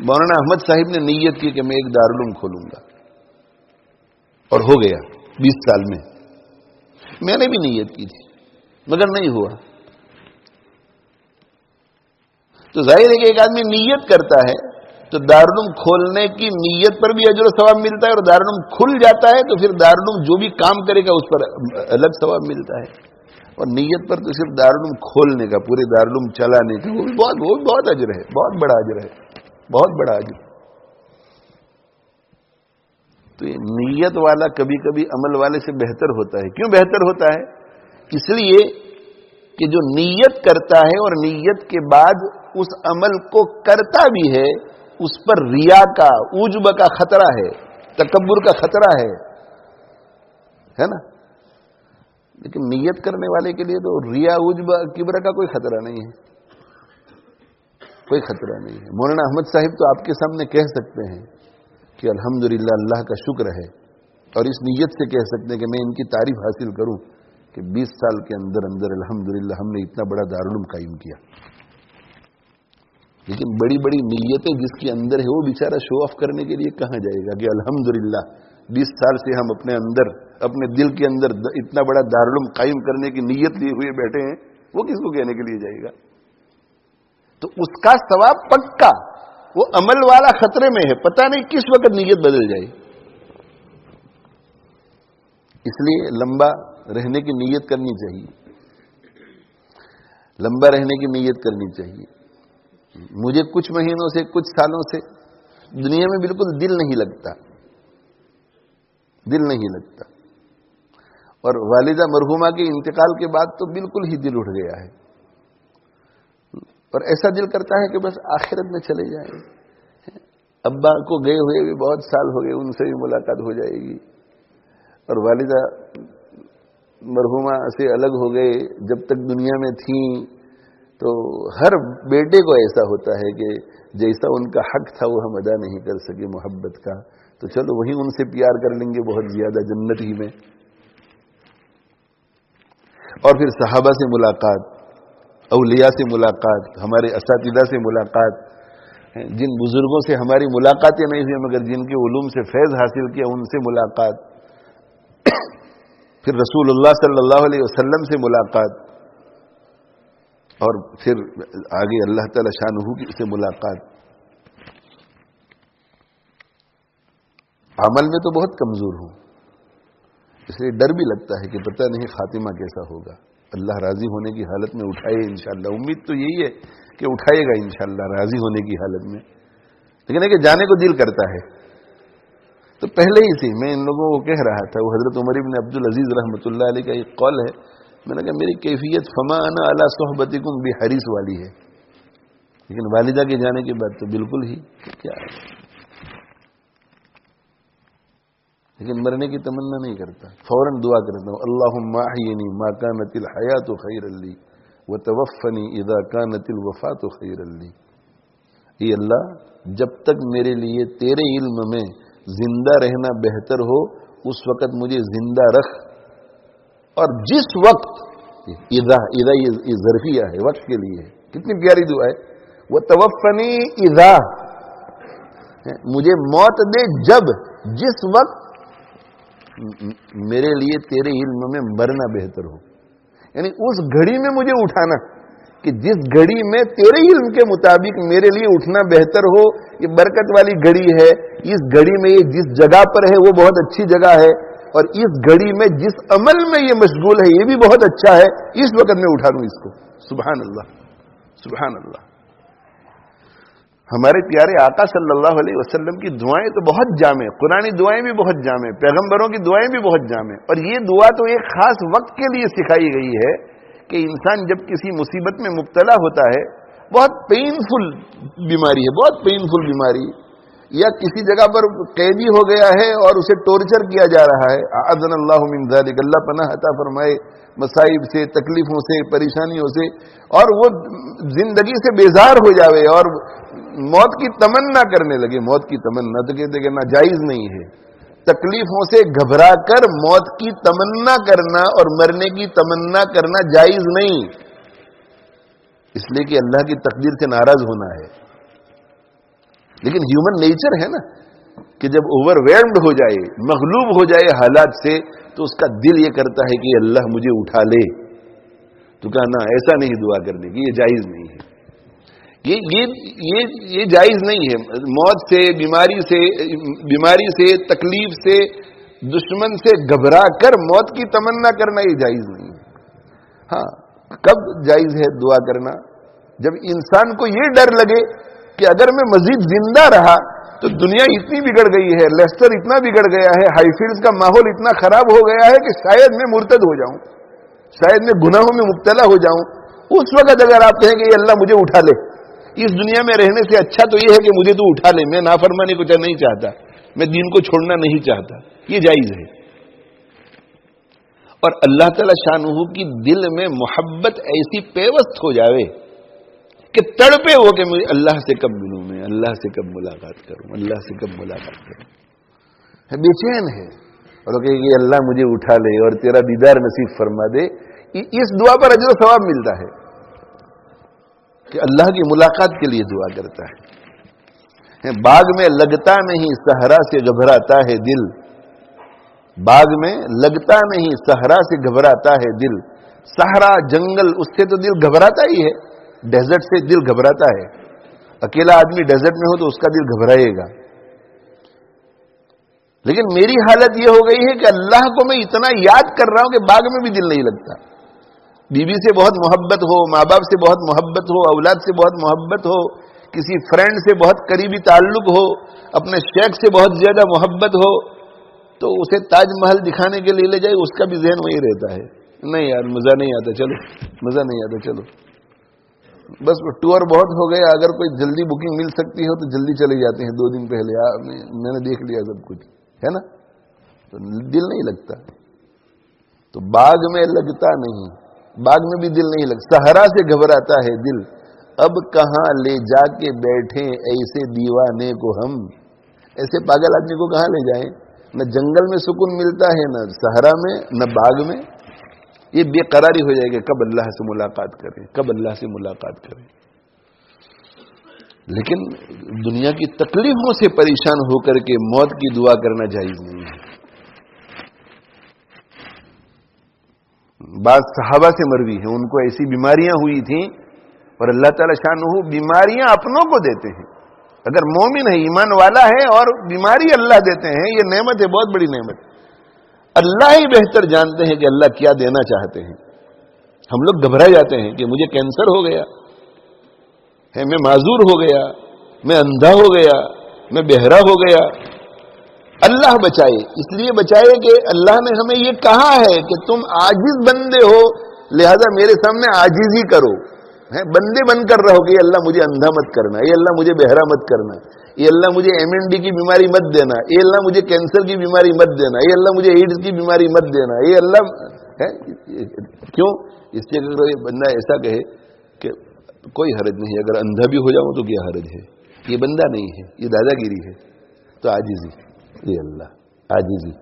مولانا احمد صاحب نے نیت کی کہ میں ایک دارالعلوم کھولوں گا، اور ہو گیا 20 سال میں۔ میں نے بھی نیت کی تھی مگر نہیں ہوا۔ تو ظاہر ہے کہ ایک آدمی نیت کرتا ہے تو دارالعلوم کھولنے کی نیت پر بھی اجر و ثواب ملتا ہے، اور دارالعلوم کھل جاتا ہے تو پھر دارالعلوم جو بھی کام کرے گا اس پر الگ ثواب ملتا ہے۔ اور نیت پر تو صرف دارالعلوم کھولنے کا، پورے دارالعلوم چلانے کا، وہ بھی بہت اجر ہے، بہت بڑا اجر ہے، بہت بڑا اجر۔ تو یہ نیت والا کبھی کبھی عمل والے سے بہتر ہوتا ہے۔ کیوں بہتر ہوتا ہے؟ اس لیے کہ جو نیت کرتا ہے اور نیت کے بعد اس عمل کو کرتا بھی ہے، اس پر ریا کا، عجب کا خطرہ ہے، تکبر کا خطرہ ہے نا۔ لیکن نیت کرنے والے کے لیے تو ریا، عجب، کبر کا کوئی خطرہ نہیں ہے، کوئی خطرہ نہیں ہے۔ مولانا احمد صاحب تو آپ کے سامنے کہہ سکتے ہیں کہ الحمدللہ اللہ کا شکر ہے، اور اس نیت سے کہہ سکتے ہیں کہ میں ان کی تعریف حاصل کروں کہ 20 سال کے اندر الحمدللہ ہم نے اتنا بڑا دارالعلوم قائم کیا۔ لیکن بڑی بڑی نیتیں جس کے اندر ہے وہ بیچارہ شو آف کرنے کے لیے کہاں جائے گا کہ الحمدللہ 20 سال سے ہم اپنے اندر، اپنے دل کے اندر اتنا بڑا دارالعلوم قائم کرنے کی نیت لیے ہوئے بیٹھے ہیں، وہ کس کو کہنے کے لیے جائے گا؟ تو اس کا ثواب پکا، وہ عمل والا خطرے میں ہے، پتہ نہیں کس وقت نیت بدل جائے۔ اس لیے لمبا رہنے کی نیت کرنی چاہیے، لمبا رہنے کی نیت کرنی چاہیے۔ مجھے کچھ مہینوں سے، کچھ سالوں سے دنیا میں بالکل دل نہیں لگتا، دل نہیں لگتا، اور والدہ مرحومہ کے انتقال کے بعد تو بالکل ہی دل اٹھ گیا ہے، اور ایسا دل کرتا ہے کہ بس آخرت میں چلے جائیں۔ ابا کو گئے ہوئے بھی بہت سال ہو گئے، ان سے بھی ملاقات ہو جائے گی، اور والدہ مرحومہ سے الگ ہو گئے جب تک دنیا میں تھیں، تو ہر بیٹے کو ایسا ہوتا ہے کہ جیسا ان کا حق تھا وہ ہم ادا نہیں کر سکے محبت کا، تو چلو وہی ان سے پیار کر لیں گے بہت زیادہ جنت ہی میں۔ اور پھر صحابہ سے ملاقات، اولیاء سے ملاقات، ہمارے اساتذہ سے ملاقات، جن بزرگوں سے ہماری ملاقاتیں نہیں ہوئی مگر جن کے علوم سے فیض حاصل کیا ان سے ملاقات، پھر رسول اللہ صلی اللہ علیہ وسلم سے ملاقات، اور پھر آگے اللہ تعالی شانہ سے ملاقات۔ عمل میں تو بہت کمزور ہوں، اس لیے ڈر بھی لگتا ہے کہ پتہ نہیں خاتمہ کیسا ہوگا۔ اللہ راضی ہونے کی حالت میں اٹھائے انشاءاللہ، امید تو یہی ہے کہ اٹھائے گا انشاءاللہ راضی ہونے کی حالت میں، لیکن ہے کہ جانے کو دل کرتا ہے۔ تو پہلے ہی سے میں ان لوگوں کو کہہ رہا تھا، وہ حضرت عمر بن عبد العزیز رحمۃ اللہ علیہ کا ایک قول ہے میں نے کہا میری کیفیت فما انا علی صحبتکم بحریص والی ہے، لیکن والدہ کے جانے کے بعد تو بالکل ہی کیا ہے، لیکن مرنے کی تمنا نہیں کرتا، فوراً دعا کرتا ہوں اللہم احیینی ما کانت الحیات خیرا لی وتوفنی اذا کانت الوفات خیرا لی، اے اللہ جب تک میرے لیے تیرے علم میں زندہ رہنا بہتر ہو اس وقت مجھے زندہ رکھ، اور جس وقت اذا یہ ظرفیہ ہے، وقت کے لیے، کتنی پیاری دعا ہے، وتوفنی اذا، مجھے موت دے جب، جس وقت میرے لیے تیرے علم میں مرنا بہتر ہو، یعنی اس گھڑی میں مجھے اٹھانا کہ جس گھڑی میں تیرے علم کے مطابق میرے لیے اٹھنا بہتر ہو، یہ برکت والی گھڑی ہے، اس گھڑی میں یہ جس جگہ پر ہے وہ بہت اچھی جگہ ہے، اور اس گھڑی میں جس عمل میں یہ مشغول ہے یہ بھی بہت اچھا ہے، اس وقت میں اٹھا لوں اس کو، سبحان اللہ سبحان اللہ۔ ہمارے پیارے آقا صلی اللہ علیہ وسلم کی دعائیں تو بہت جامع، قرآنی دعائیں بھی بہت جامع، پیغمبروں کی دعائیں بھی بہت جامع، اور یہ دعا تو ایک خاص وقت کے لیے سکھائی گئی ہے کہ انسان جب کسی مصیبت میں مبتلا ہوتا ہے، بہت پینفل بیماری ہے، بہت پینفل بیماری، یا کسی جگہ پر قیدی ہو گیا ہے اور اسے ٹورچر کیا جا رہا ہے، اعاذنا اللہ من ذلک، اللہ پناہ عطا فرمائے مصائب سے، تکلیفوں سے، پریشانیوں سے، اور وہ زندگی سے بیزار ہو جاوے اور موت کی تمنا کرنے لگے، موت کی تمنا تو کہتے کہ ناجائز نہیں ہے، تکلیفوں سے گھبرا کر موت کی تمنا کرنا اور مرنے کی تمنا کرنا جائز نہیں، اس لیے کہ اللہ کی تقدیر سے ناراض ہونا ہے، لیکن ہیومن نیچر ہے نا کہ جب اوور ویلمڈ ہو جائے، مغلوب ہو جائے حالات سے، تو اس کا دل یہ کرتا ہے کہ اللہ مجھے اٹھا لے، تو کہا نہ ایسا نہیں دعا کرنے کی، یہ جائز نہیں ہے، یہ جائز نہیں ہے، موت سے، بیماری سے، تکلیف سے، دشمن سے گھبرا کر موت کی تمنا کرنا یہ جائز نہیں ہے۔ ہاں کب جائز ہے دعا کرنا؟ جب انسان کو یہ ڈر لگے کہ اگر میں مزید زندہ رہا تو دنیا اتنی بگڑ گئی ہے، لیسٹر اتنا بگڑ گیا ہے، ہائی فیلڈز کا ماحول اتنا خراب ہو گیا ہے کہ شاید میں مرتد ہو جاؤں، شاید میں گناہوں میں مبتلا ہو جاؤں، اس وقت اگر آپ کہیں کہ اللہ مجھے اٹھا لے، اس دنیا میں رہنے سے اچھا تو یہ ہے کہ مجھے تو اٹھا لے، میں نافرمانی کو نہیں چاہتا، میں دین کو چھوڑنا نہیں چاہتا، یہ جائز ہے۔ اور اللہ تعالی شانہ کی دل میں محبت ایسی پیوست ہو جاوے کہ تڑپے ہو کہ مجھے اللہ سے کب ملوں، میں اللہ سے کب ملاقات کروں، اللہ سے کب ملاقات کروں، بے چین ہے، اور کہ اللہ مجھے اٹھا لے اور تیرا دیدار نصیب فرما دے، اس دعا پر اجر و ثواب ملتا ہے کہ اللہ کی ملاقات کے لیے دعا کرتا ہے۔ باغ میں لگتا نہیں صحرا سے گھبراتا ہے دل، باغ میں لگتا نہیں صحرا سے گھبراتا ہے دل، صحرا جنگل اس سے تو دل گھبراتا ہی ہے، ڈیزرٹ سے دل گھبراتا ہے، اکیلا آدمی ڈیزرٹ میں ہو تو اس کا دل گھبرائے گا، لیکن میری حالت یہ ہو گئی ہے کہ اللہ کو میں اتنا یاد کر رہا ہوں کہ باغ میں بھی دل نہیں لگتا، بیوی سے بہت محبت ہو، ماں باپ سے بہت محبت ہو، اولاد سے بہت محبت ہو، کسی فرینڈ سے بہت قریبی تعلق ہو، اپنے شیخ سے بہت زیادہ محبت ہو، تو اسے تاج محل دکھانے کے لیے لے جائے، اس کا بھی ذہن وہی رہتا ہے، نہیں یار مزہ نہیں آتا، چلو مزہ نہیں آتا، چلو بس ٹور بہت ہو گیا، اگر کوئی جلدی بکنگ مل سکتی ہو تو جلدی چلے جاتے ہیں، 2 دن پہلے میں نے دیکھ لیا سب کچھ ہے نا، تو دل نہیں لگتا، تو باغ میں لگتا نہیں، باغ میں بھی دل نہیں لگتا، صحرا سے گھبراتا ہے دل، اب کہاں لے جا کے بیٹھے ایسے دیوانے کو ہم، ایسے پاگل آدمی کو کہاں لے جائیں، نہ جنگل میں سکون ملتا ہے، نہ صحرا میں، نہ باغ میں، یہ بے قراری ہو جائے گی، کب اللہ سے ملاقات کریں، کب اللہ سے ملاقات کریں، لیکن دنیا کی تکلیفوں سے پریشان ہو کر کے موت کی دعا کرنا جائز نہیں ہے۔ بعض صحابہ سے مروی ہے، ان کو ایسی بیماریاں ہوئی تھیں، اور اللہ تعالی شانہ بیماریاں اپنوں کو دیتے ہیں، اگر مومن ہے، ایمان والا ہے اور بیماری اللہ دیتے ہیں، یہ نعمت ہے، بہت بڑی نعمت، اللہ ہی بہتر جانتے ہیں کہ اللہ کیا دینا چاہتے ہیں۔ ہم لوگ گھبرا جاتے ہیں کہ مجھے کینسر ہو گیا ہے، میں معذور ہو گیا، میں اندھا ہو گیا، میں بہرا ہو گیا، اللہ بچائے، اس لیے بچائے کہ اللہ نے ہمیں یہ کہا ہے کہ تم عاجز بندے ہو، لہذا میرے سامنے عاجزی کرو، بندے بن کر رہو کہ یہ اللہ مجھے اندھا مت کرنا، یہ اللہ مجھے بہرا مت کرنا، یہ اللہ مجھے MND کی بیماری مت دینا، یہ اللہ مجھے کینسر کی بیماری مت دینا، یہ اللہ مجھے ایڈز کی بیماری مت دینا، یہ اللہ کیوں؟ اس لیے اگر یہ بندہ ایسا کہے کہ کوئی حرج نہیں، اگر اندھا بھی ہو جاؤں تو کیا حرج ہے، یہ بندہ نہیں ہے، یہ دادا گیری ہے، تو عاجزی، یہ اللہ عاجزی،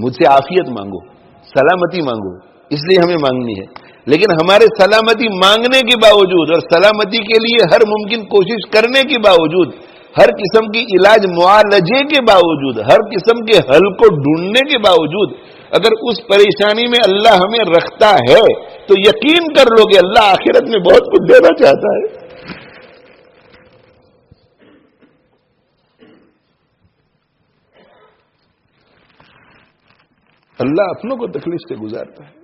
مجھ سے عافیت مانگو، سلامتی مانگو، اس لیے ہمیں مانگنی ہے، لیکن ہمارے سلامتی مانگنے کے باوجود اور سلامتی کے لیے ہر ممکن کوشش کرنے کے باوجود، ہر قسم کی علاج معالجے کے باوجود، ہر قسم کے حل کو ڈھونڈنے کے باوجود، اگر اس پریشانی میں اللہ ہمیں رکھتا ہے تو یقین کر لو کہ اللہ آخرت میں بہت کچھ دینا چاہتا ہے۔ اللہ اپنوں کو تکلیف سے گزارتا ہے۔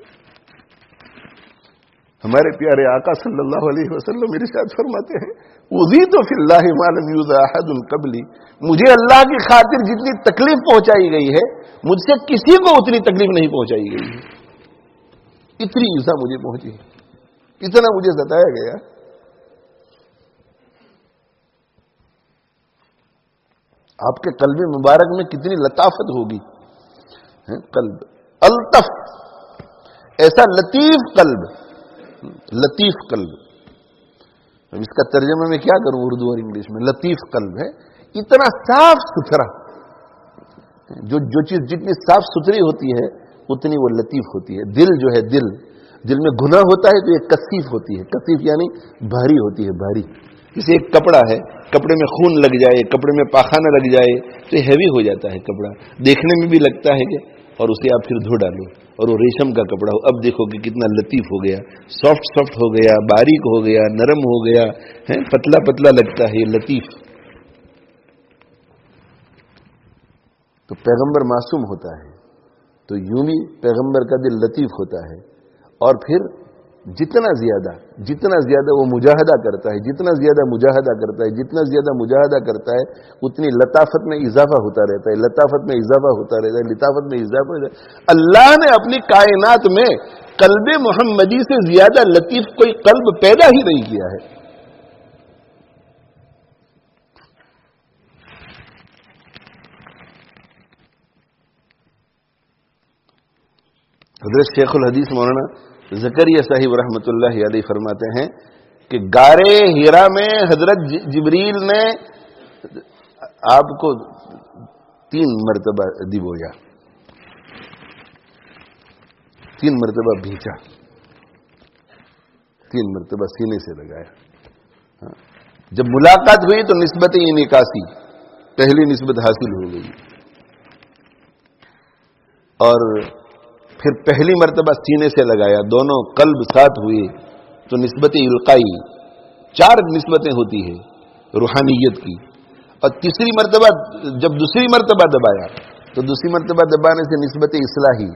ہمارے پیارے آقا صلی اللہ علیہ وسلم ارشاد فرماتے ہیں اُذِیتُ فِی اللَّہِ مَا لَمْ یُؤْذَ أَحَدٌ قَبْلِی، مجھے اللہ کی خاطر جتنی تکلیف پہنچائی گئی ہے مجھ سے کسی کو اتنی تکلیف نہیں پہنچائی گئی ہے، اتنی ایزا مجھے پہنچی، اتنا مجھے ستایا گیا۔ آپ کے قلب مبارک میں کتنی لطافت ہوگی، قلب الطف، ایسا لطیف قلب، لطیف قلب، اب اس کا ترجمہ میں کیا کروں اردو اور انگلش میں، لطیف قلب ہے، اتنا صاف ستھرا، جو چیز جتنی صاف ستھری ہوتی ہے اتنی وہ لطیف ہوتی ہے۔ دل جو ہے، دل میں گناہ ہوتا ہے تو یہ کثیف ہوتی ہے، کثیف یعنی بھاری ہوتی ہے، بھاری، جیسے ایک کپڑا ہے، کپڑے میں خون لگ جائے، کپڑے میں پاخانہ لگ جائے تو ہیوی ہو جاتا ہے کپڑا، دیکھنے میں بھی لگتا ہے کہ، اور اسے آپ پھر دھو ڈالو، اور وہ ریشم کا کپڑا ہو، اب دیکھو کہ کتنا لطیف ہو گیا، سافٹ ہو گیا، باریک ہو گیا، نرم ہو گیا، پتلا پتلا لگتا ہے، یہ لطیف۔ تو پیغمبر معصوم ہوتا ہے تو یوں بھی پیغمبر کا دل لطیف ہوتا ہے، اور پھر جتنا زیادہ وہ مجاہدہ کرتا ہے، جتنا زیادہ مجاہدہ کرتا ہے، جتنا زیادہ مجاہدہ کرتا ہے اتنی لطافت میں اضافہ ہوتا رہتا ہے، لطافت میں اضافہ ہوتا رہتا ہے، لطافت میں اضافہ ہوتا ہے۔ اللہ نے اپنی کائنات میں قلب محمدی سے زیادہ لطیف کوئی قلب پیدا ہی نہیں کیا ہے۔ حضرت شیخ الحدیث مولانا زکریا صاحب رحمۃ اللہ علیہ فرماتے ہیں کہ غارِ ہیرا میں حضرت جبریل نے آپ کو 3 مرتبہ دبویا، 3 مرتبہ بھیجا، 3 مرتبہ سینے سے لگایا۔ جب ملاقات ہوئی تو نسبت انعکاسی، پہلی نسبت حاصل ہو گئی، اور پھر پہلی مرتبہ سینے سے لگایا، دونوں قلب ساتھ ہوئے تو نسبت القائی، 4 نسبتیں ہوتی ہے روحانیت کی، اور تیسری مرتبہ جب دوسری مرتبہ دبایا تو دوسری مرتبہ دبانے سے نسبت اصلاحی،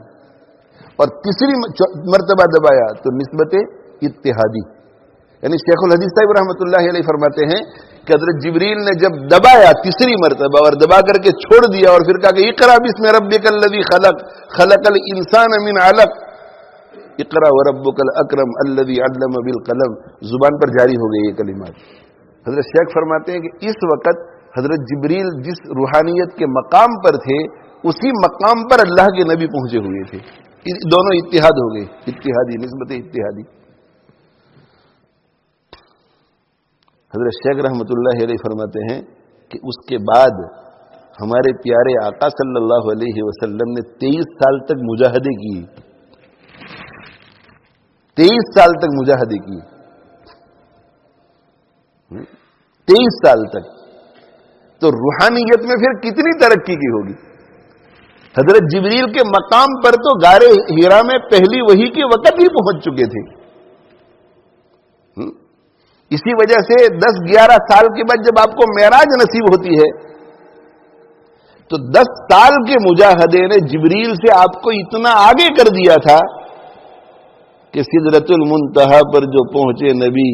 اور تیسری مرتبہ دبایا تو نسبت اتحادی۔ یعنی شیخ الحدیث صاحب رحمۃ اللہ علیہ فرماتے ہیں کہ حضرت جبریل نے جب دبایا تیسری مرتبہ اور دبا کر کے چھوڑ دیا اور پھر کہا کہ اقرا بسم ربک الذی خلق خلق الانسان من علق اقرا وربک الاکرم الذی علم بالقلم، زبان پر جاری ہو گئے یہ کلمات۔ حضرت شیخ فرماتے ہیں کہ اس وقت حضرت جبریل جس روحانیت کے مقام پر تھے اسی مقام پر اللہ کے نبی پہنچے ہوئے تھے، دونوں اتحاد ہو گئے، اتحادی، نسبت اتحادی۔ حضرت شیخ رحمۃ اللہ علیہ فرماتے ہیں کہ اس کے بعد ہمارے پیارے آقا صلی اللہ علیہ وسلم نے 23 سال تک مجاہدے کیے، 23 سال تک مجاہدے کیے، 23 سال تک، تو روحانیت میں پھر کتنی ترقی کی ہوگی۔ حضرت جبریل کے مقام پر تو غار ہیرا میں پہلی وحی کے وقت ہی پہنچ چکے تھے۔ اسی وجہ سے 10-11 سال کے بعد جب آپ کو معراج نصیب ہوتی ہے تو 10 سال کے مجاہدے نے جبریل سے آپ کو اتنا آگے کر دیا تھا کہ سدرۃ المنتہا پر جو پہنچے نبی،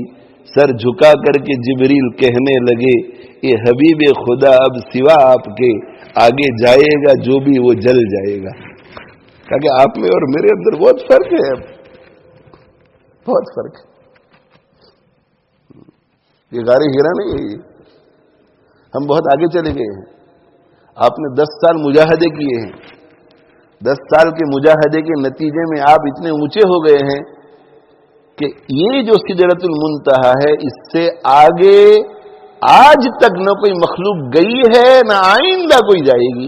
سر جھکا کر کے جبریل کہنے لگے اے حبیب خدا اب سوا آپ کے آگے جائے گا جو بھی وہ جل جائے گا۔ کہا کہ آپ میں اور میرے اندر بہت فرق ہے، بہت فرق ہے. یہ غار ہیرا نہیں ہے، یہ ہم بہت آگے چلے گئے ہیں. آپ نے 10 سال مجاہدے کیے ہیں، 10 سال کے مجاہدے کے نتیجے میں آپ اتنے اونچے ہو گئے ہیں کہ یہ جو سدرۃ المنتہا ہے، اس سے آگے آج تک نہ کوئی مخلوق گئی ہے نہ آئندہ کوئی جائے گی.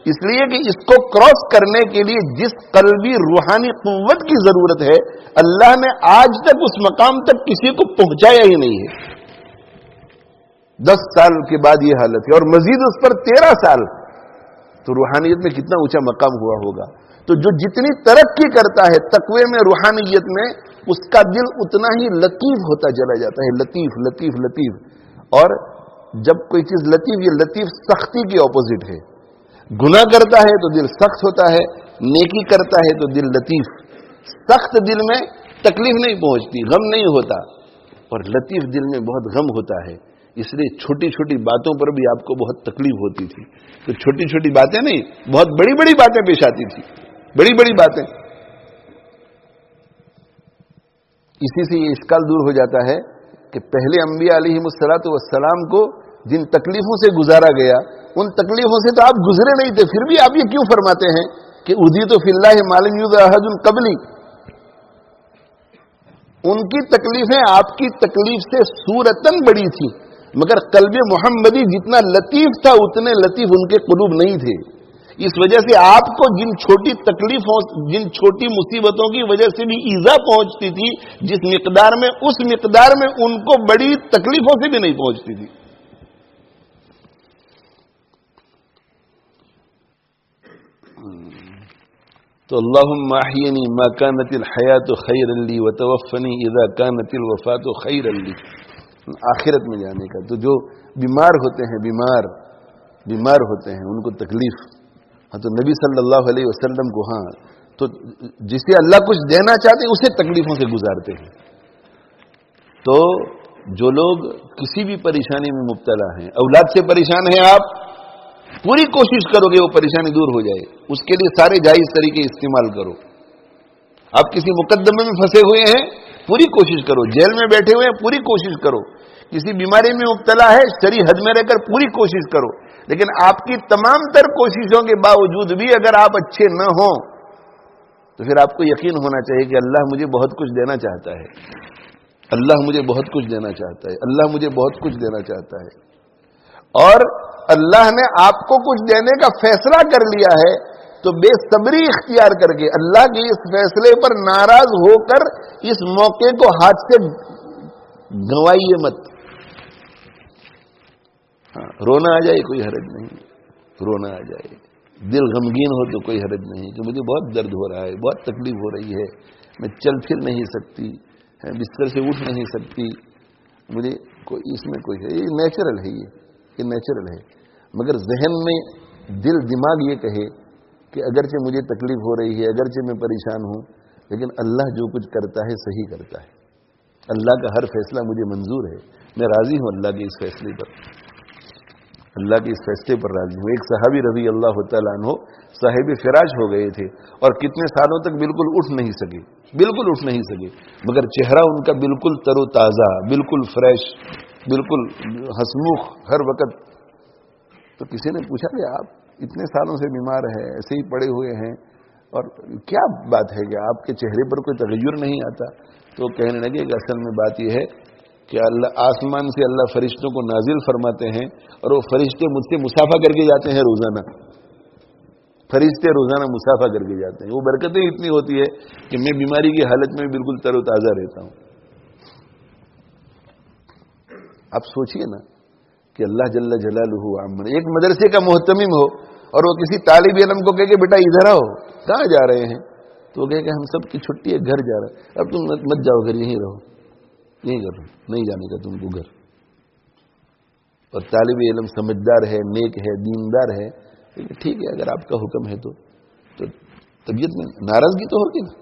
اس لیے کہ اس کو کراس کرنے کے لیے جس قلبی روحانی قوت کی ضرورت ہے، اللہ نے آج تک اس مقام تک کسی کو پہنچایا ہی نہیں ہے. 10 سال کے بعد یہ حالت ہے، اور مزید اس پر 13 سال، تو روحانیت میں کتنا اونچا مقام ہوا ہوگا. تو جو جتنی ترقی کرتا ہے تقوی میں، روحانیت میں، اس کا دل اتنا ہی لطیف ہوتا چلا جاتا ہے. لطیف لطیف لطیف. اور جب کوئی چیز لطیف، یہ لطیف سختی کی اپوزٹ ہے. گناہ کرتا ہے تو دل سخت ہوتا ہے، نیکی کرتا ہے تو دل لطیف. سخت دل میں تکلیف نہیں پہنچتی، غم نہیں ہوتا، اور لطیف دل میں بہت غم ہوتا ہے. اس لیے چھوٹی چھوٹی باتوں پر بھی آپ کو بہت تکلیف ہوتی تھی. تو چھوٹی چھوٹی باتیں نہیں، بہت بڑی بڑی باتیں پیش آتی تھی، بڑی بڑی باتیں. اسی سے یہ اشکال دور ہو جاتا ہے کہ پہلے انبیاء علیہم الصلوۃ والسلام کو جن تکلیفوں سے گزارا گیا، ان تکلیفوں سے تو آپ گزرے نہیں تھے، پھر بھی آپ یہ کیوں فرماتے ہیں کہ اذیت فی اللہ ما لم یؤذ احد قبلی؟ ان کی تکلیفیں آپ کی تکلیف سے صورتاً بڑی تھی، مگر قلب محمدی جتنا لطیف تھا اتنے لطیف ان کے قلوب نہیں تھے. اس وجہ سے آپ کو جن چھوٹی تکلیفوں، جن چھوٹی مصیبتوں کی وجہ سے بھی ایذا پہنچتی تھی، جس مقدار میں، اس مقدار میں ان کو بڑی تکلیفوں سے بھی نہیں پہنچتی تھی. تو اللہم احینی ما کانت الحیات خیرا لی وتوفنی اذا کانت الوفات خیرا لی. آخرت میں جانے کا. تو جو بیمار ہوتے ہیں، بیمار ہوتے ہیں، ان کو تکلیف، تو نبی صلی اللہ علیہ وسلم کو، ہاں، تو جسے اللہ کچھ دینا چاہتے ہیں اسے تکلیفوں سے گزارتے ہیں. تو جو لوگ کسی بھی پریشانی میں مبتلا ہیں، اولاد سے پریشان ہیں، آپ پوری کوشش کرو گے وہ پریشانی دور ہو جائے، اس کے لیے سارے جائز طریقے استعمال کرو. آپ کسی مقدمے میں پھنسے ہوئے ہیں، پوری کوشش کرو. جیل میں بیٹھے ہوئے ہیں، پوری کوشش کرو. کسی بیماری میں مبتلا ہے، شرعی حد میں رہ کر پوری کوشش کرو. لیکن آپ کی تمام تر کوششوں کے باوجود بھی اگر آپ اچھے نہ ہوں تو پھر آپ کو یقین ہونا چاہیے کہ اللہ مجھے بہت کچھ دینا چاہتا ہے، اللہ مجھے بہت کچھ دینا چاہتا ہے، اللہ مجھے بہت کچھ دینا چاہتا ہے. اور اللہ نے آپ کو کچھ دینے کا فیصلہ کر لیا ہے، تو بے صبری اختیار کر کے اللہ کے اس فیصلے پر ناراض ہو کر اس موقع کو ہاتھ سے گنوائیے مت. رونا آ جائے کوئی حرج نہیں، رونا آ جائے. دل غمگین ہو تو کوئی حرج نہیں کہ مجھے بہت درد ہو رہا ہے، بہت تکلیف ہو رہی ہے، میں چل پھر نہیں سکتی، بستر سے اٹھ نہیں سکتی، مجھے کوئی اس میں کوئی ہے. یہ نیچرل ہے، یہ نیچرل ہے. مگر ذہن میں دل دماغ یہ کہے کہ اگرچہ مجھے تکلیف ہو رہی ہے، اگرچہ میں پریشان ہوں، لیکن اللہ جو کچھ کرتا ہے صحیح کرتا ہے. اللہ کا ہر فیصلہ مجھے منظور ہے، میں راضی ہوں اللہ کے اس فیصلے پر، اللہ کے اس فیصلے پر راضی ہوں. ایک صحابی رضی اللہ تعالیٰ عنہ صاحب فراش ہو گئے تھے اور کتنے سالوں تک بالکل اٹھ نہیں سکے، بالکل اٹھ نہیں سکے، مگر چہرہ ان کا بالکل تر و تازہ، بالکل فریش، بالکل ہسموخ ہر وقت. تو کسی نے پوچھا کہ آپ اتنے سالوں سے بیمار ہیں، ایسے ہی پڑے ہوئے ہیں، اور کیا بات ہے کہ آپ کے چہرے پر کوئی تغیر نہیں آتا؟ تو کہنے لگے کہ اصل میں بات یہ ہے کہ اللہ آسمان سے اللہ فرشتوں کو نازل فرماتے ہیں، اور وہ فرشتے مجھ سے مسافہ کر کے جاتے ہیں روزانہ. فرشتے روزانہ مسافہ کر کے جاتے ہیں. وہ برکتیں اتنی ہوتی ہے کہ میں بیماری کی حالت میں بالکل تر و تازہ رہتا ہوں. آپ سوچئے نا کہ اللہ جل جلالہ عمر ایک مدرسے کا محتمم ہو اور وہ کسی طالب علم کو کہے کہ بیٹا ادھر آؤ، کہاں جا رہے ہیں؟ تو وہ کہے کہ ہم سب کی چھٹی ہے، گھر جا رہے ہیں. اب تم مت جاؤ گھر، یہیں رہو، یہیں رہو، نہیں جانے کا تم کو گھر. اور طالب علم سمجھدار ہے، نیک ہے، دیندار ہے، ٹھیک ہے اگر آپ کا حکم ہے تو طبیعت میں ناراضگی تو ہوگی نا.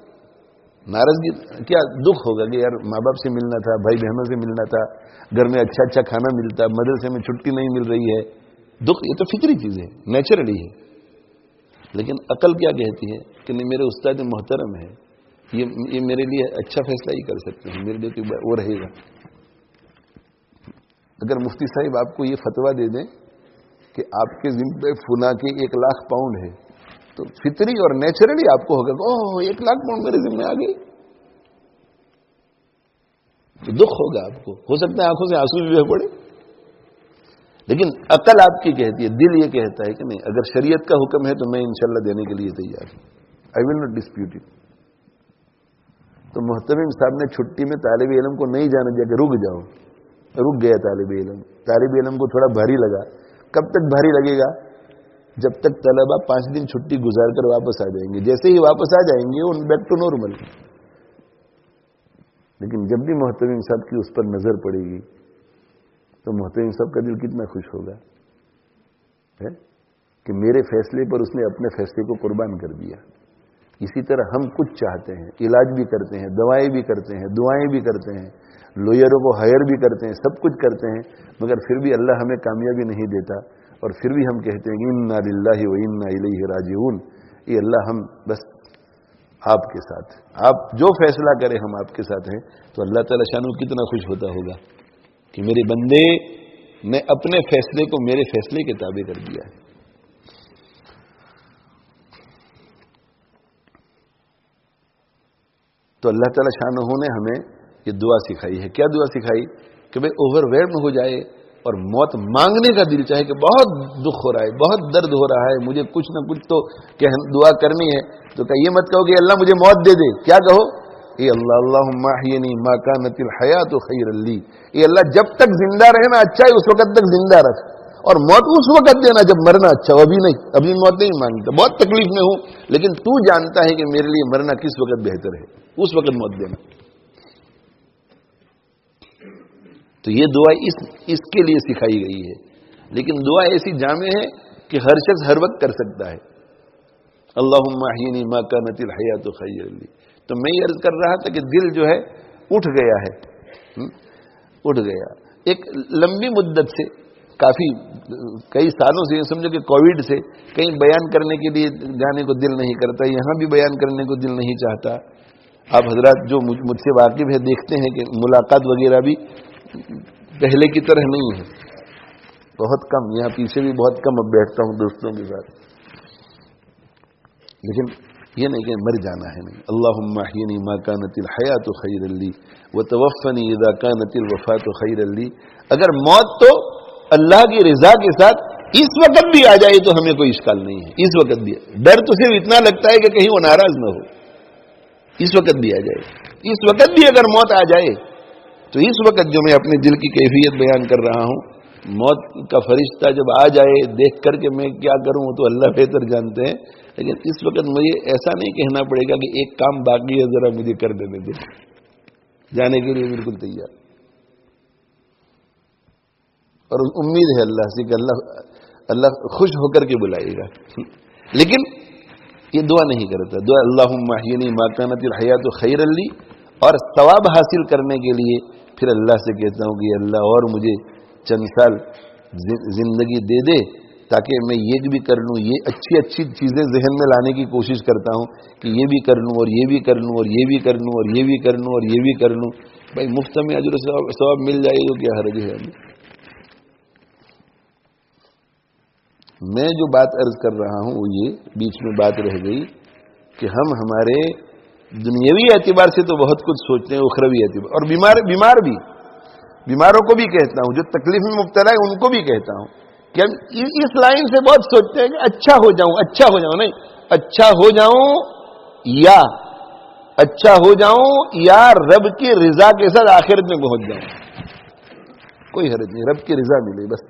ناراضگی کیا دکھ ہوگا کہ یار ماں باپ سے ملنا تھا، بھائی بہنوں سے ملنا تھا، گھر میں اچھا اچھا کھانا ملتا، مدرسے میں چھٹی نہیں مل رہی ہے. دکھ یہ تو فطری چیز ہے، نیچرلی ہے. لیکن عقل کیا کہتی ہے کہ نہیں میرے استاد محترم ہے، یہ میرے لیے اچھا فیصلہ ہی کر سکتے ہیں، میرے لیے تو وہ رہے گا۔ اگر مفتی صاحب آپ کو یہ فتویٰ دے دیں کہ آپ کے ذمہ پہ فلاں کے 1,00,000 پاؤنڈ ہے، تو فطری اور نیچرلی آپ کو ہوگا کہ اوہ 1,00,000 پاؤنڈ میرے ذمہ آ گئی، تو دکھ ہوگا آپ کو، ہو سکتا ہے آنکھوں سے آنسو بھی بہہ پڑے۔ لیکن عقل آپ کی کہتی ہے، دل یہ کہتا ہے کہ نہیں، اگر شریعت کا حکم ہے تو میں انشاءاللہ دینے کے لیے تیار ہوں، آئی ول ناٹ ڈسپیوٹ اٹ۔ تو محتمم صاحب نے چھٹی میں طالب علم کو نہیں جانے دیا کہ رک جاؤ، رک گیا طالب علم کو تھوڑا بھاری لگا۔ کب تک بھاری لگے گا؟ جب تک طلبہ 5 دن چھٹی گزار کر واپس آ جائیں گے، جیسے ہی واپس آ جائیں گے ان بیک ٹو نارمل۔ لیکن جب بھی محتمم صاحب کی اس پر نظر پڑے گی تو محتمم صاحب کا دل کتنا خوش ہوگا کہ میرے فیصلے پر اس نے اپنے فیصلے کو قربان کر دیا۔ اسی طرح ہم کچھ چاہتے ہیں، علاج بھی کرتے ہیں، دوائیں بھی کرتے ہیں، دعائیں بھی کرتے ہیں، لوئروں کو ہائر بھی کرتے ہیں، سب کچھ کرتے ہیں، مگر پھر بھی اللہ ہمیں کامیابی نہیں دیتا، اور پھر بھی ہم کہتے ہیں کہ انا للہ و انا الیہ راجعون۔ یہ اللہ ہم بس آپ کے ساتھ، آپ جو فیصلہ کریں ہم آپ کے ساتھ ہیں۔ تو اللہ تعالیٰ شانو کتنا خوش ہوتا ہوگا کہ میرے بندے نے اپنے فیصلے کو میرے فیصلے کے تابع کر دیا ہے۔ تو اللہ تعالیٰ شانہ نے ہمیں یہ دعا سکھائی ہے۔ کیا دعا سکھائی؟ کہ بھئی اوور ویلڈ ہو جائے اور موت مانگنے کا دل چاہے کہ بہت دکھ ہو رہا ہے، بہت درد ہو رہا ہے، مجھے کچھ نہ کچھ تو دعا کرنی ہے، تو کہ یہ مت کہو کہ اللہ مجھے موت دے دے، کیا کہو؟ اے اللہ اللہم احینی ما کانت الحیات خیر لی، اے اللہ جب تک زندہ رہنا اچھا ہے اس وقت تک زندہ رکھ، اور موت اس وقت دینا جب مرنا اچھا ہو، ابھی نہیں، ابھی موت نہیں مانگتا، بہت تکلیف میں ہوں لیکن تو جانتا ہے کہ میرے لیے مرنا کس وقت بہتر ہے، اس وقت موت دینا۔ تو یہ دعا اس کے لیے سکھائی گئی ہے، لیکن دعا ایسی جامع ہے کہ ہر شخص ہر وقت کر سکتا ہے۔ اللہم احینی ما کانت الحیات خیر لی۔ تو میں یہ عرض کر رہا تھا کہ دل جو ہے اٹھ گیا ہے، اٹھ گیا ایک لمبی مدت سے، کافی کئی سالوں سے، سمجھو کہ کووڈ سے کہیں بیان کرنے کے لیے جانے کو دل نہیں کرتا، یہاں بھی بیان کرنے کو دل نہیں چاہتا۔ آپ حضرات جو مجھ سے واقف ہے دیکھتے ہیں کہ ملاقات وغیرہ بھی پہلے کی طرح نہیں ہے، بہت کم، یہاں پیچھے بھی بہت کم اب بیٹھتا ہوں دوستوں کے ساتھ، لیکن یہ نہیں کہ مر جانا ہے، نہیں۔ اللہم احینی ما کانت الحیات خیر لی وتوفنی اذا کانت الوفات خیر لی۔ اگر موت تو اللہ کی رضا کے ساتھ اس وقت بھی آ جائے تو ہمیں کوئی اشکال نہیں ہے، اس وقت بھی ڈر تو صرف اتنا لگتا ہے کہ کہیں وہ ناراض نہ ہو، اس وقت بھی آ جائے، اس وقت بھی اگر موت آ جائے تو اس وقت جو میں اپنے دل کی کیفیت بیان کر رہا ہوں، موت کا فرشتہ جب آ جائے دیکھ کر کے میں کیا کروں وہ تو اللہ بہتر جانتے ہیں، لیکن اس وقت مجھے ایسا نہیں کہنا پڑے گا کہ ایک کام باقی ہے ذرا مجھے کر دینے دے، جانے کے لیے بالکل تیار، اور امید ہے اللہ سے کہ اللہ خوش ہو کر کے بلائے گا، لیکن یہ دعا نہیں کرتا۔ دعا اللہم احینی ما کانت الحیات خیر لی، اور ثواب حاصل کرنے کے لیے پھر اللہ سے کہتا ہوں کہ اللہ اور مجھے چند سال زندگی دے دے تاکہ میں یہ بھی کر لوں، یہ اچھی چیزیں ذہن میں لانے کی کوشش کرتا ہوں کہ یہ بھی کر لوں اور یہ بھی کر لوں اور یہ بھی کر لوں اور یہ بھی کر لوں اور یہ بھی کر لوں۔ بھائی مفت میں اجر و ثواب مل جائے تو کیا حرج ہے؟ میں جو بات عرض کر رہا ہوں وہ یہ بیچ میں بات رہ گئی کہ ہم ہمارے دنیاوی اعتبار سے تو بہت کچھ سوچتے ہیں، اخروی اعتبار، اور بیماروں کو بھی کہتا ہوں، جو تکلیف میں مبتلا ہے ان کو بھی کہتا ہوں کہ ہم اس لائن سے بہت سوچتے ہیں کہ اچھا ہو جاؤں، نہیں، اچھا ہو جاؤں یا رب کی رضا کے ساتھ آخرت میں پہنچ جاؤں، کوئی حرج نہیں، رب کی رضا ملے بس،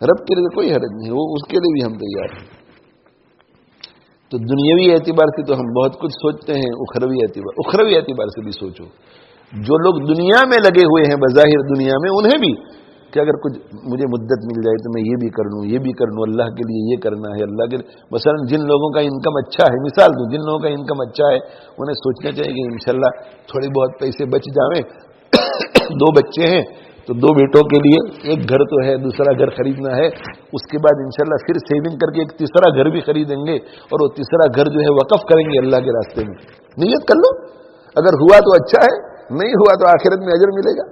رب کی رضا کوئی حرج نہیں، وہ اس کے لیے بھی ہم تیار ہیں۔ تو دنیاوی اعتبار سے تو ہم بہت کچھ سوچتے ہیں، اخروی اعتبار سے بھی سوچو۔ جو لوگ دنیا میں لگے ہوئے ہیں بظاہر دنیا میں، انہیں بھی کہ اگر کچھ مجھے مدت مل جائے تو میں یہ بھی کر لوں، یہ بھی کر لوں، اللہ کے لیے یہ کرنا ہے، اللہ کے لیے۔ مثلا جن لوگوں کا انکم اچھا ہے، مثال دوں، جن لوگوں کا انکم اچھا ہے انہیں سوچنا چاہیے کہ انشاءاللہ تھوڑے بہت پیسے بچ جاویں، 2 بچے ہیں تو 2 بیٹوں کے لیے ایک گھر تو ہے, دوسرا گھر خریدنا ہے, اس کے بعد انشاءاللہ پھر سیونگ کر کے ایک تیسرا گھر بھی خریدیں گے, اور وہ تیسرا گھر جو ہے وقف کریں گے اللہ کے راستے میں. نیت کر لو, اگر ہوا تو اچھا ہے, نہیں ہوا تو آخرت میں اجر ملے گا.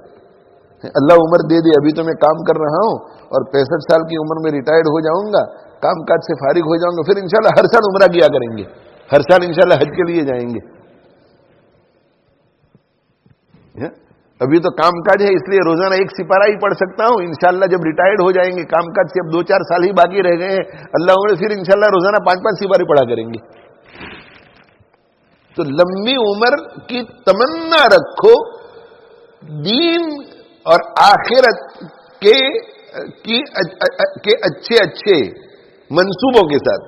اللہ عمر دے دے, ابھی تو میں کام کر رہا ہوں اور 65 سال کی عمر میں ریٹائرڈ ہو جاؤں گا, کام کاج سے فارغ ہو جاؤں گا, پھر انشاءاللہ ہر سال عمرہ کیا کریں گے, ہر سال انشاءاللہ حج کے لیے جائیں گے. ابھی تو کام کاج ہے, اس لیے روزانہ 1 سپارہ ہی پڑھ سکتا ہوں. انشاءاللہ جب ریٹائرڈ ہو جائیں گے, کام کاج سے اب 2-4 سال ہی باقی رہ گئے ہیں, اللہ عمر پھر انشاءاللہ روزانہ 5-5 سپارے پڑھا کریں گے. تو لمبی عمر کی تمنا رکھو دین اور آخرت کے اچھے منصوبوں کے ساتھ.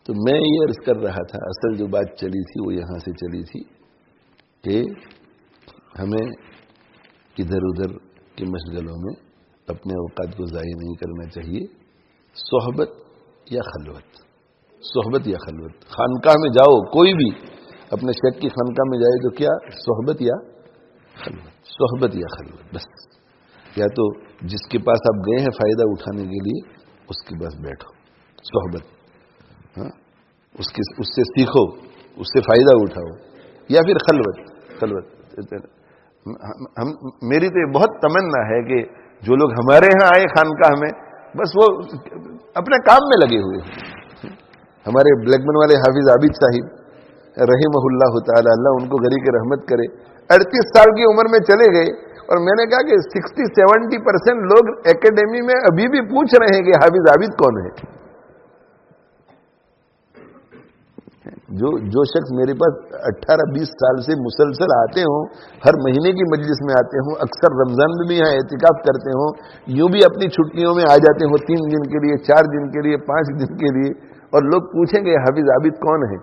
تو میں یہ عرض کر رہا تھا, اصل جو بات چلی تھی وہ یہاں سے چلی تھی کہ ہمیں ادھر ادھر کے مشغلوں میں اپنے اوقات کو ضائع نہیں کرنا چاہیے. صحبت یا خلوت, صحبت یا خلوت. خانقاہ میں جاؤ, کوئی بھی اپنے شیخ کی خانقاہ میں جائے تو کیا صحبت یا خلوت, صحبت یا خلوت. بس یا تو جس کے پاس آپ گئے ہیں فائدہ اٹھانے کے لیے اس کے پاس بیٹھو, صحبت, ہاں, اس سے سیکھو, اس سے فائدہ اٹھاؤ, یا پھر خلوت. میری تو یہ بہت تمنا ہے کہ جو لوگ ہمارے ہاں آئے خانقاہ میں, بس وہ اپنے کام میں لگے ہوئے ہیں. ہمارے بلیک بن والے حافظ عابد صاحب رحمہ اللہ تعالی, اللہ ان کو غریق رحمت کرے, 38 سال کی عمر میں چلے گئے, اور میں نے کہا کہ 60-70% لوگ اکیڈمی میں ابھی بھی پوچھ رہے ہیں کہ حافظ عابد کون ہے. جو شخص میرے پاس 18-20 سال سے مسلسل آتے ہوں, ہر مہینے کی مجلس میں آتے ہوں, اکثر رمضان میں بھی یہاں اعتکاف کرتے ہوں, یوں بھی اپنی چھٹیوں میں آ جاتے ہوں 3 دن کے لیے, 4 دن کے لیے, 5 دن کے لیے, اور لوگ پوچھیں گے حافظ عابد کون ہے,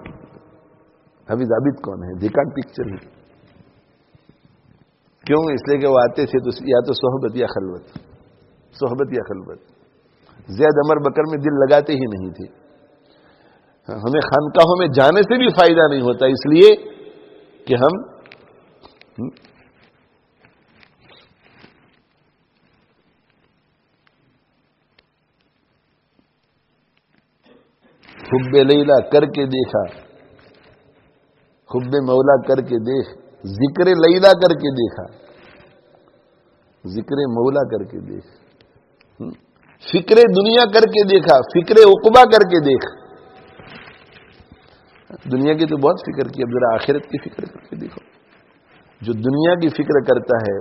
حافظ عابد کون ہے, دے کانٹ پکچر ہے. کیوں؟ اس لیے کہ وہ آتے تھے تو یا تو صحبت یا خلوت, صحبت یا خلوت. زید عمر بکر میں دل لگاتے ہی نہیں تھے. ہمیں خانقاہوں میں جانے سے بھی فائدہ نہیں ہوتا, اس لیے کہ ہم حب لیلا کر کے دیکھا, حب مولا کر کے دیکھ, ذکر لیلا کر کے دیکھا, ذکر مولا کر کے دیکھ, فکر دنیا کر کے دیکھا, فکر عقبہ کر کے دیکھ. دنیا کی تو بہت فکر کی, اب ذرا آخرت کی فکر کر کے دیکھو. جو دنیا کی فکر کرتا ہے,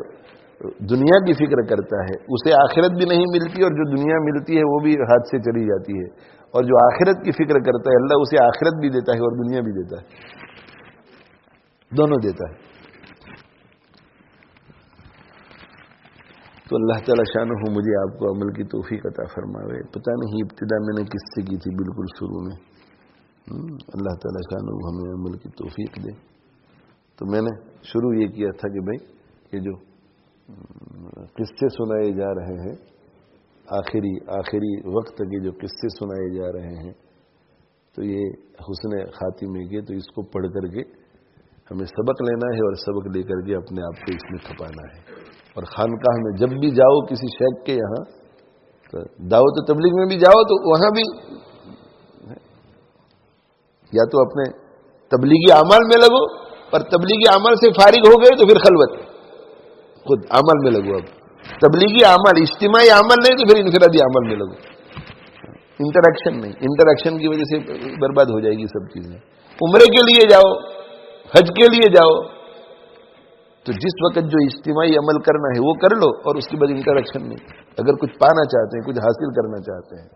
دنیا کی فکر کرتا ہے, اسے آخرت بھی نہیں ملتی, اور جو دنیا ملتی ہے وہ بھی ہاتھ سے چلی جاتی ہے. اور جو آخرت کی فکر کرتا ہے, اللہ اسے آخرت بھی دیتا ہے اور دنیا بھی دیتا ہے, دونوں دیتا ہے. تو اللہ تعالی شانہ مجھے آپ کو عمل کی توفیق عطا فرماوے. پتہ نہیں ابتدا میں نے کس سے کی تھی بالکل شروع میں, اللہ تعالی شانہ ہمیں عمل کی توفیق دے. تو میں نے شروع یہ کیا تھا کہ بھائی یہ جو قصے سنائے جا رہے ہیں, آخری وقت کے جو قصے سنائے جا رہے ہیں, تو یہ حسن خاتمے کے, تو اس کو پڑھ کر کے ہمیں سبق لینا ہے, اور سبق لے کر کے اپنے آپ کو اس میں کھپانا ہے. اور خانقاہ میں جب بھی جاؤ کسی شیخ کے یہاں, تو دعوت و تبلیغ میں بھی جاؤ تو وہاں بھی یا تو اپنے تبلیغی اعمال میں لگو, اور تبلیغی عمل سے فارغ ہو گئے تو پھر خلوت, خود عمل میں لگو. اب تبلیغی عمل, اجتماعی عمل نہیں تو پھر انفرادی عمل میں لگو. انٹریکشن نہیں, انٹریکشن کی وجہ سے برباد ہو جائے گی سب چیزیں. عمرے کے لیے جاؤ, حج کے لیے جاؤ, تو جس وقت جو اجتماعی عمل کرنا ہے وہ کر لو, اور اس کے بعد انٹریکشن نہیں. اگر کچھ پانا چاہتے ہیں, کچھ حاصل کرنا چاہتے ہیں,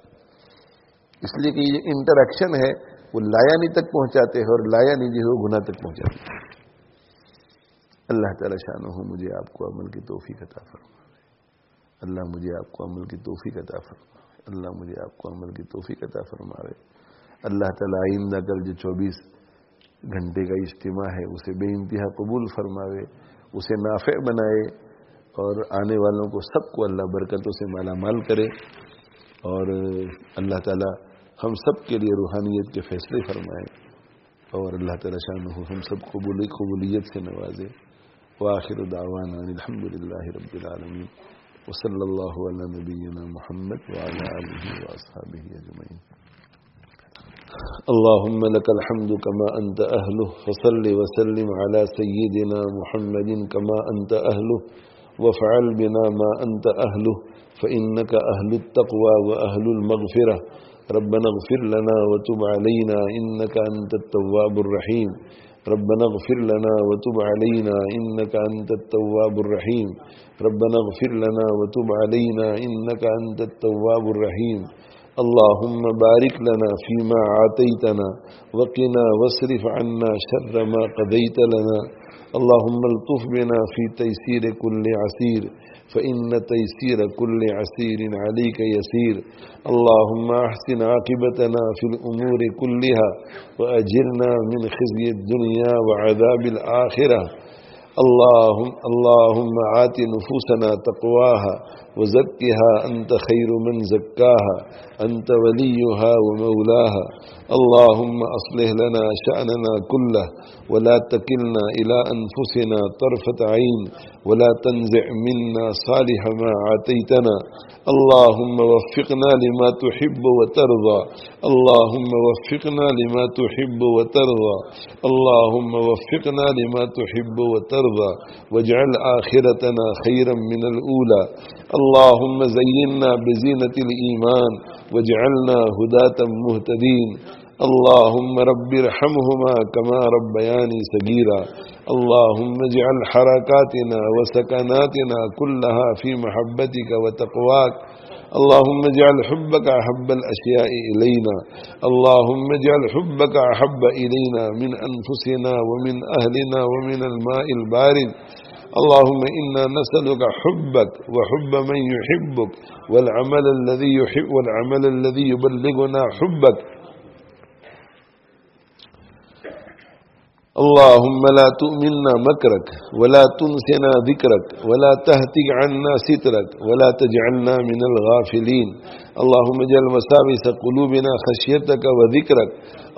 اس لیے کہ یہ انٹریکشن ہے وہ لایانی تک پہنچاتے ہیں, اور لایانی جو ہے وہ گناہ تک پہنچاتے ہیں. اللہ تعالی شانہ مجھے آپ کو عمل کی توفیق عطا فرمائے. اللہ مجھے آپ کو عمل کی توفیق عطا فرمائے. اللہ مجھے آپ کو عمل کی توفیق عطا فرمائے. اللہ تعالی آئندہ کل جو 24 گھنٹے کا اجتماع ہے اسے بے انتہا قبول فرماوے, اسے نافع بنائے, اور آنے والوں کو سب کو اللہ برکتوں سے مالا مال کرے. اور اللہ تعالی ہم سب کے لیے روحانیت کے فیصلے فرمائے. اور اللہ تعالی شانہ ہم سب قبولیت سے نوازے. وآخر دعوانا الحمدللہ رب العالمین وصلی اللہ علی نبینا محمد وعلی آلہ واصحابہ اجمعین. اللهم لك الحمد كما أنت أهله فصل وسلم على سيدنا محمد كما أنت أهله وافعل بنا ما أنت أهله فإنك أهل التقوى وأهل المغفرة. ربنا اغفر لنا وتب علينا إنك أنت التواب الرحيم. ربنا اغفر لنا وتب علينا إنك أنت التواب الرحيم. ربنا اغفر لنا وتب علينا إنك أنت التواب الرحيم. اللهم بارك لنا فيما عاتيتنا وقنا واصرف عنا شر ما قضيت لنا. اللهم الطف بنا في تيسير كل عسير فإن تيسير كل عسير عليك يسير. اللهم أحسن عاقبتنا في الأمور كلها وأجرنا من خزي الدنيا وعذاب الآخرة. اللهم آت نفوسنا تقواها وزكها أنت خير من زكاها أنت وليها ومولاها. اللهم أصلح لنا شأننا كله ولا تكلنا إلى أنفسنا طرفة عين ولا تنزع منا صالح ما عاتيتنا. اللهم وفقنا لما تحب وترضى. اللهم وفقنا لما تحب وترضى. اللهم وفقنا لما تحب وترضى واجعل آخرتنا خيرا من الأولى. اللهم زينا بزينة الإيمان واجعلنا هداة مهتدين. اللهم رب ارحمهما كما ربياني صغيرا. اللهم اجعل حركاتنا وسكناتنا كلها في محبتك وتقواك. اللهم اجعل حبك أحب الأشياء إلينا. اللهم اجعل حبك أحب إلينا من أنفسنا ومن أهلنا ومن الماء البارد. اللهم إنا نسألك حبك وحب من يحبك والعمل الذي يبلغنا حبك. اللهم لا تؤمنا مكرك ولا تنسنا ذكرك ولا تهتك عنا سترك ولا تجعلنا من الغافلين. اللهم اجعل مسابس قلوبنا خشيتك وذكرك.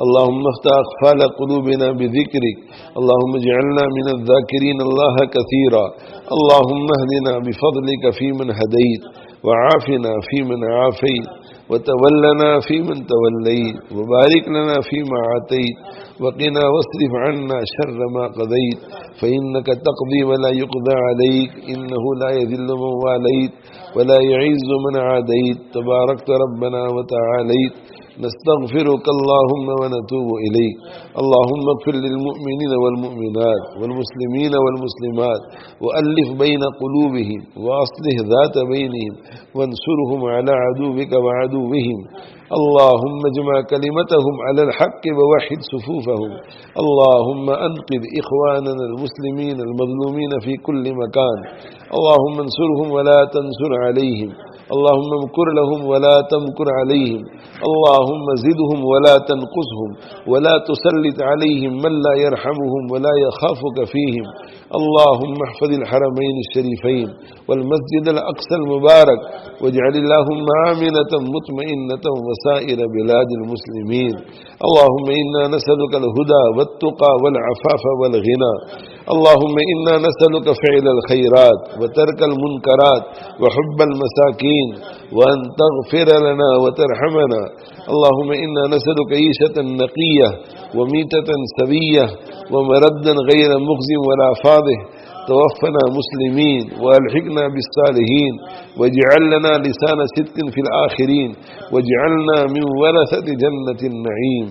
اللهم افتح أقفال قلوبنا بذكرك. اللهم اجعلنا من الذاكرين الله كثيرا. اللهم اهدنا بفضلك فيمن هديت وعافنا فيمن عافيت وتولنا فيمن توليت وبارك لنا فيما عاتيت وقنا واصرف عنا شر ما قضيت فإنك تقضي ولا يقضى عليك إنه لا يذل من واليت ولا يعز من عاديت تباركت ربنا وتعاليت. نستغفرك اللهم ونتوب إليك. اللهم اغفر للمؤمنين والمؤمنات والمسلمين والمسلمات وألف بين قلوبهم وأصلح ذات بينهم وانصرهم على عدوك وعدوهم. اللهم اجمع كلمتهم على الحق ووحد صفوفهم. اللهم أنقذ إخواننا المسلمين المظلومين في كل مكان. اللهم انصرهم ولا تنصر عليهم. اللهم امكر لهم ولا تمكر عليهم. اللهم زدهم ولا تنقصهم ولا تسلط عليهم من لا يرحمهم ولا يخافك فيهم. اللهم احفظ الحرمين الشريفين والمسجد الأقصى المبارك واجعل اللهم آمنة مطمئنة وسائر بلاد المسلمين. اللهم إنا نسألك الهدى والتقى والعفاف والغنى. اللهم إنا نسألك فعل الخيرات وترك المنكرات وحب المساكين وأن تغفر لنا وترحمنا. اللهم إنا نسألك عيشة نقية وميتة سوية ومردا غير مخزٍ ولا فاضح. توفنا مسلمين والحقنا بالصالحين واجعل لنا لسان صدق في الآخرين واجعلنا من ورثة جنة النعيم.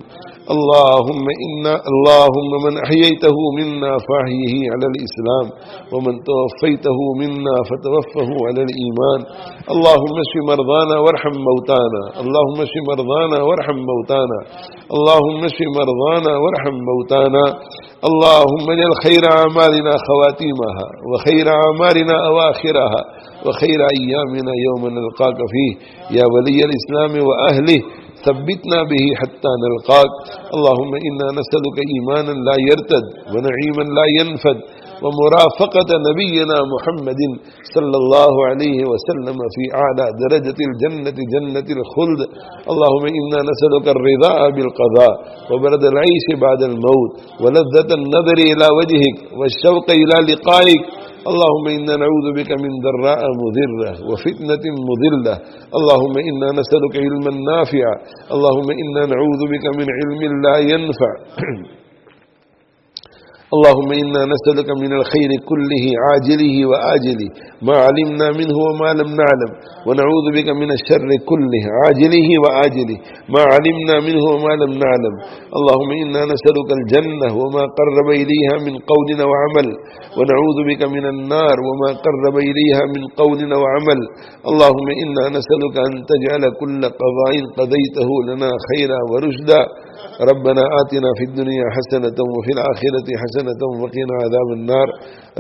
اللهم من أحييته منا فأحيه على الإسلام ومن توفيته منا فتوفه على الإيمان. اللهم اشف مرضانا وارحم موتانا. اللهم اشف مرضانا وارحم موتانا. اللهم اشف مرضانا وارحم موتانا. اللهم اجعل خير أعمالنا خواتيمها وخير أعمالنا أواخرها وخير أيامنا يوم نلقاك فيه يا ولي الإسلام وأهله. ثبتنا به حتى نلقاك. اللهم إنا نسألك إيمانا لا يرتد ونعيما لا ينفد ومرافقة نبينا محمد صلى الله عليه وسلم في أعلى درجة الجنة جنة الخلد. اللهم إنا نسألك الرضا بالقضاء وبرد العيش بعد الموت ولذة النظر إلى وجهك والشوق إلى لقائك. اللهم إنا نعوذ بك من ضراء مضرة وفتنة مضلة. اللهم إنا نسألك علما نافعا. اللهم إنا نعوذ بك من علم لا ينفع. اللهم إنا نسألك من الخير كله عاجله وآجله ما علمنا منه وما لم نعلم، ونعوذ بك من الشر كله عاجله وآجله ما علمنا منه وما لم نعلم. اللهم إنا نسألك الجنة وما قرب إليها من قول وعمل، ونعوذ بك من النار وما قرب إليها من قول وعمل. اللهم إنا نسألك أن تجعل كل قضاء قضيته لنا خيرا ورشدا. ربنا آتنا في الدنيا حسنة وفي الآخرة حسنة وقنا عذاب النار.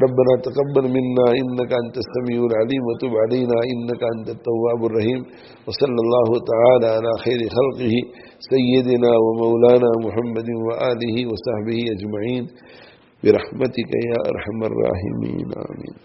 ربنا تقبل منا إنك أنت السميع العليم وتب علينا إنك أنت التواب الرحيم. وصلى الله تعالى على خير خلقه سيدنا ومولانا محمد وآله وصحبه أجمعين برحمتك يا أرحم الراحمين. آمين.